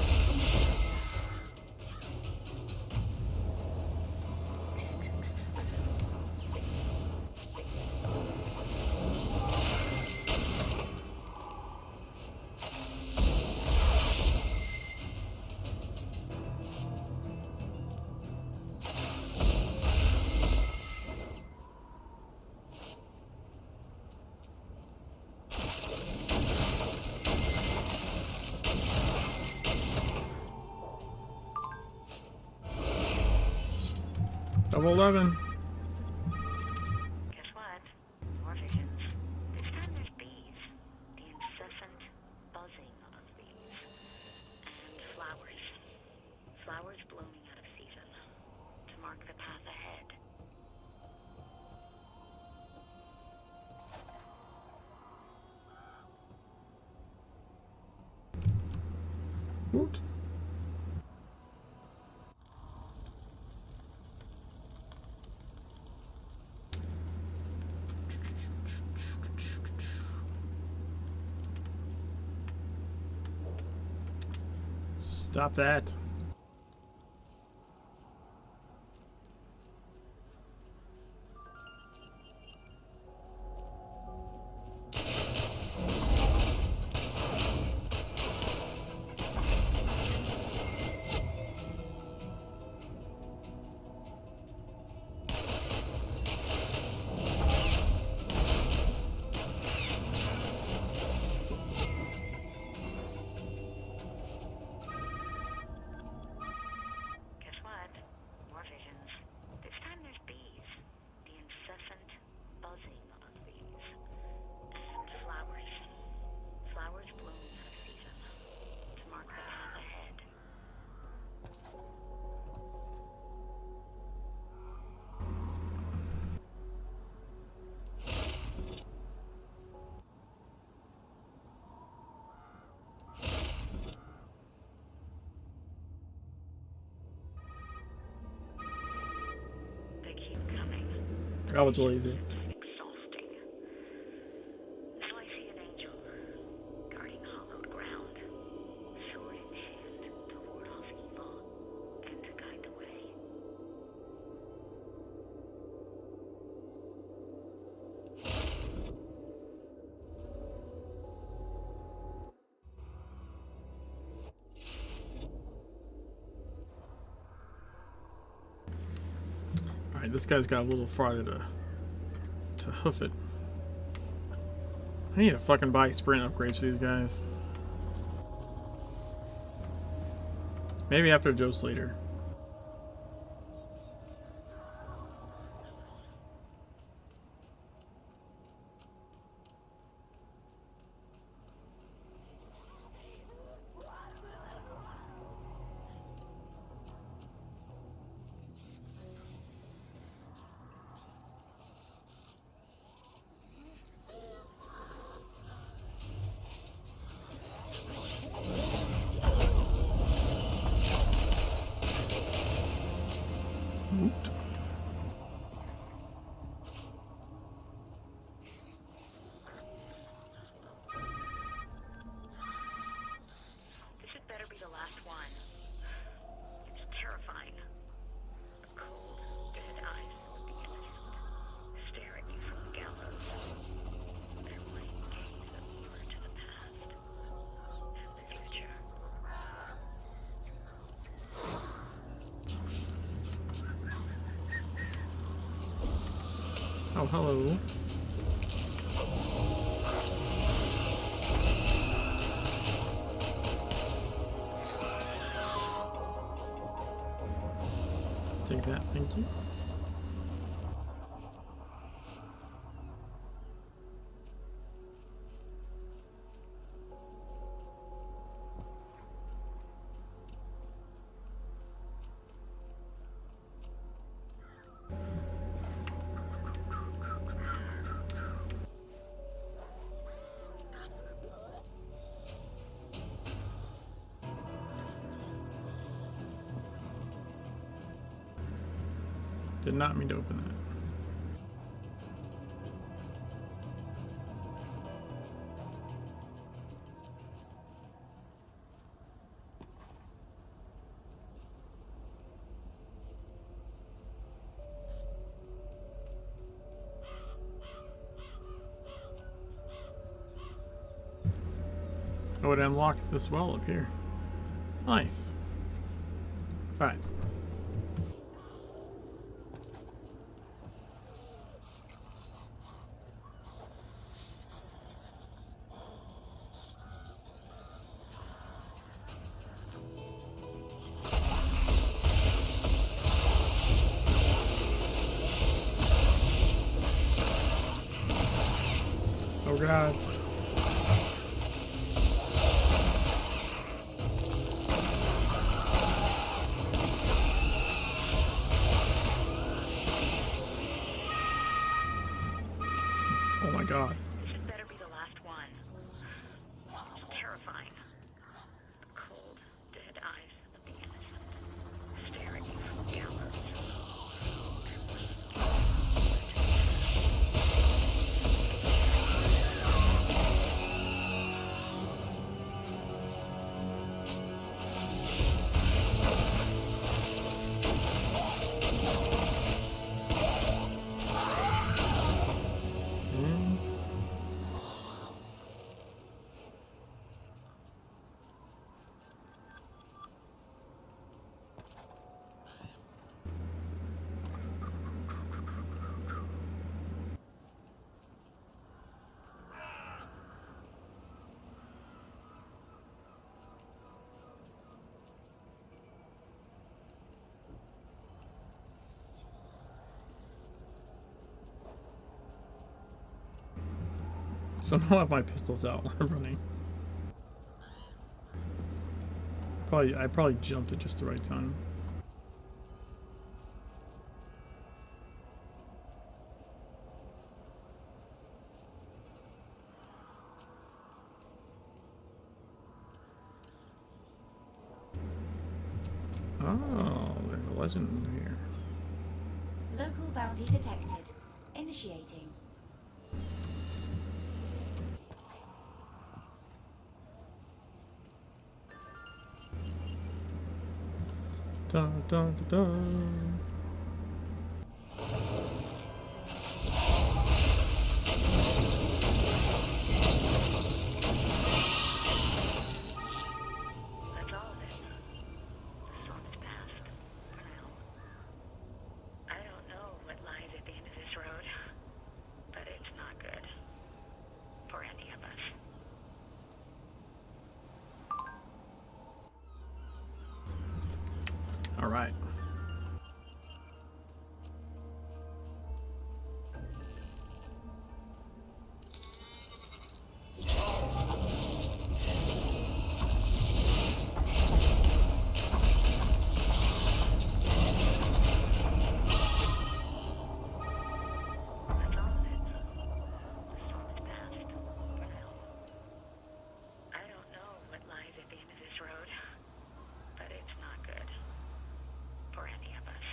Speaker 1: Double 11.
Speaker 10: Guess what? More visions. This time there's bees. The incessant buzzing of bees. And flowers. Flowers blooming out of season. To mark the path ahead.
Speaker 1: What? Stop that.
Speaker 10: Guess what? More visions. This time there's bees. The incessant buzzing of bees. And flowers. Flowers blooming out of season. To mark the path ahead. They keep coming.
Speaker 1: That was lazy.
Speaker 10: Exhausting. Now I see an angel, guarding hollowed ground, sword in hand to ward off evil and to guide the way.
Speaker 1: Alright, this guy's got a little farther to hoof it. I need to fucking buy sprint upgrades for these guys. Maybe after Joe Slater. Oh, hello. Take that, thank you. Did not mean to open that. Oh, it unlocked this well up here. Nice. Alright. Oh god. Oh my god.
Speaker 10: This had better be the last one. It's terrifying. The cold, dead eyes of the innocent, staring you from the gallows. Somehow I have my pistols out while I'm running. I probably jumped at just the right time. Oh, there's a legend here.
Speaker 2: Local bounty detected. Initiating.
Speaker 1: Dun, dun, dun, dun.
Speaker 10: That's all of it. The storm is past. For now. I don't know what lies at the end of this road, but it's not good. For any of us.
Speaker 1: All right.
Speaker 10: That's all of it. The storm is past. For now. I don't know what lies at the end of this road, but it's not good. For any of us.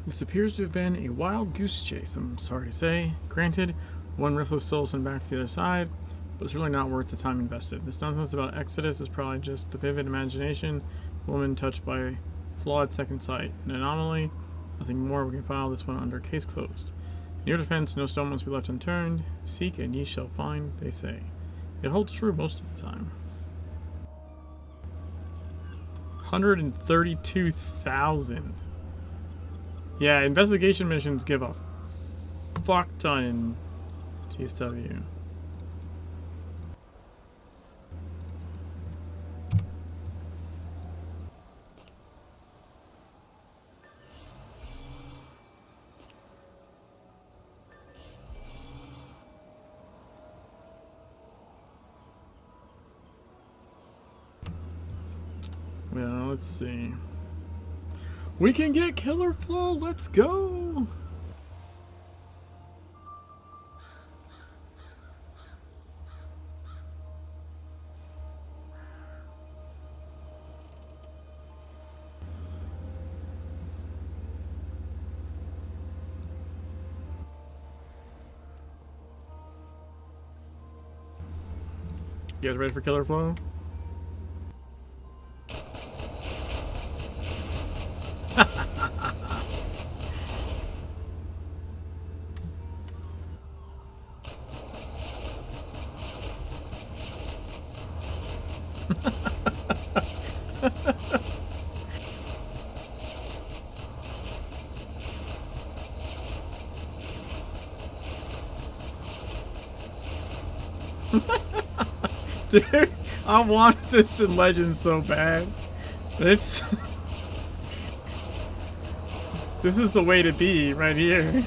Speaker 1: This appears to have been a wild goose chase, I'm sorry to say. Granted, one restless soul sent back to the other side, but it's really not worth the time invested. This nonsense about Exodus is probably just the vivid imagination, a woman touched by flawed second sight, an anomaly, nothing more. We can file this one under case closed. In your defense, no stone must be left unturned. Seek and ye shall find, they say. It holds true most of the time. 132,000. Yeah, investigation missions give a fuck ton in TSW. Well, let's see. We can get Killer Flow. Let's go. You guys ready for Killer Flow? Dude, I want this in Legends so bad. It's this is the way to be right here.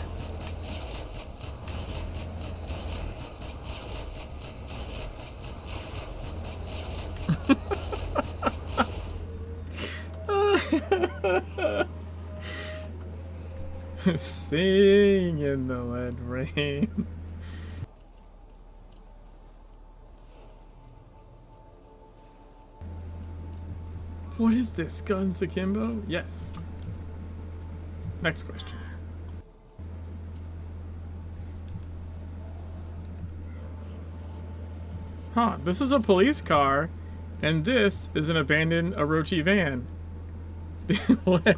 Speaker 1: Sing in the lead rain. What is this? Guns akimbo? Yes. Next question. Huh, this is a police car, and this is an abandoned Orochi van. What?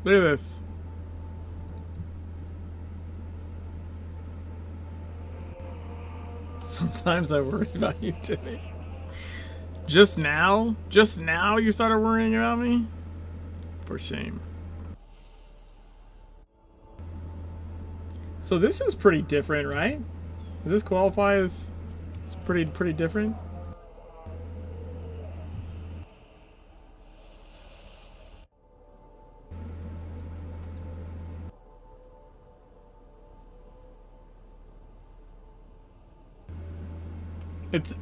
Speaker 1: Look at this. Sometimes I worry about you, Timmy. Just now? Just now you started worrying about me? For shame. So this is pretty different, right? Does this qualify as it's pretty different?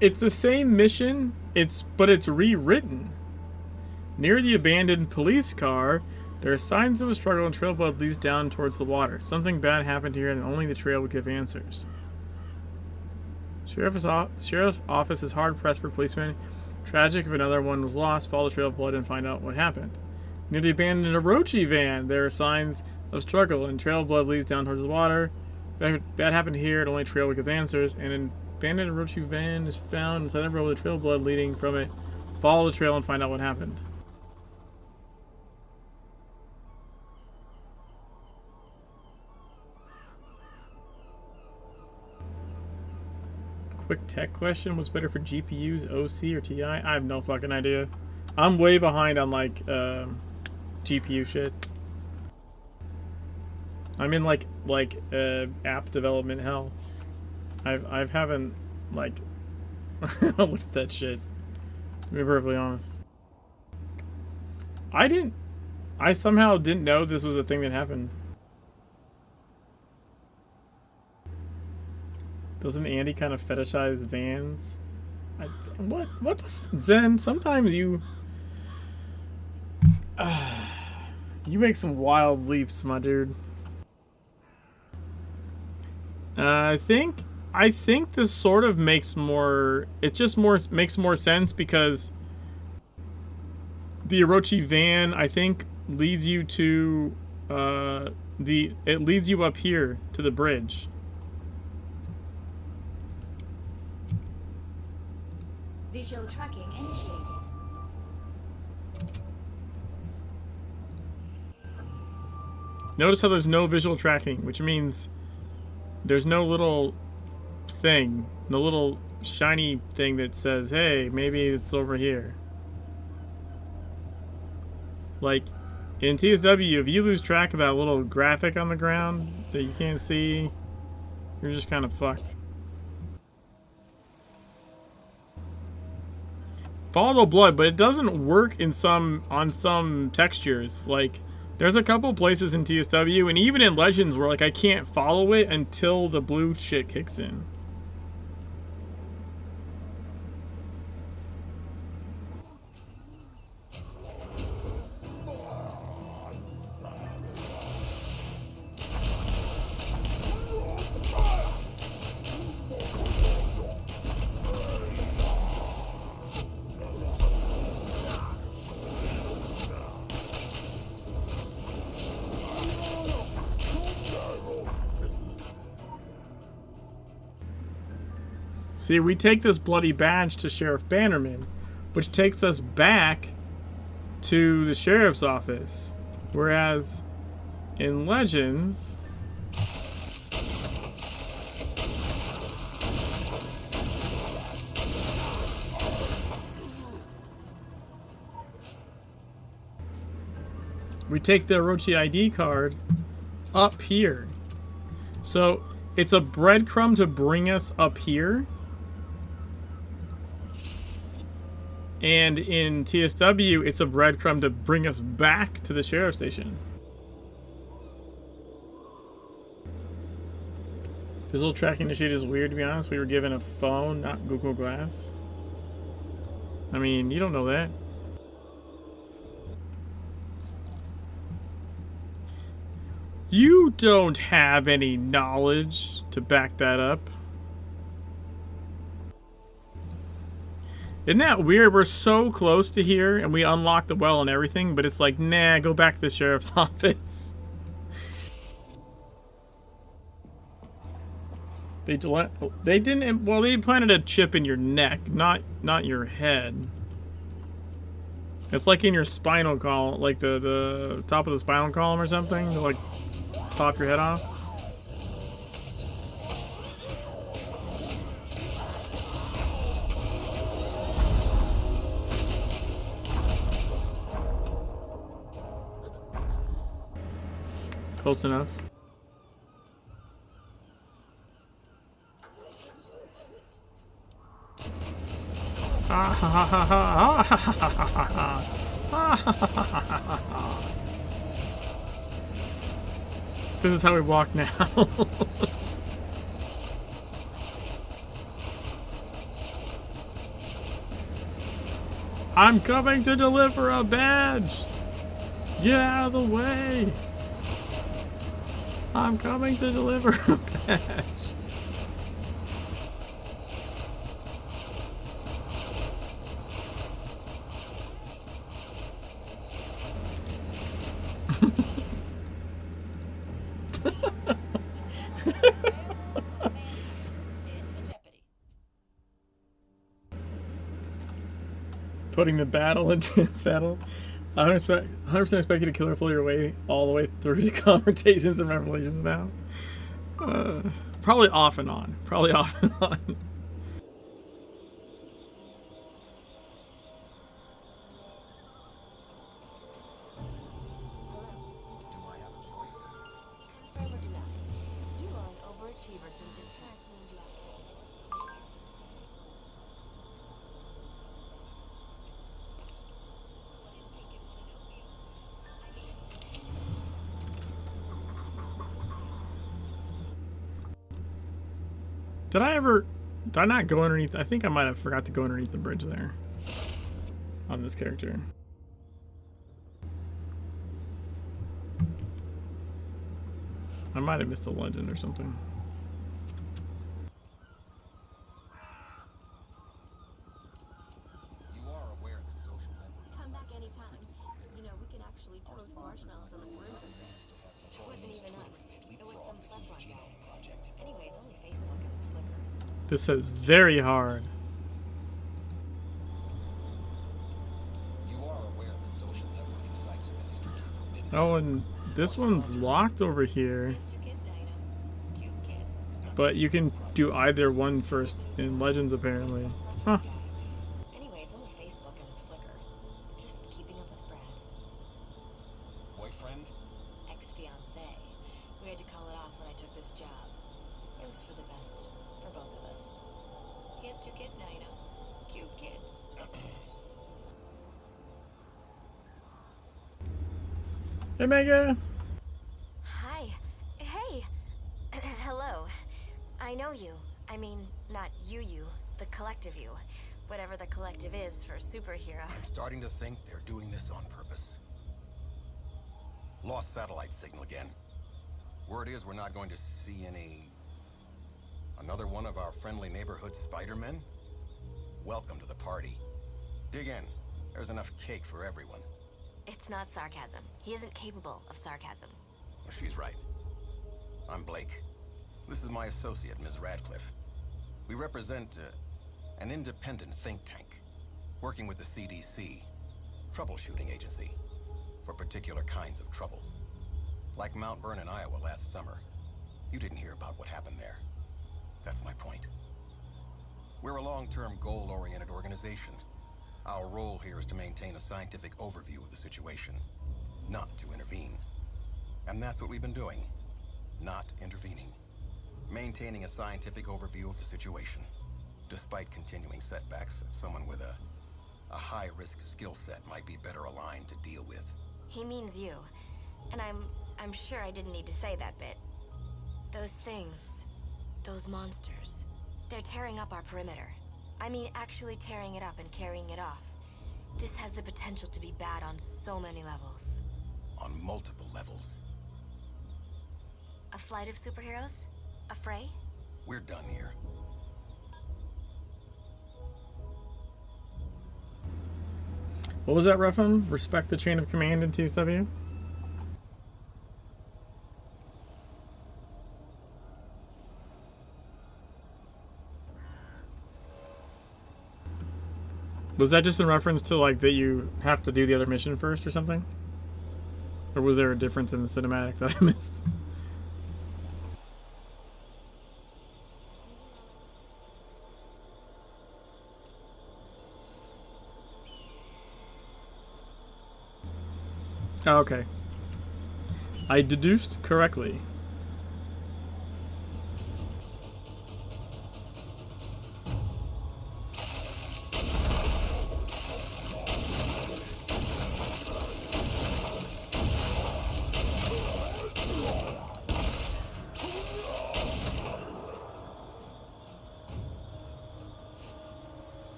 Speaker 1: It's the same mission, but it's rewritten. Near the abandoned police car, there are signs of a struggle and trail blood leads down towards the water. Something bad happened here and only the trail will give answers. Sheriff's office is hard pressed for policemen. Tragic if another one was lost, follow the trail of blood and find out what happened. Near the abandoned Orochi van, there are signs of struggle and trail of blood leads down towards the water. Bad happened here and only trail will give answers. And an abandoned Orochi van is found inside the road with a trail of blood leading from it. Follow the trail and find out what happened. Quick tech question. What's better for GPUs, OC or TI? I have no fucking idea. I'm way behind on like GPU shit. I'm in like app development hell. I haven't like looked at that shit, to be perfectly honest. I somehow didn't know this was a thing that happened. Doesn't Andy kind of fetishize vans? What the Zen, sometimes you you make some wild leaps, my dude. I think this sort of makes more, makes more sense because the Orochi van, I think, leads you to it leads you up here to the bridge.
Speaker 2: Visual tracking initiated.
Speaker 1: Notice how there's no visual tracking, which means there's no little thing, no little shiny thing that says, hey, maybe it's over here. Like, in TSW, if you lose track of that little graphic on the ground that you can't see, you're just kind of fucked. Follow the blood, but it doesn't work on some textures. Like, there's a couple places in TSW and even in Legends where like I can't follow it until the blue shit kicks in. See, we take this bloody badge to Sheriff Bannerman, which takes us back to the sheriff's office. Whereas in Legends, we take the Orochi ID card up here. So it's a breadcrumb to bring us up here. And in TSW, it's a breadcrumb to bring us back to the sheriff station. Visual tracking initiated is weird, to be honest. We were given a phone, not Google Glass. I mean, you don't know that. You don't have any knowledge to back that up. Isn't that weird? We're so close to here, and we unlock the well and everything, but it's like, nah, go back to the sheriff's office. They didn't, well, they planted a chip in your neck, not your head. It's like in your spinal column, like the top of the spinal column or something, to like pop your head off. Close enough. This is how we walk now. I'm coming to deliver a badge. Get out of the way. I'm coming to deliver a badge. Putting the battle into its battle. 100% expect you to kill or flow your way all the way through the confrontations and revelations now. Probably off and on. Probably off and on.
Speaker 2: Confirm or deny. You are an overachiever since your parents named you after.
Speaker 1: Did I not go underneath? I think I might have forgot to go underneath the bridge there on this character. I might have missed a legend or something.
Speaker 4: You are aware that social networking
Speaker 2: Come back anytime. You know, we can actually toast marshmallows on the perimeter. It wasn't even us. It was some plethora guy. Anyway, it's only Facebook and Flickr.
Speaker 1: This says very hard.
Speaker 4: You are aware that social networking sites have been strictly forbidden.
Speaker 1: Oh, and this one's locked over here.
Speaker 2: There's 2 kids now, you know. Cute kids.
Speaker 1: But you can do either one first in Legends, apparently. Huh.
Speaker 2: Anyway, it's only Facebook and Flickr. Just keeping up with Brad. It was for the best. For both of us. He has 2 kids now, you know. Cute kids.
Speaker 1: Hey, Mega.
Speaker 2: Hi. Hey. Hello. I know you. I mean, not you, the collective you. Whatever the collective is for superhero.
Speaker 4: I'm starting to think they're doing this on purpose. Lost satellite signal again. Word is we're not going to see another one of our friendly neighborhood Spider-Men? Welcome to the party. Dig in. There's enough cake for everyone.
Speaker 2: It's not sarcasm. He isn't capable of sarcasm.
Speaker 4: Well, she's right. I'm Blake. This is my associate, Ms. Radcliffe. We represent an independent think tank, working with the CDC, troubleshooting agency, for particular kinds of trouble. Like Mount Vernon, Iowa last summer. You didn't hear about what happened there. That's my point. We're a long-term, goal-oriented organization. Our role here is to maintain a scientific overview of the situation, not to intervene. And that's what we've been doing. Not intervening. Maintaining a scientific overview of the situation, despite continuing setbacks that someone with a high-risk skill set might be better aligned to deal with.
Speaker 2: He means you. And I'm sure I didn't need to say that bit. Those things, those monsters, they're tearing up our perimeter. I mean, actually tearing it up and carrying it off. This has the potential to be bad on so many levels.
Speaker 4: On multiple levels.
Speaker 2: A flight of superheroes? A fray?
Speaker 4: We're done here.
Speaker 1: What was that, Ruffin? Respect the chain of command in TSW? Was that just in reference to, like, that you have to do the other mission first or something? Or was there a difference in the cinematic that I missed? Oh, okay. I deduced correctly.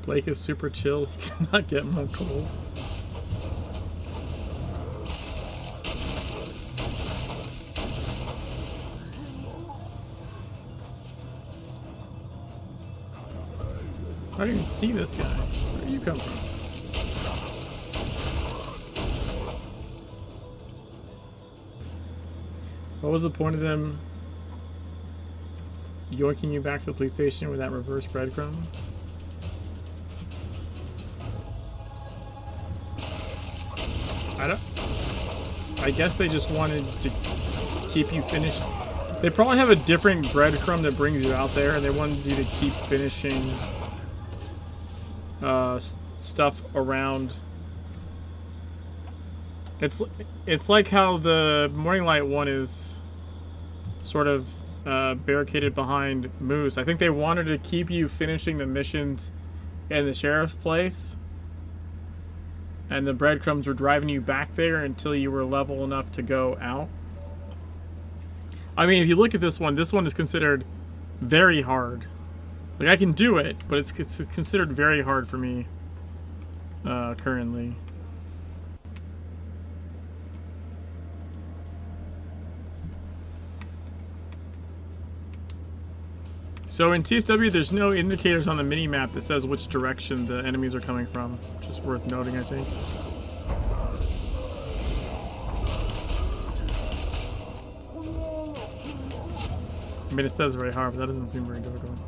Speaker 1: Blake is super chill. He cannot get more cold. I didn't even see this guy. Where do you come from? What was the point of them yoinking you back to the police station with that reverse breadcrumb? I guess they just wanted to keep you finished. They probably have a different breadcrumb that brings you out there, and they wanted you to keep finishing stuff around. It's like how the Morning Light one is sort of barricaded behind Moose. I think they wanted to keep you finishing the missions in the sheriff's place. And the breadcrumbs were driving you back there until you were level enough to go out. I mean, if you look at this one is considered very hard. Like, I can do it, but it's considered very hard for me currently. So in TSW, there's no indicators on the mini-map that says which direction the enemies are coming from. Just worth noting, I think. I mean, it says very hard, but that doesn't seem very difficult.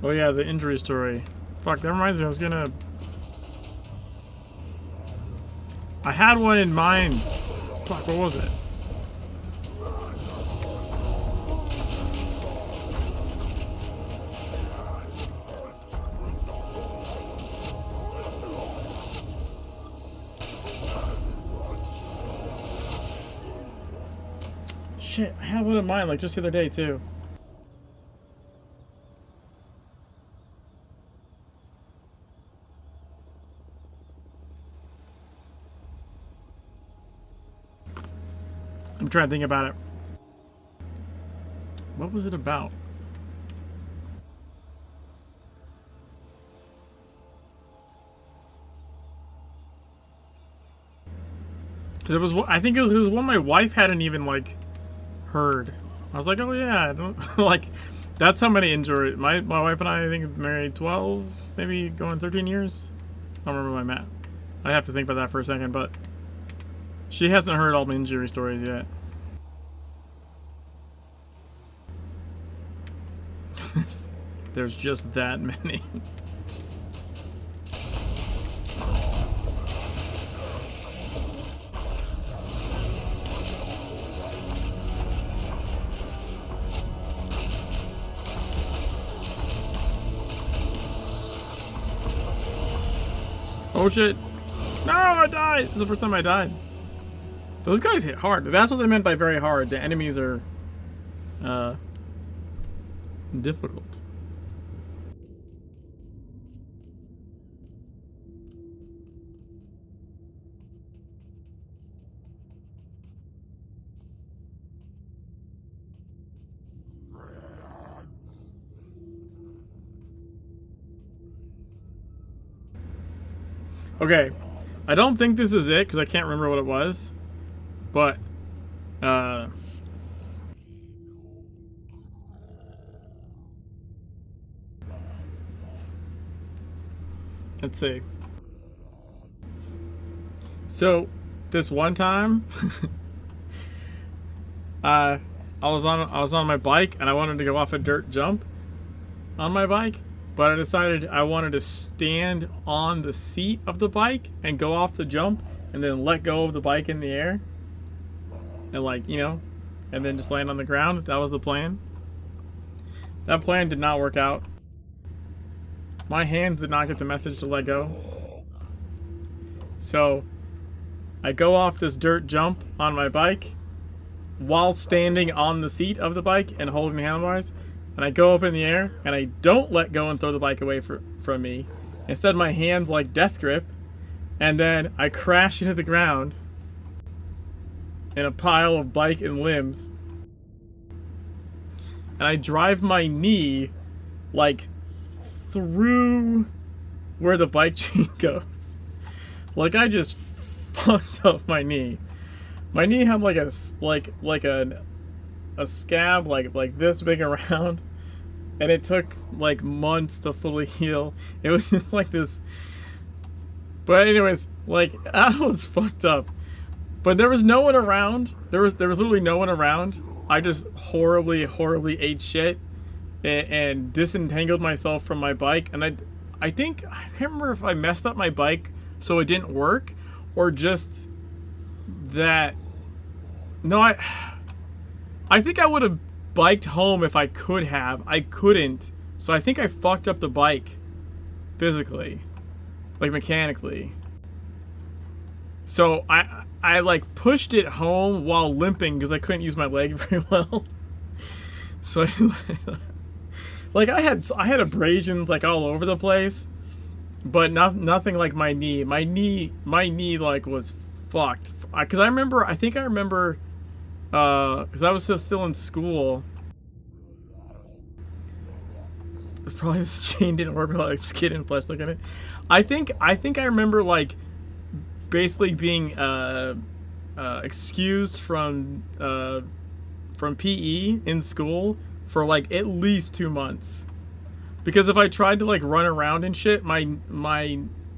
Speaker 1: Oh yeah, the injury story. Fuck, that reminds me, I had one in mind. Fuck, what was it? Shit, I had one in mind like just the other day too. I'm trying to think about it. What was it about? Because it was, I think it was one my wife hadn't even like heard. I was like, oh yeah, I don't like. That's how many injuries. My wife and I think have been married 12, maybe going 13 years. I don't remember my math. I have to think about that for a second, but she hasn't heard all my injury stories yet. There's just that many. Oh shit. No, I died! This is the first time I died. Those guys hit hard. That's what they meant by very hard. The enemies are difficult. Okay, I don't think this is it because I can't remember what it was, but let's see. So this one time, I was on my bike and I wanted to go off a dirt jump on my bike. But I decided I wanted to stand on the seat of the bike and go off the jump and then let go of the bike in the air. And like, you know, and then just land on the ground. That was the plan. That plan did not work out. My hands did not get the message to let go. So I go off this dirt jump on my bike while standing on the seat of the bike and holding the handlebars. And I go up in the air, and I don't let go and throw the bike away from me. Instead, my hands like death grip, and then I crash into the ground in a pile of bike and limbs. And I drive my knee, like, through where the bike chain goes. Like, I just fucked up my knee. My knee had like a scab like this big around, and it took like months to fully heal. It was just like this. But anyways, like, I was fucked up. But there was no one around. There was literally no one around. I just horribly ate shit and disentangled myself from my bike. And I think I can't remember if I messed up my bike so it didn't work, or just that. No, I think I would have biked home if I could have. I couldn't. So I think I fucked up the bike physically, like mechanically. So I like pushed it home while limping because I couldn't use my leg very well. So like I had abrasions like all over the place, but nothing like my knee. My knee like was fucked. Because I remember because I was still in school. It's probably this chain didn't work with like skin and flesh. Look at it. I think I remember like basically being excused from PE in school for like at least 2 months, because if I tried to like run around and shit, my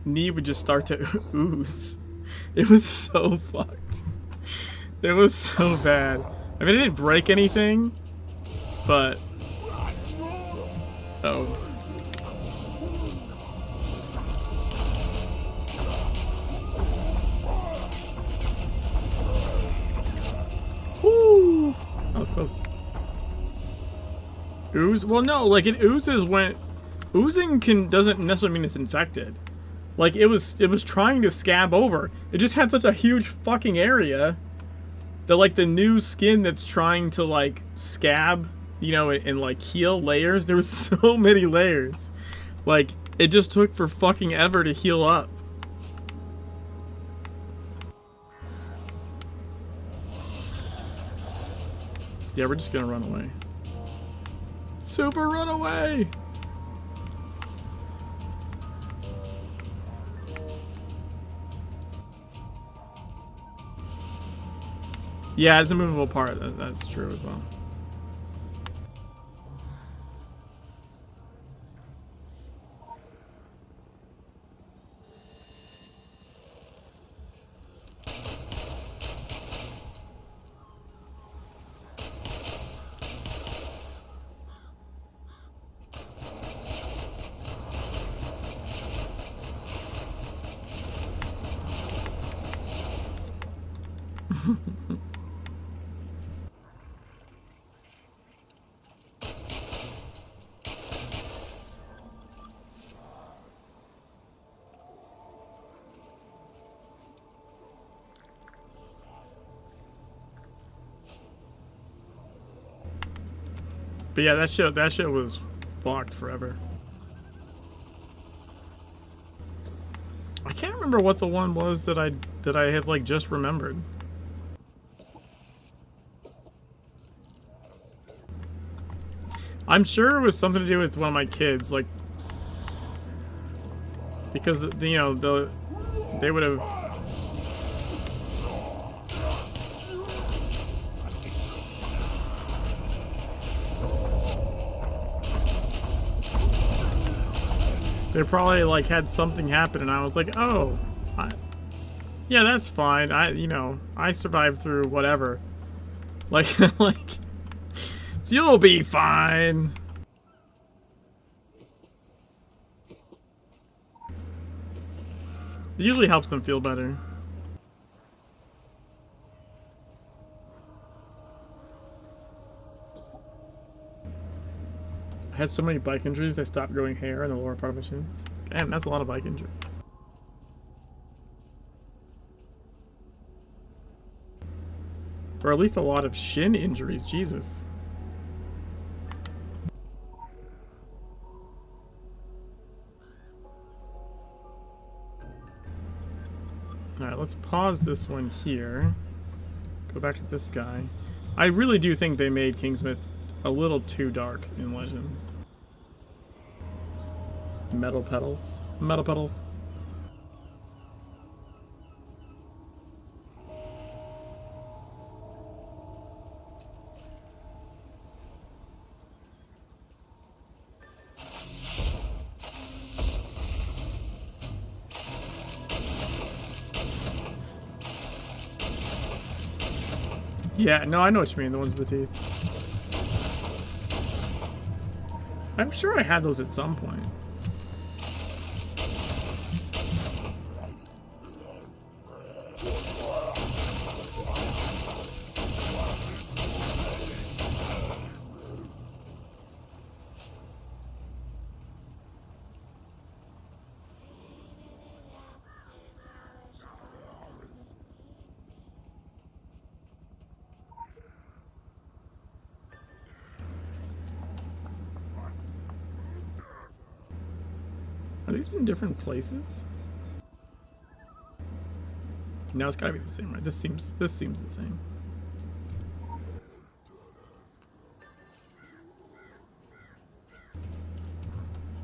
Speaker 1: knee would just start to ooze. It was so fucked. It was so bad. I mean, it didn't break anything, but oh, Woo! That was close. Ooze? Well, no, like it oozes when oozing doesn't necessarily mean it's infected. Like it was trying to scab over. It just had such a huge fucking area that like the new skin that's trying to like scab, you know, and like heal layers. There was so many layers. Like it just took for fucking ever to heal up. Yeah, we're just gonna run away. Super run away! Yeah, it's a movable part. That's true as well. But yeah, that shit was fucked forever. I can't remember what the one was that I had like just remembered. I'm sure it was something to do with one of my kids, like because you know they would have. They probably like had something happen, and I was like, "Oh, yeah, that's fine. I survived through whatever. Like, like, you'll be fine." It usually helps them feel better. I had so many bike injuries, I stopped growing hair in the lower part of my shins. Damn, that's a lot of bike injuries. Or at least a lot of shin injuries, Jesus. Alright, let's pause this one here. Go back to this guy. I really do think they made Kingsmith a little too dark in Legends. Metal pedals. Metal pedals. Yeah, no, I know what you mean, the ones with the teeth. I'm sure I had those at some point. Are these in different places? No, it's gotta be the same, right? This seems the same.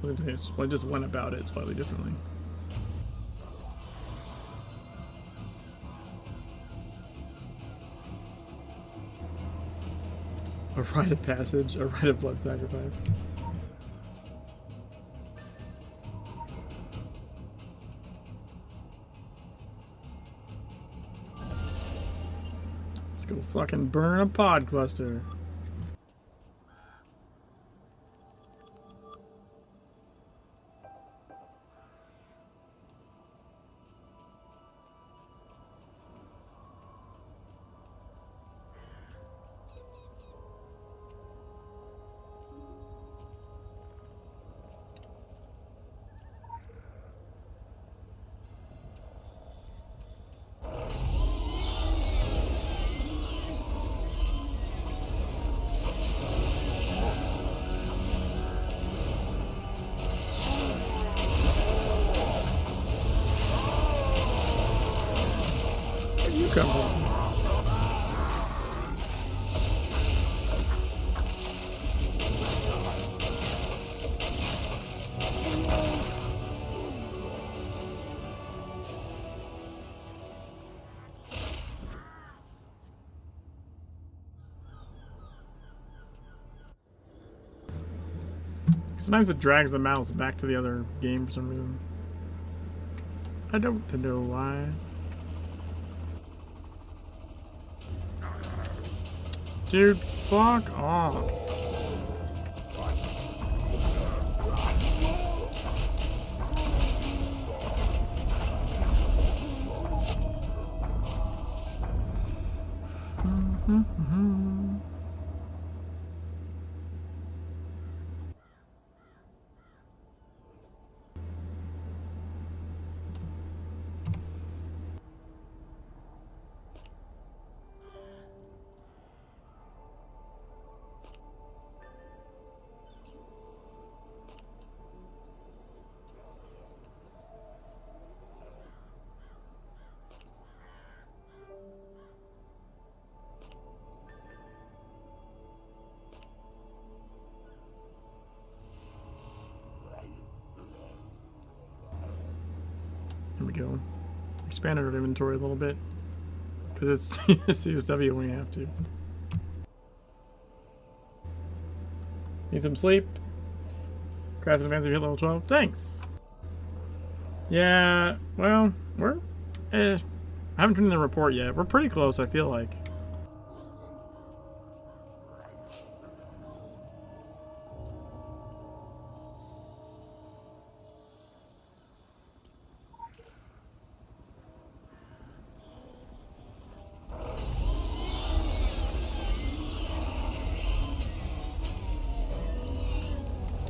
Speaker 1: I just went about it slightly differently. A rite of passage, a rite of blood sacrifice. Let's go fucking burn a pod cluster. Sometimes it drags the mouse back to the other game for some reason. I don't know why. Dude, fuck off. Here we go. Expanded our inventory a little bit. Because it's CSW when we have to. Need some sleep? Crash advance hit level 12. Thanks! Yeah, well, we're... I haven't turned in the report yet. We're pretty close, I feel like.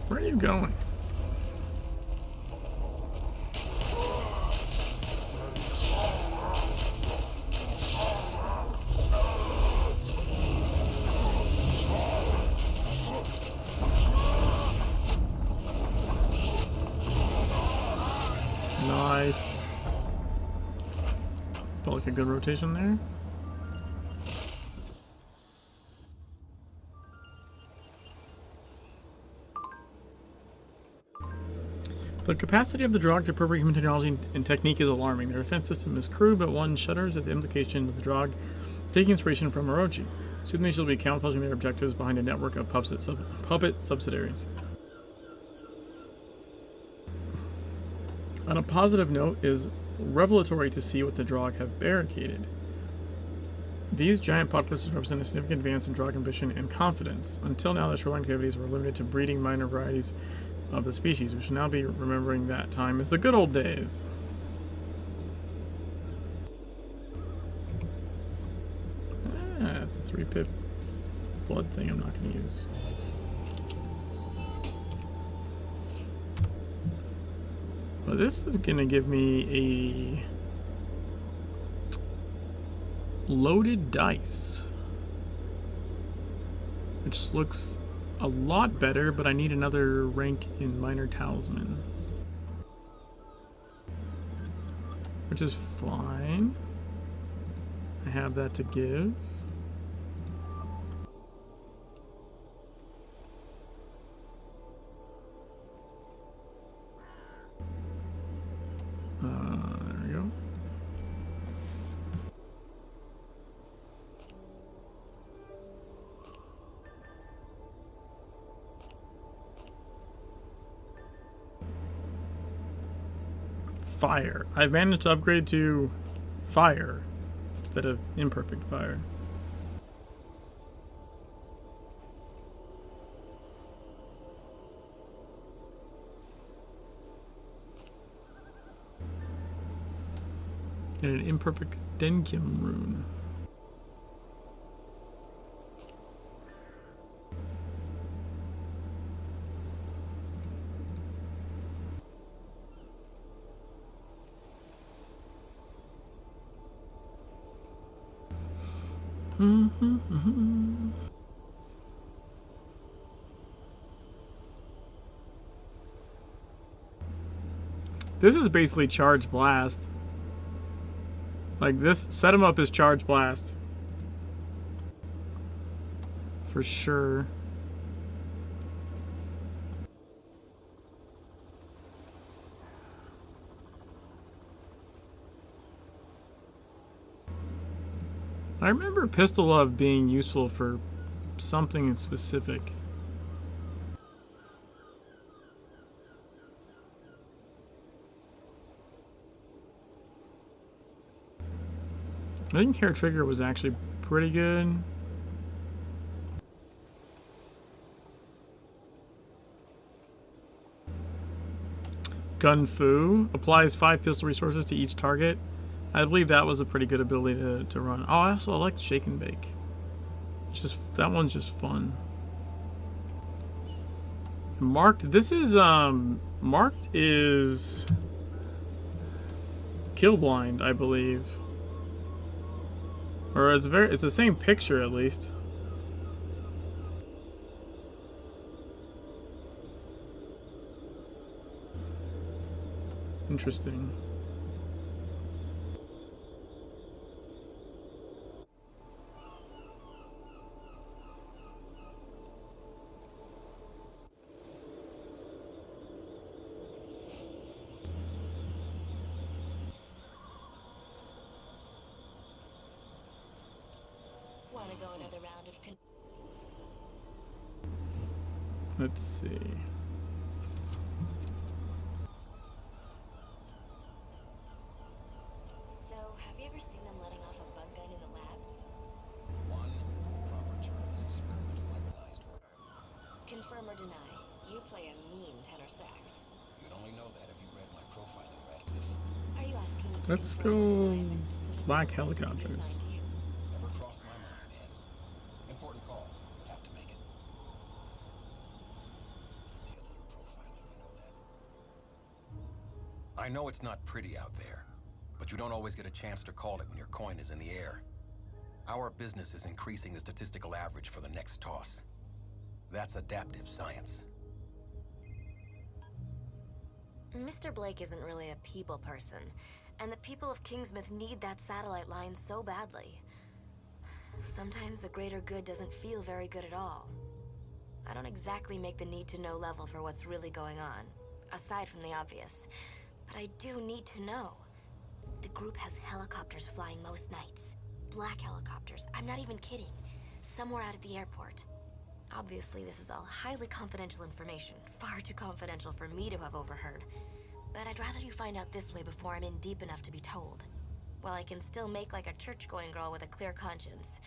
Speaker 1: Where are you going? Nice. Felt like a good rotation there. The capacity of the Drog to appropriate human technology and technique is alarming. Their defense system is crude, but one shudders at the implication of the Drog taking inspiration from Orochi. Soon they shall be camouflaging their objectives behind a network of puppet subsidiaries. On a positive note, it is revelatory to see what the Drog have barricaded. These giant populaces represent a significant advance in Drog ambition and confidence. Until now, their shoreline activities were limited to breeding minor varieties of the species. We should now be remembering that time as the good old days. Ah, it's a 3-pip blood thing I'm not going to use. Well, this is going to give me a loaded dice, which looks a lot better, but I need another rank in Minor Talisman, which is fine. I have that to give. There we go. Fire. I've managed to upgrade to fire instead of imperfect fire. And an imperfect Denkim rune. This is basically Charge Blast. Like this, set him up as Charge Blast. For sure. I remember Pistol Love being useful for something in specific. I think Hair Trigger was actually pretty good. Gun Fu applies 5 pistol resources to each target. I believe that was a pretty good ability to run. Oh, I also like Shake and Bake. It's just that one's just fun. Marked. This is marked is Kill Blind, I believe. Or it's the same picture at least. Interesting.
Speaker 2: Want to go another round of
Speaker 1: Let's see.
Speaker 2: So, have you ever seen them letting off a bug gun in the labs?
Speaker 4: One proper term is experimental mechanized work.
Speaker 2: Confirm or deny, you play a mean tenor sax.
Speaker 4: You'd only know that if you read my profiling, Radcliffe.
Speaker 2: Are you asking me to
Speaker 1: Let's
Speaker 2: confirm or
Speaker 1: go
Speaker 2: deny the specific
Speaker 1: Black
Speaker 2: request to be
Speaker 1: Helicopters.
Speaker 2: assigned to you?
Speaker 4: Never crossed my mind, Anne. Important call. Have to make it. Tail of your profiling, you know that. I know it's not pretty out there, but you don't always get a chance to call it when your coin is in the air. Our business is increasing the statistical average for the next toss. That's adaptive science.
Speaker 2: Mr. Blake isn't really a people person, and the people of Kingsmouth need that satellite line so badly. Sometimes the greater good doesn't feel very good at all. I don't exactly make the need-to-know level for what's really going on, aside from the obvious. But I do need to know. The group has helicopters flying most nights. Black helicopters, I'm not even kidding. Somewhere out at the airport. Obviously, this is all highly confidential information. Far too confidential for me to have overheard. But I'd rather you find out this way before I'm in deep enough to be told. While I can still make like a church-going girl with a clear conscience.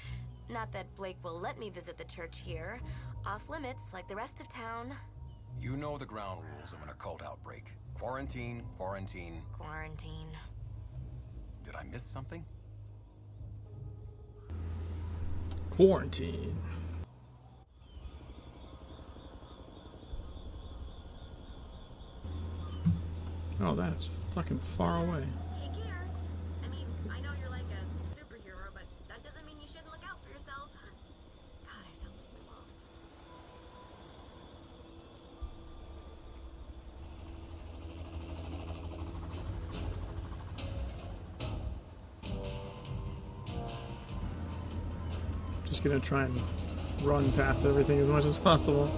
Speaker 2: Not that Blake will let me visit the church here. Off limits, like the rest of town.
Speaker 4: You know the ground rules of an occult outbreak. Quarantine, quarantine.
Speaker 2: Quarantine.
Speaker 4: Did I miss something?
Speaker 1: Quarantine. Oh, that's fucking far away.
Speaker 2: Take care. I mean, I know you're like a superhero, but that doesn't mean you shouldn't look out for yourself. God, I sound like my mom.
Speaker 1: Just gonna try and run past everything as much as possible.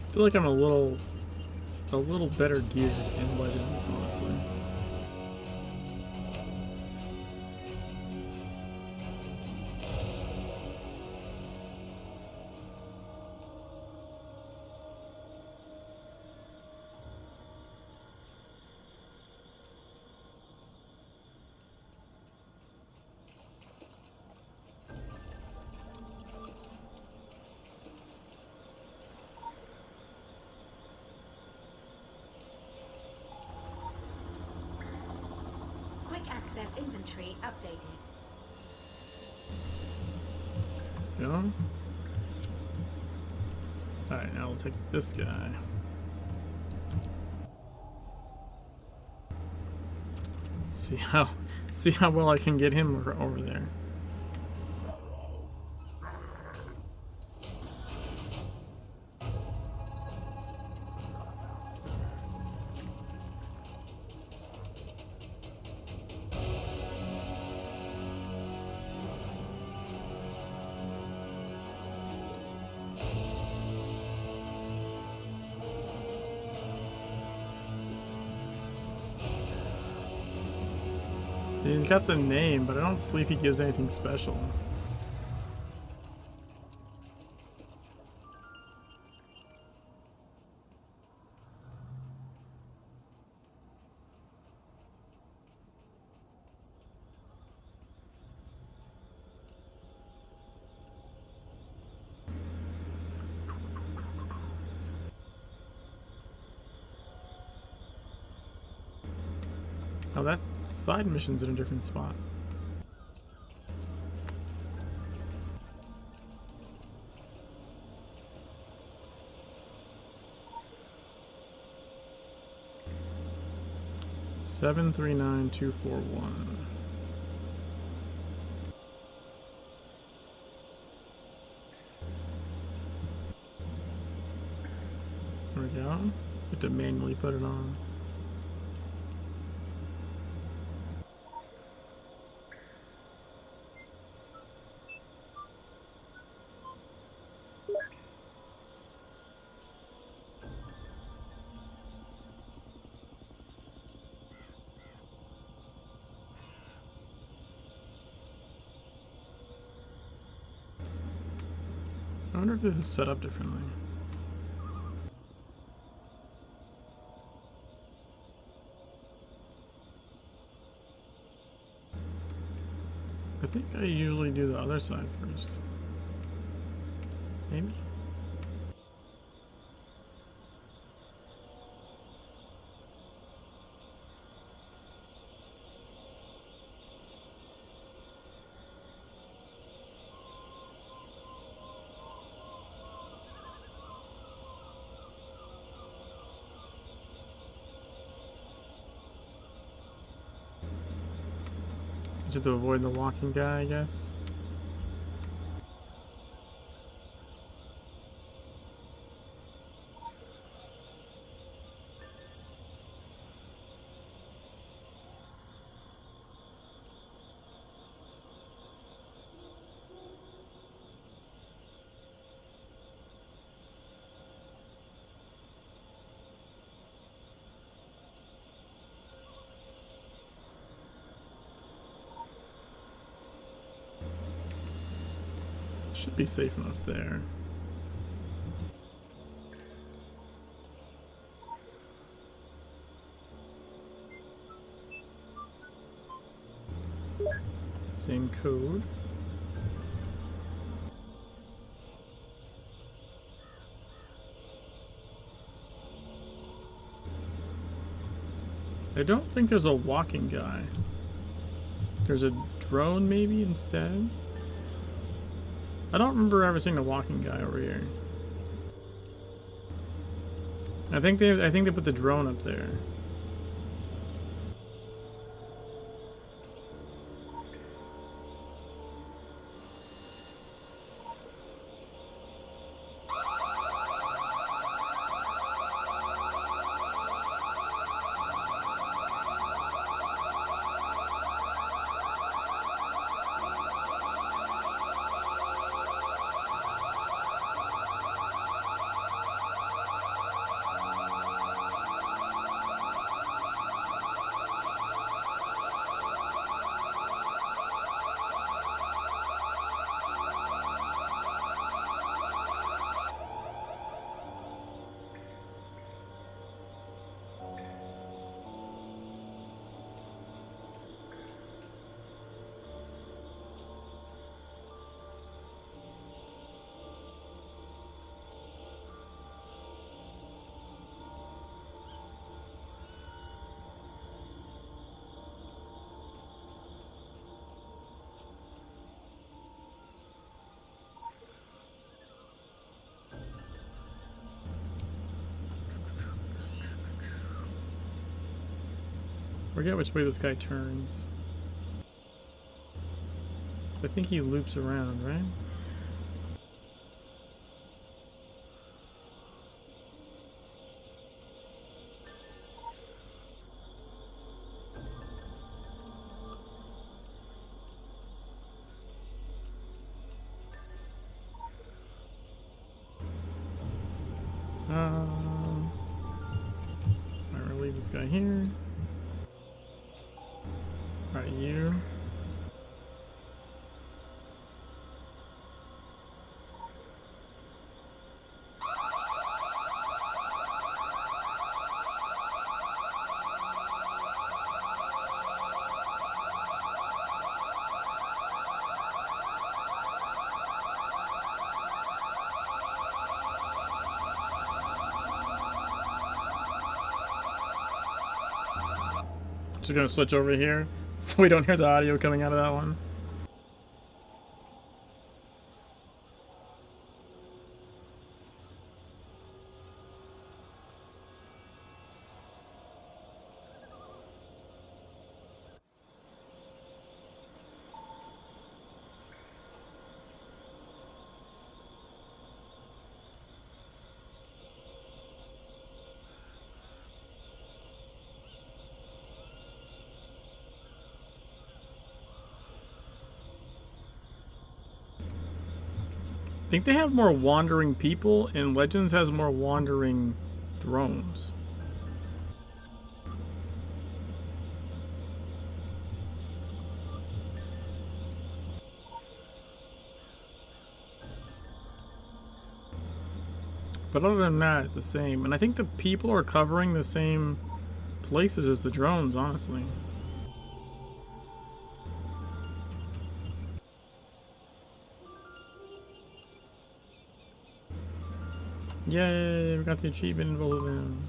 Speaker 1: I feel like I'm a little better geared in Legends, honestly.
Speaker 2: Access inventory updated.
Speaker 1: Yeah. Alright, now we'll take this guy. See how well I can get him over there. See, he's got the name, but I don't believe he gives anything special. Oh, that side mission's in a different spot. Seven 39241. There we go. Have to manually put it on. I wonder if this is set up differently. I think I usually do the other side first. Maybe? Just to avoid the walking guy, I guess. Should be safe enough there. Same code. I don't think there's a walking guy. There's a drone maybe instead? I don't remember ever seeing a walking guy over here. I think they put the drone up there. Forget which way this guy turns. I think he loops around, right? I'm gonna leave this guy here. Alright, you. Just gonna switch over here so we don't hear the audio coming out of that one. I think they have more wandering people, and Legends has more wandering drones. But other than that, it's the same. And I think the people are covering the same places as the drones, honestly. Yay, we got the achievement in both of them.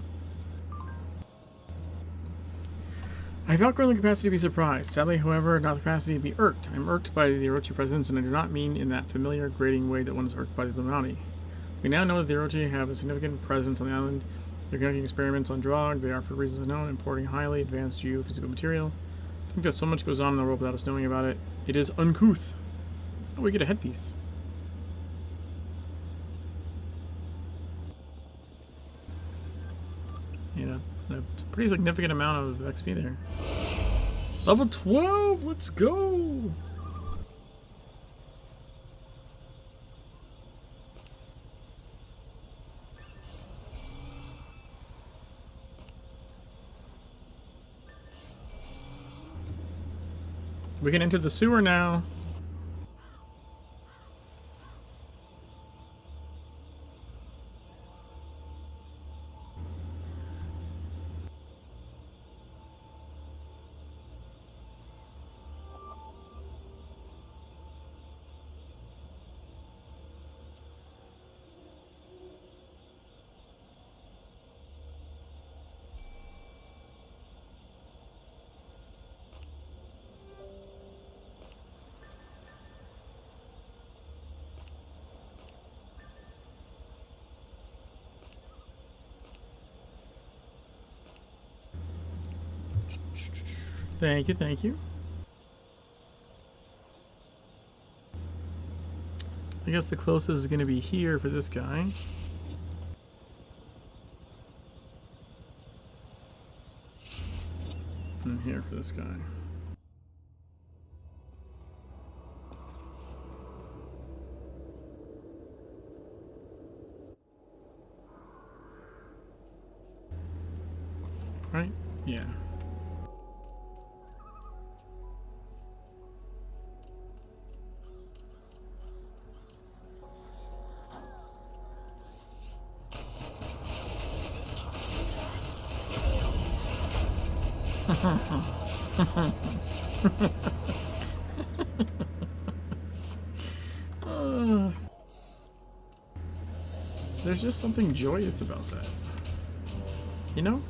Speaker 1: I've outgrown the capacity to be surprised. Sadly, however, not the capacity to be irked. I'm irked by the Orochi presence, and I do not mean in that familiar, grating way that one is irked by the Illuminati. We now know that the Orochi have a significant presence on the island. They're conducting experiments on Drog. They are, for reasons unknown, importing highly advanced geophysical material. I think that so much goes on in the world without us knowing about it. It is uncouth. Oh, we get a headpiece. Yeah, a pretty significant amount of XP there. Level 12, let's go! We can enter the sewer now. Thank you, thank you. I guess the closest is going to be here for this guy. And here for this guy. Right? Yeah. There's just something joyous about that. You know?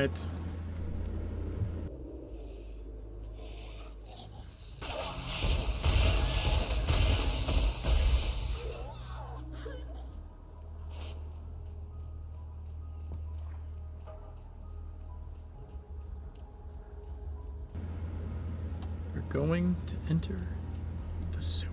Speaker 1: Alright. We're going to enter the sewer.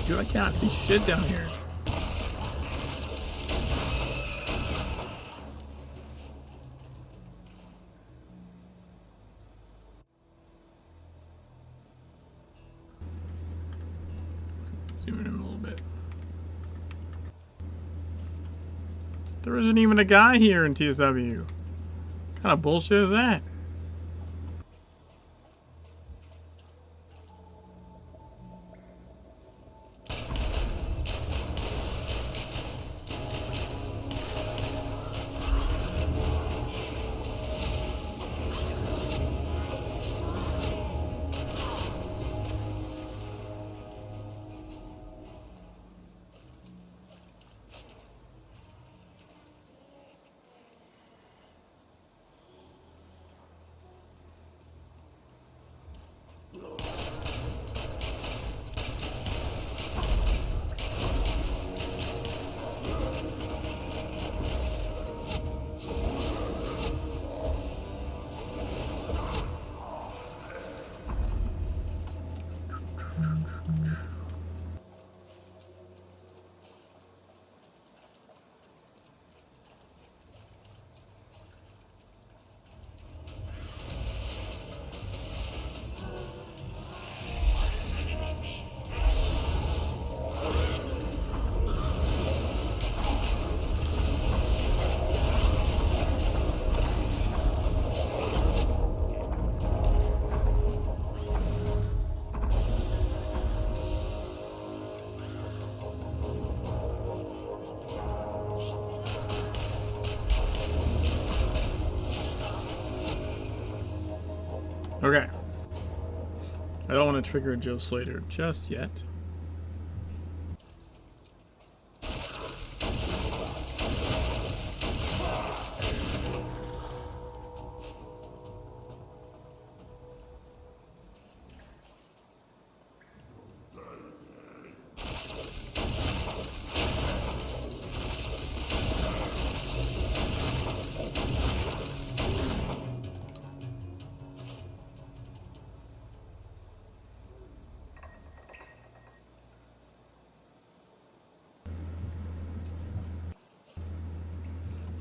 Speaker 1: Dude, I cannot see shit down here. Zoom in a little bit. There isn't even a guy here in TSW. What kind of bullshit is that? Okay. I don't want to trigger Joe Slater just yet.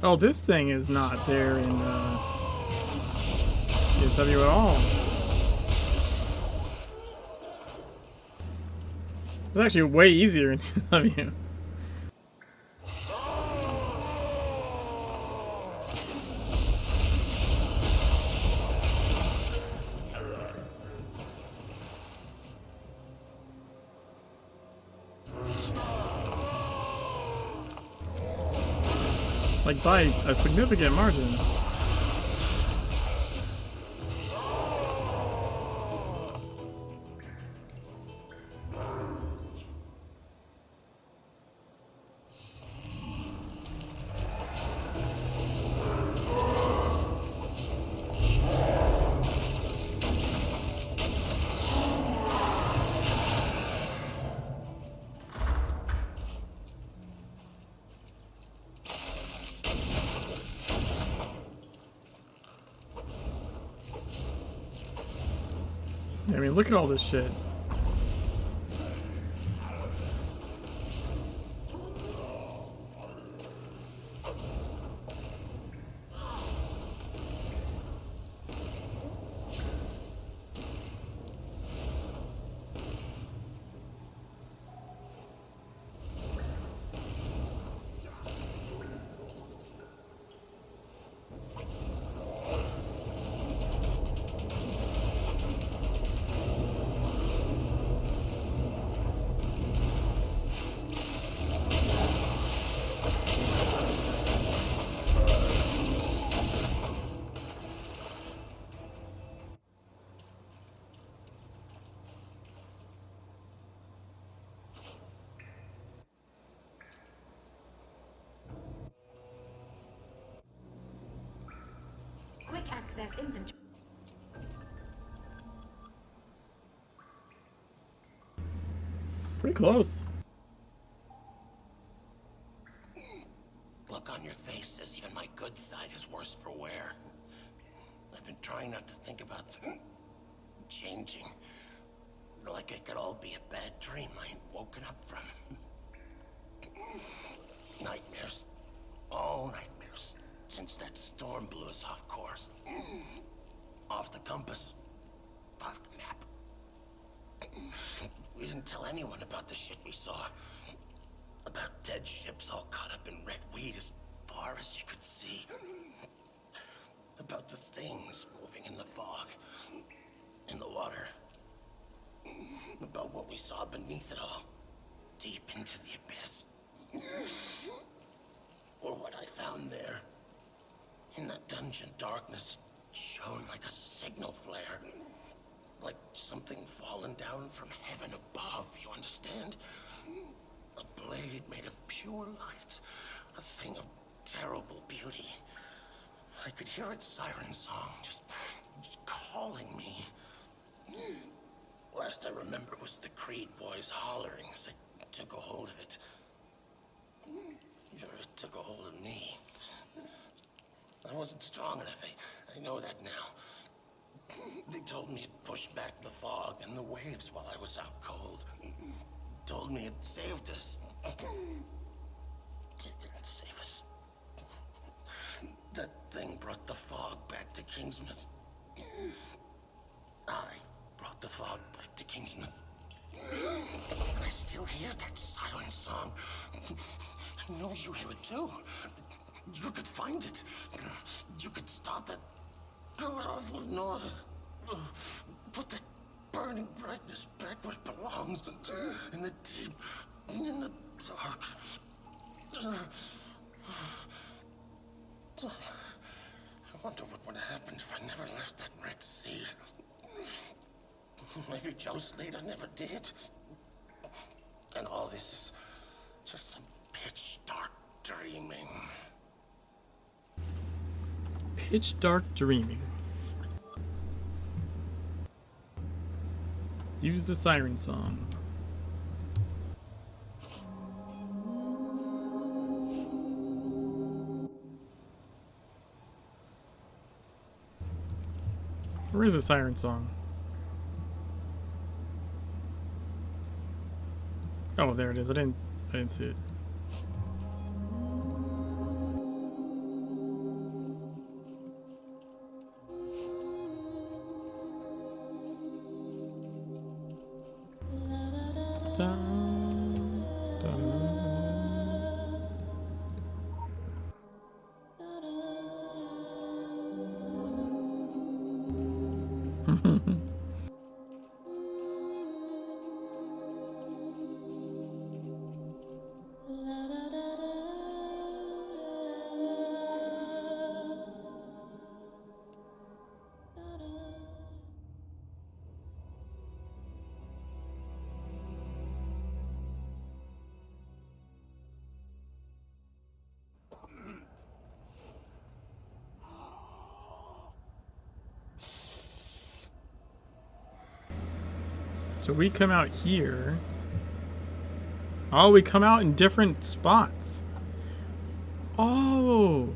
Speaker 1: Oh, this thing is not there in TSW at all. It's actually way easier in TSW. Like by a significant margin. I mean, look at all this shit.
Speaker 6: access inventory.
Speaker 1: Pretty close.
Speaker 11: Look on your face says even my good side is worse for wear. I've been trying not to think about changing. Like it could all be a bad dream I ain't woken up from. Nightmares. All nightmares. Since that storm blew us off course. Off the compass. Off the map. We didn't tell anyone about the shit we saw. About dead ships all caught up in red weed as far as you could see. About the things moving in the fog. In the water. About what we saw beneath it all. Deep into the abyss. Or what I found there. In that dungeon darkness, it shone like a signal flare. Like something fallen down from heaven above, you understand? A blade made of pure light. A thing of terrible beauty. I could hear its siren song, just calling me. Last I remember was the Creed boys hollering as I took a hold of it. It took a hold of me. I wasn't strong enough, I know that now. They told me it pushed back the fog and the waves while I was out cold. Told me it saved us. It didn't save us. That thing brought the fog back to Kingsmouth. I brought the fog back to Kingsmouth. And I still hear that siren song. I know you hear it too. You could find it. You could stop that awful noise. Put that burning brightness back where it belongs. In the deep, in the dark. I wonder what would have happened if I never left that Red Sea. Maybe Joe Slater never did. And all this is just some pitch dark dreaming.
Speaker 1: Pitch dark dreaming. Use the siren song. Where is the siren song? Oh, there it is. I didn't see it. So we come out here. Oh, we come out in different spots. Oh.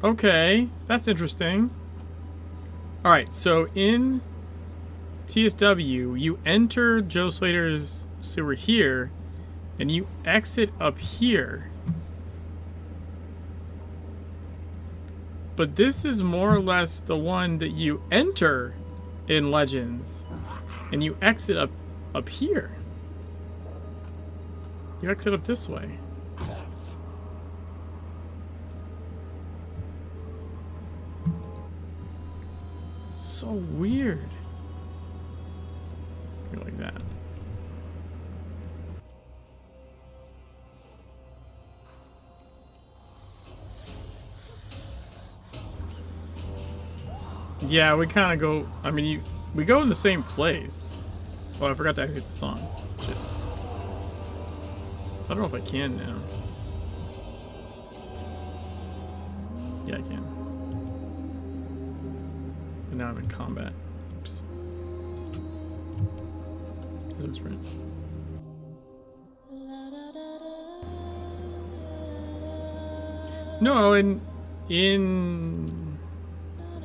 Speaker 1: Okay, that's interesting. Alright, so in TSW, you enter Joe Slater's sewer here, and you exit up here. But this is more or less the one that you enter in Legends. And you exit up here. You exit up this way. So weird. Go like that. Yeah, we kind of go. I mean, we go in the same place. Oh, I forgot to hit the song. Shit. I don't know if I can now. Yeah, I can. now I'm in combat. Oops. There's a sprint. No, in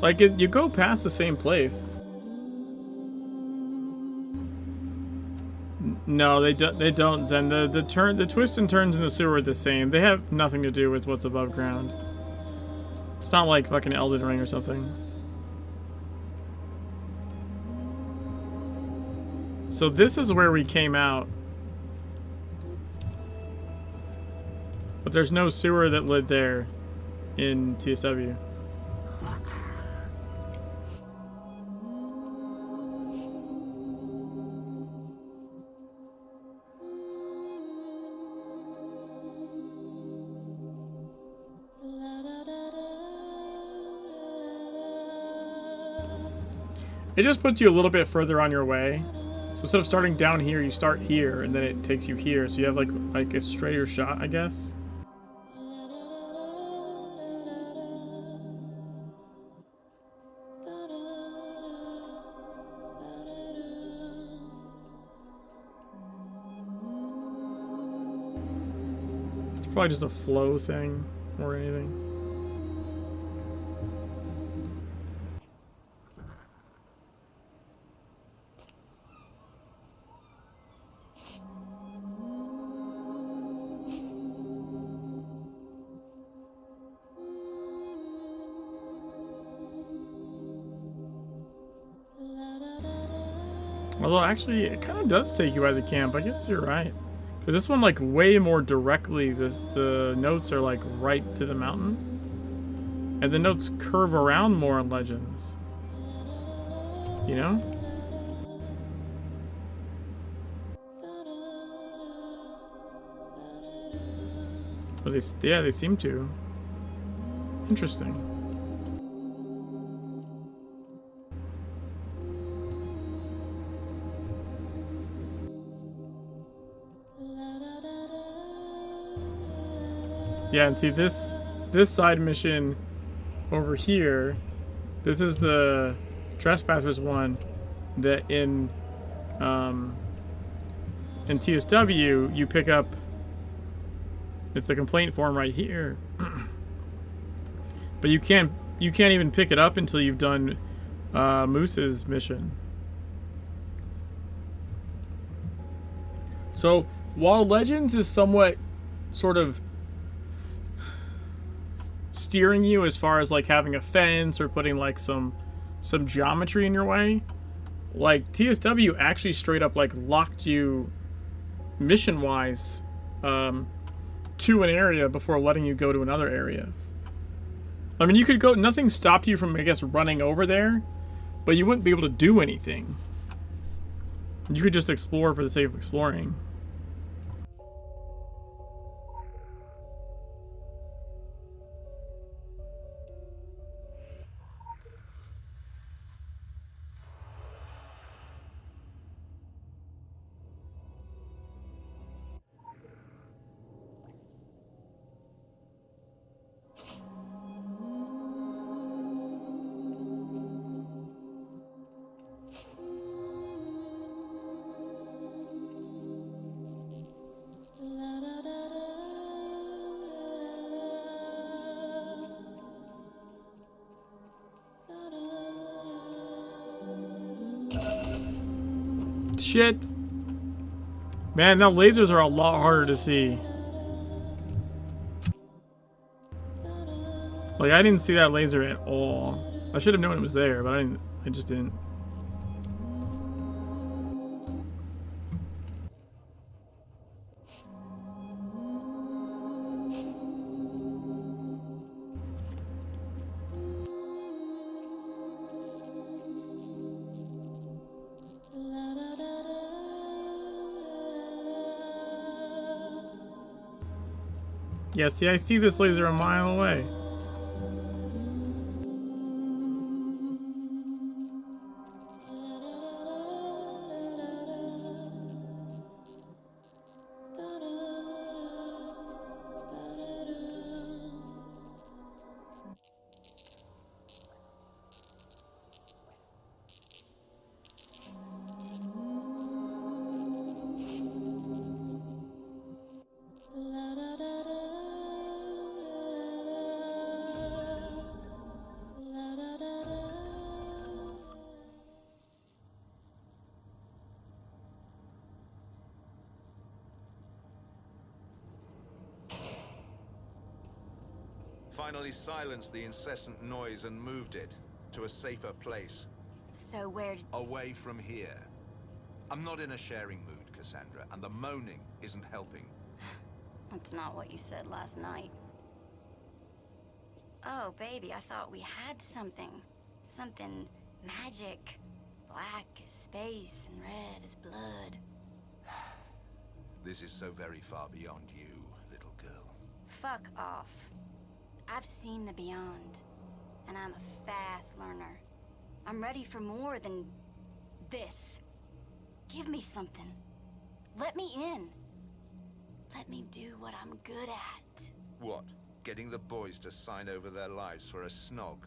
Speaker 1: like you go past the same place. No, they don't. Zen. The twists and turns in the sewer are the same. They have nothing to do with what's above ground. It's not like fucking Elden Ring or something. So this is where we came out. But there's no sewer that led there in TSW. It just puts you a little bit further on your way. So instead of starting down here, you start here, and then it takes you here. So you have like a straighter shot, I guess. It's probably just a flow thing or anything. Although, actually, it kind of does take you out of the camp. I guess you're right. Because this one, like, way more directly, the notes are, like, right to the mountain. And the notes curve around more in Legends. You know? But they seem to. Interesting. Yeah, and see this side mission over here, this is the Trespassers one that in TSW you pick up. It's the complaint form right here. But you can't even pick it up until you've done Moose's mission. So while Legends is somewhat sort of steering you as far as like having a fence or putting like some geometry in your way, like TSW actually straight up like locked you mission wise to an area before letting you go to another area. I mean, you could go, nothing stopped you from, I guess, running over there, but you wouldn't be able to do anything. You could just explore for the sake of exploring. Shit. Man, now lasers are a lot harder to see. Like, I didn't see that laser at all. I should have known it was there, but I just didn't. Yeah, see, I see this laser a mile away.
Speaker 3: Finally silenced the incessant noise and moved it to a safer place.
Speaker 2: So where did...
Speaker 3: Away from here. I'm not in a sharing mood, Cassandra, and the moaning isn't helping.
Speaker 2: That's not what you said last night. Oh, baby, I thought we had something. Something magic. Black as space and red as blood.
Speaker 3: This is so very far beyond you, little girl.
Speaker 2: Fuck off. I've seen the beyond, and I'm a fast learner. I'm ready for more than this. Give me something. Let me in. Let me do what I'm good at.
Speaker 3: What? Getting the boys to sign over their lives for a snog?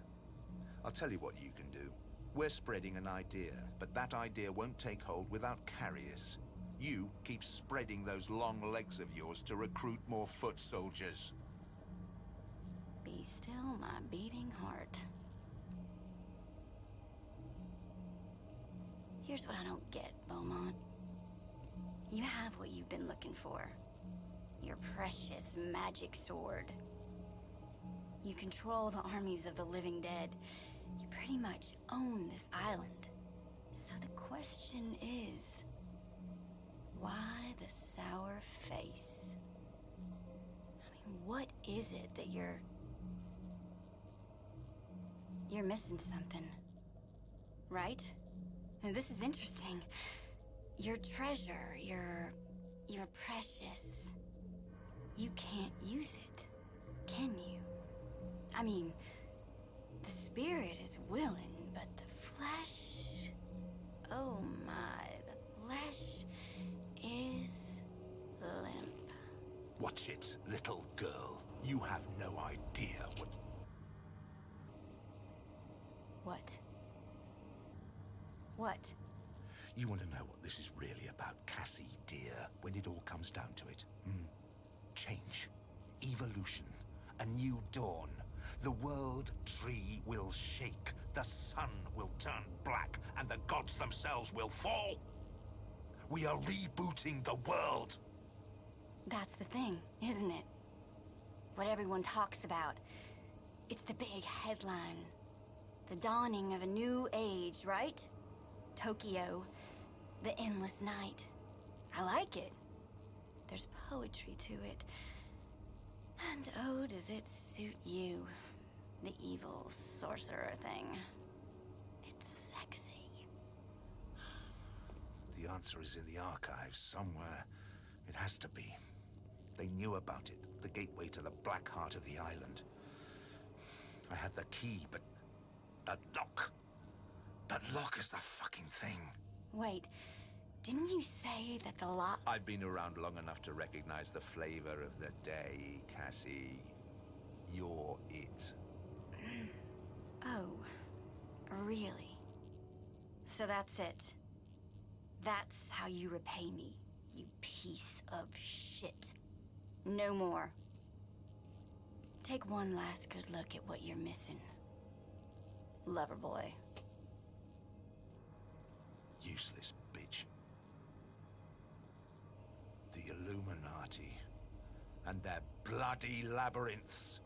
Speaker 3: I'll tell you what you can do. We're spreading an idea, but that idea won't take hold without carriers. You keep spreading those long legs of yours to recruit more foot soldiers.
Speaker 2: Be still, my beating heart. Here's what I don't get, Beaumont. You have what you've been looking for. Your precious magic sword. You control the armies of the living dead. You pretty much own this island. So the question is, why the sour face? I mean, what is it that you're missing something, right? Now, this is interesting. Your treasure, your precious. You can't use it, can you? I mean, the spirit is willing, but the flesh... Oh my, the flesh is limp.
Speaker 3: Watch it, little girl. You have no idea what...
Speaker 2: What? What?
Speaker 3: You want to know what this is really about, Cassie, dear, when it all comes down to it? Change. Evolution. A new dawn. The world tree will shake. The sun will turn black, and the gods themselves will fall. We are rebooting the world.
Speaker 2: That's the thing, isn't it? What everyone talks about. It's the big headline. The dawning of a new age, right? Tokyo. The endless night. I like it. There's poetry to it. And oh, does it suit you, the evil sorcerer thing. It's sexy.
Speaker 3: The answer is in the archives somewhere. It has to be. They knew about it, the gateway to the black heart of the island. I had the key, but the lock. The lock is the fucking thing.
Speaker 2: Wait, didn't you say that the lock...
Speaker 3: I've been around long enough to recognize the flavor of the day, Cassie. You're it.
Speaker 2: Oh, really? So that's it. That's how you repay me, you piece of shit. No more. Take one last good look at what you're missing. Lover boy.
Speaker 3: Useless bitch. The Illuminati and their bloody labyrinths.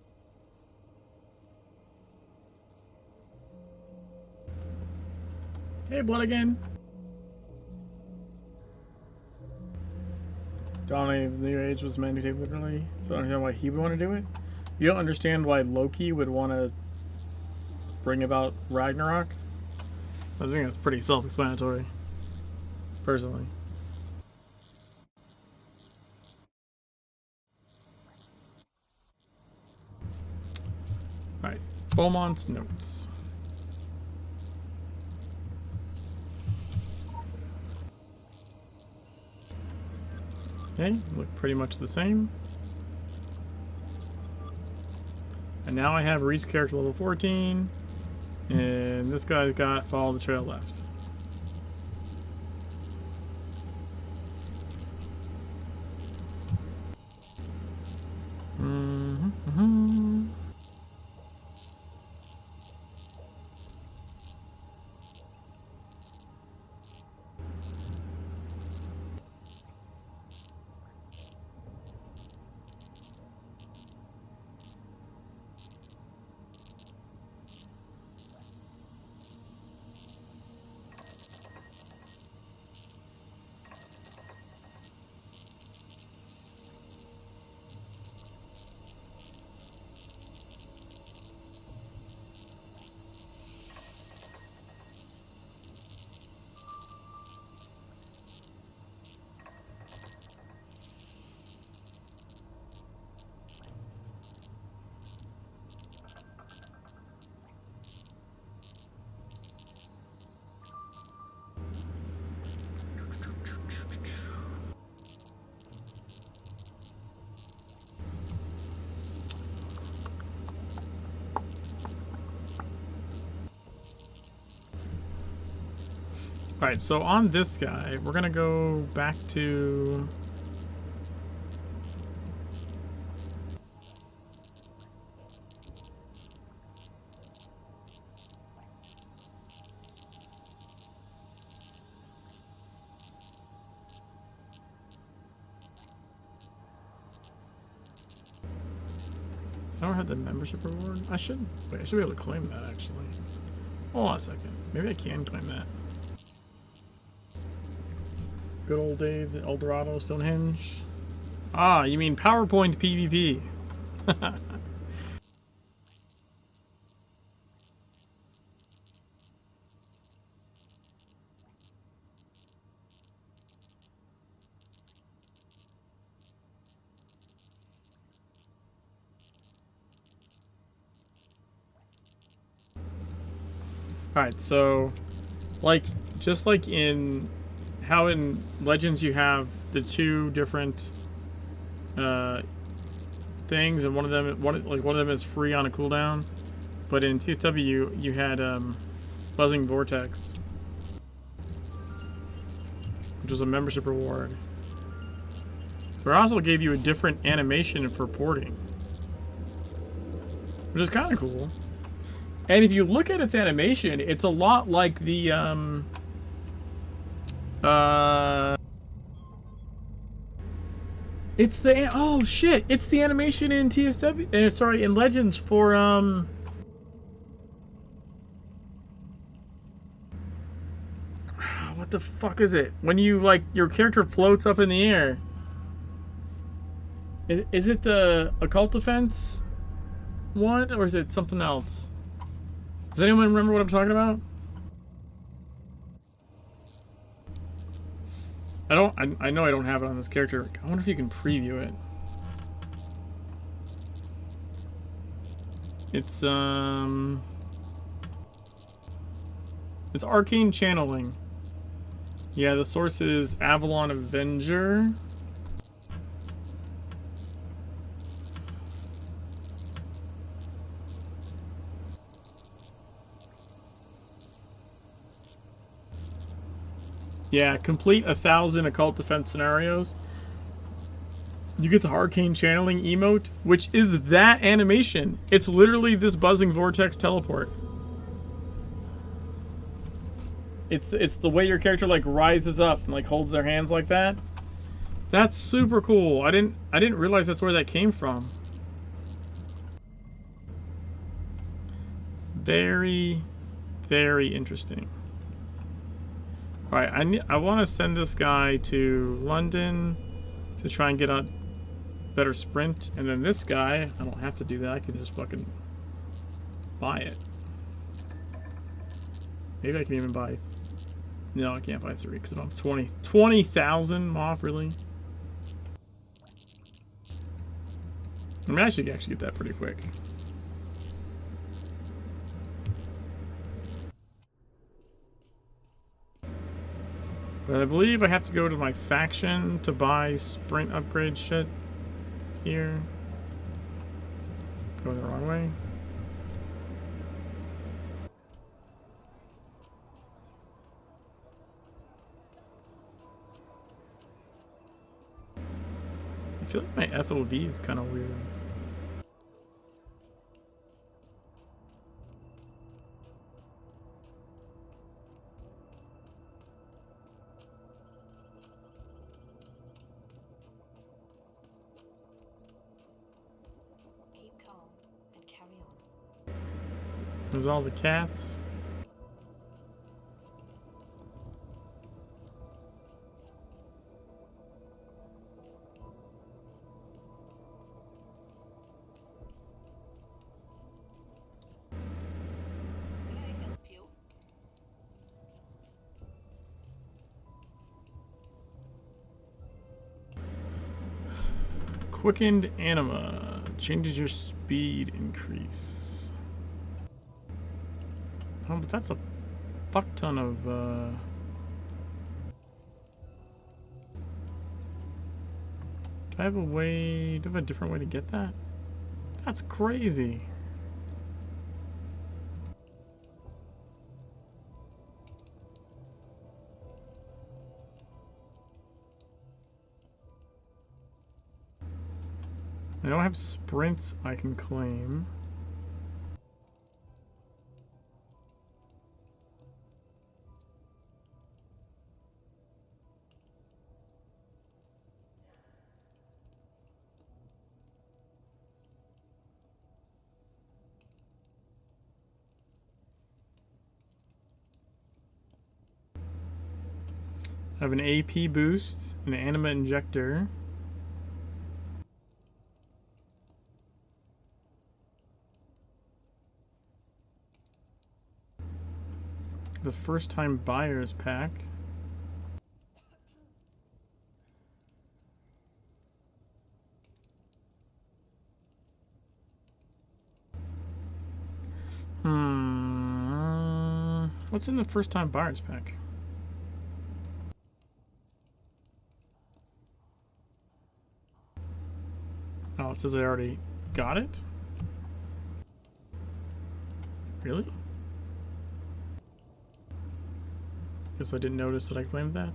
Speaker 1: Hey, Blood again. Dawning of the New Age was meant to take literally, so I don't understand why he would want to do it. You don't understand why Loki would want to bring about Ragnarok? I think that's pretty self-explanatory, personally. Alright, Beaumont's notes. Okay, look pretty much the same. And now I have Reese character level 14. And this guy's got follow the trail left. Alright, so on this guy, we're gonna go back to... I don't have the membership reward. I should... Wait, I should be able to claim that, actually. Hold on a second. Maybe I can claim that. Good old days at El Dorado, Stonehenge. Ah, you mean PowerPoint PvP. Alright, so, like, just like in how in Legends you have the two different things, and one of them is free on a cooldown, but in TSW you had Buzzing Vortex, which was a membership reward. But it also gave you a different animation for porting, which is kind of cool. And if you look at its animation, it's a lot like the, it's the, oh shit, it's the animation in TSW, sorry, in Legends for, what the fuck is it? When you, like, your character floats up in the air. Is it the Occult Defense one, or is it something else? Does anyone remember what I'm talking about? I know I don't have it on this character. I wonder if you can preview it. It's Arcane Channeling. Yeah, the source is Avalon Avenger. Yeah, complete 1,000 occult defense scenarios. You get the Arcane Channeling emote, which is that animation. It's literally this Buzzing Vortex teleport. It's the way your character like rises up and like holds their hands like that. That's super cool. I didn't realize that's where that came from. Very, very interesting. Alright, I want to send this guy to London to try and get a better sprint. And then this guy, I don't have to do that. I can just fucking buy it. Maybe I can even buy... No, I can't buy 3 because I'm 20,000 off, really? I mean, I should actually get that pretty quick. But I believe I have to go to my faction to buy sprint upgrade shit here. Going the wrong way. I feel like my FOV is kind of weird. There's all the cats.
Speaker 7: Can I help you?
Speaker 1: Quickened Anima changes your speed increase. Oh, but that's a fuck ton of, do I have a way, do I have a different way to get that? That's crazy. I don't have sprints I can claim. I have an AP boost, an anima injector. The first time buyers pack. What's in the first time buyers pack? Oh, it says I already got it? Really? Guess I didn't notice that I claimed that.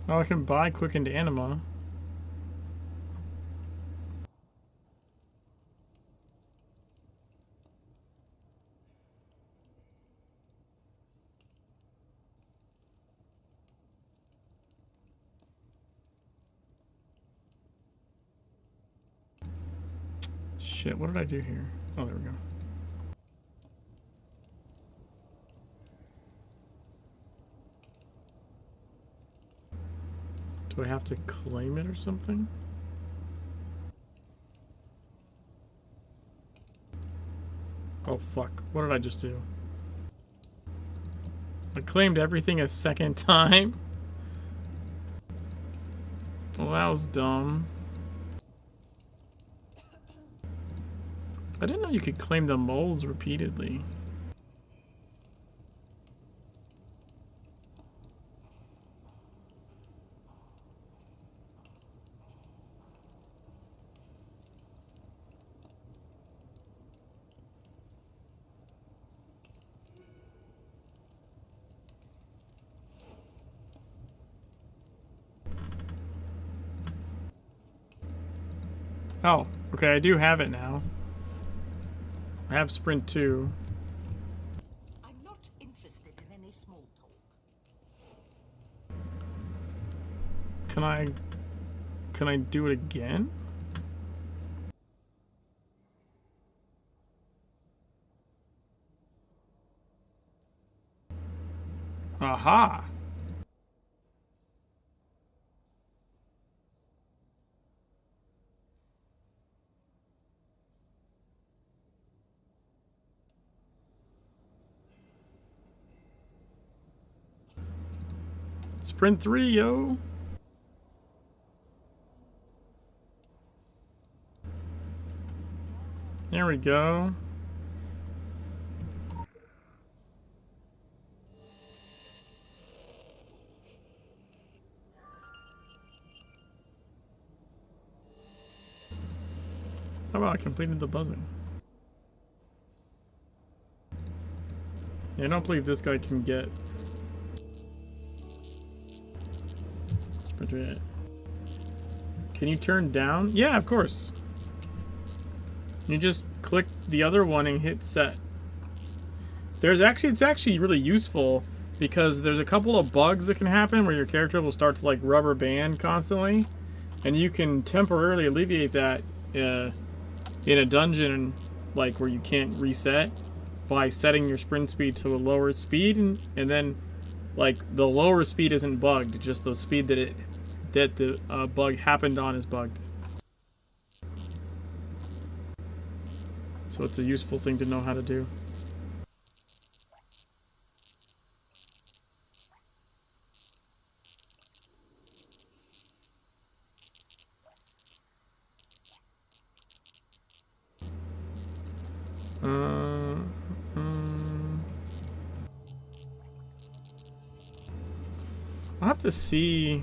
Speaker 1: Oh, I can buy quickened anima. Shit, what did I do here? Oh, there we go. Do I have to claim it or something? Oh fuck, what did I just do? I claimed everything a second time? Well, that was dumb. I didn't know you could claim the molds repeatedly. Oh, okay, I do have it now. I have sprint 2.
Speaker 7: I'm not interested in any small talk.
Speaker 1: Can I do it again? Aha! Sprint 3, yo! There we go. How about I completed the buzzing? Yeah, I don't believe this guy can get... Can you turn down? Yeah, of course. You just click the other one and hit set. It's actually really useful because there's a couple of bugs that can happen where your character will start to like rubber band constantly, and you can temporarily alleviate that in a dungeon like where you can't reset by setting your sprint speed to a lower speed, and then like the lower speed isn't bugged, just the speed that the bug happened on is bugged. So it's a useful thing to know how to do. I'll have to see.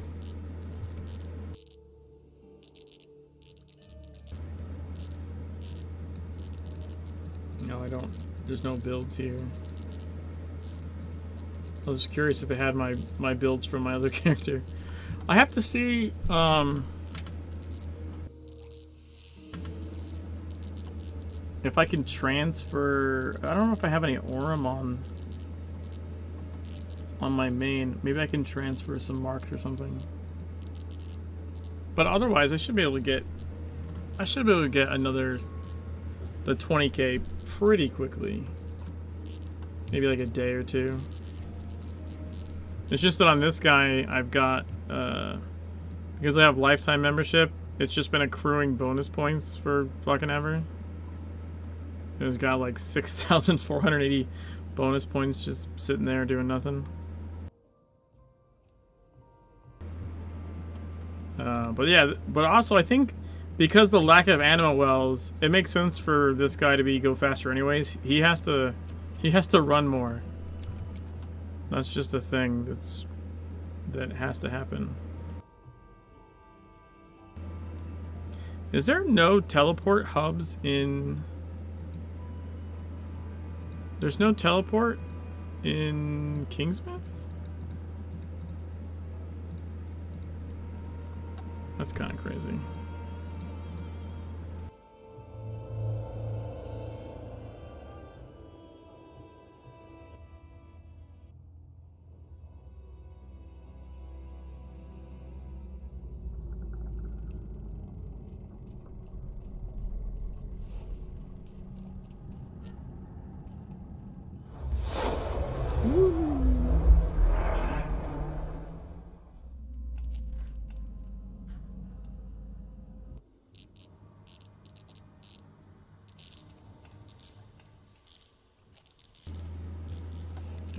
Speaker 1: No, I don't. There's no builds here. I was curious if it had my builds from my other character. I have to see. If I can transfer. I don't know if I have any Aurum on my main. Maybe I can transfer some marks or something. But otherwise, I should be able to get. I should be able to get another. The 20k pretty quickly. Maybe like a day or two. It's just that on this guy, I've got because I have lifetime membership. It's just been accruing bonus points for fucking ever. It's got like 6,480 bonus points just sitting there doing nothing. But yeah, but also I think because the lack of animal wells, it makes sense for this guy to go faster anyways. He has to run more. That's just a thing that has to happen. Is there no teleport hubs in? There's no teleport in Kingsmith? That's kind of crazy.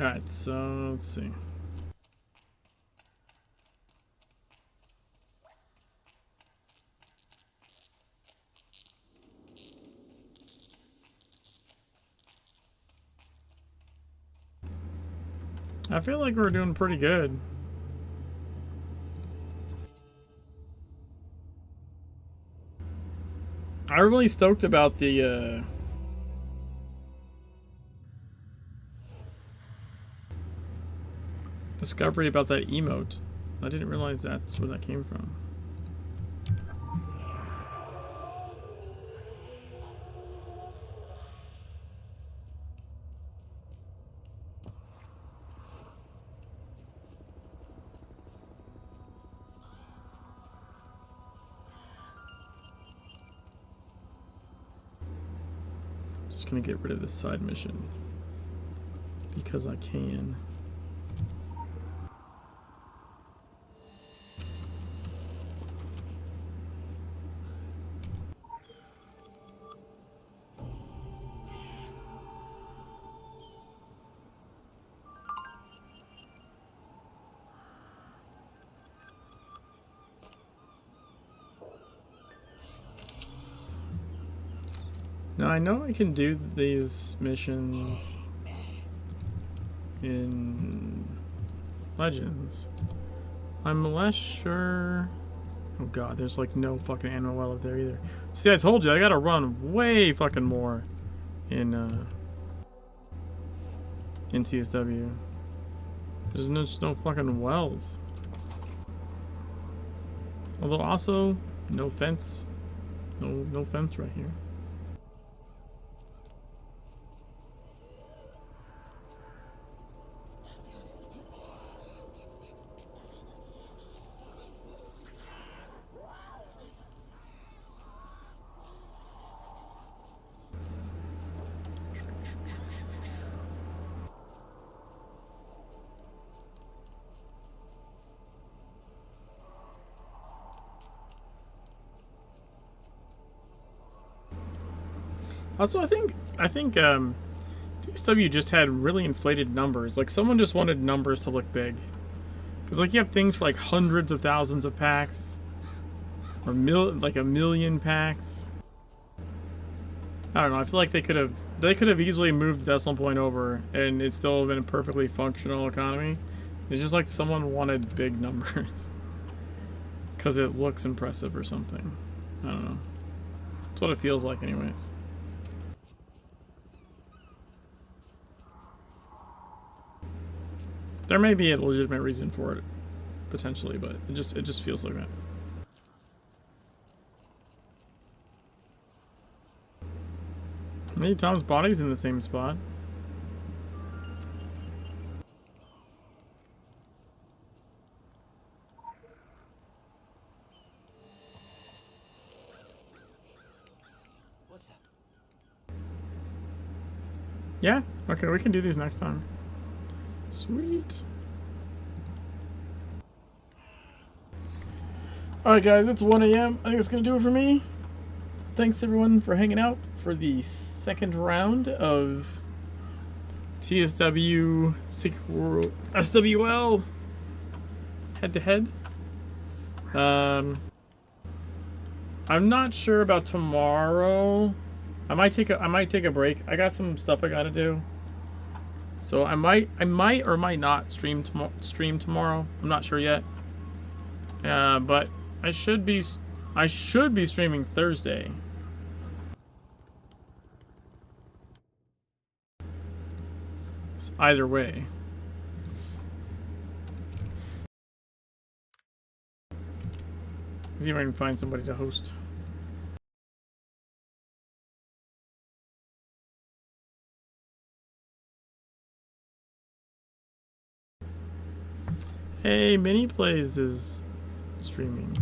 Speaker 1: Alright, so let's see. I feel like we're doing pretty good. I'm really stoked about the discovery about that emote. I didn't realize that's where that came from. Just gonna get rid of this side mission because I can. Now I know I can do these missions in Legends. I'm less sure. Oh god, there's like no fucking animal well up there either. See, I told you I gotta run way fucking more in TSW. There's just no fucking wells. Although also no fence, no fence right here. Also, I think TSW just had really inflated numbers. Like, someone just wanted numbers to look big. Because, like, you have things for, like, hundreds of thousands of packs. Or like a million packs. I don't know, I feel like they could have easily moved the decimal point over and it's still been a perfectly functional economy. It's just like someone wanted big numbers. Because it looks impressive or something. I don't know. That's what it feels like anyways. There may be a legitimate reason for it, potentially, but it just feels like that. Maybe Tom's body's in the same spot.
Speaker 8: What's up?
Speaker 1: Yeah, okay, we can do these next time. Sweet. Alright guys, it's 1 a.m. I think that's going to do it for me. Thanks everyone for hanging out for the second round of TSW Secret World SWL head-to-head. I'm not sure about tomorrow. I might take a break. I got some stuff I got to do. So I might or might not stream tomorrow. I'm not sure yet. But I should be streaming Thursday. So either way. See if I can find somebody to host. Hey, Mini Plays is streaming.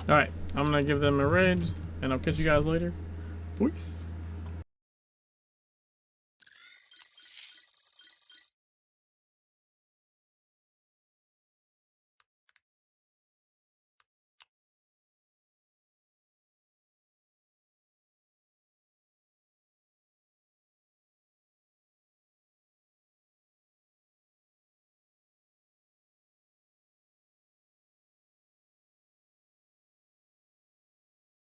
Speaker 1: Alright, I'm gonna give them a raid, and I'll catch you guys later. Peace.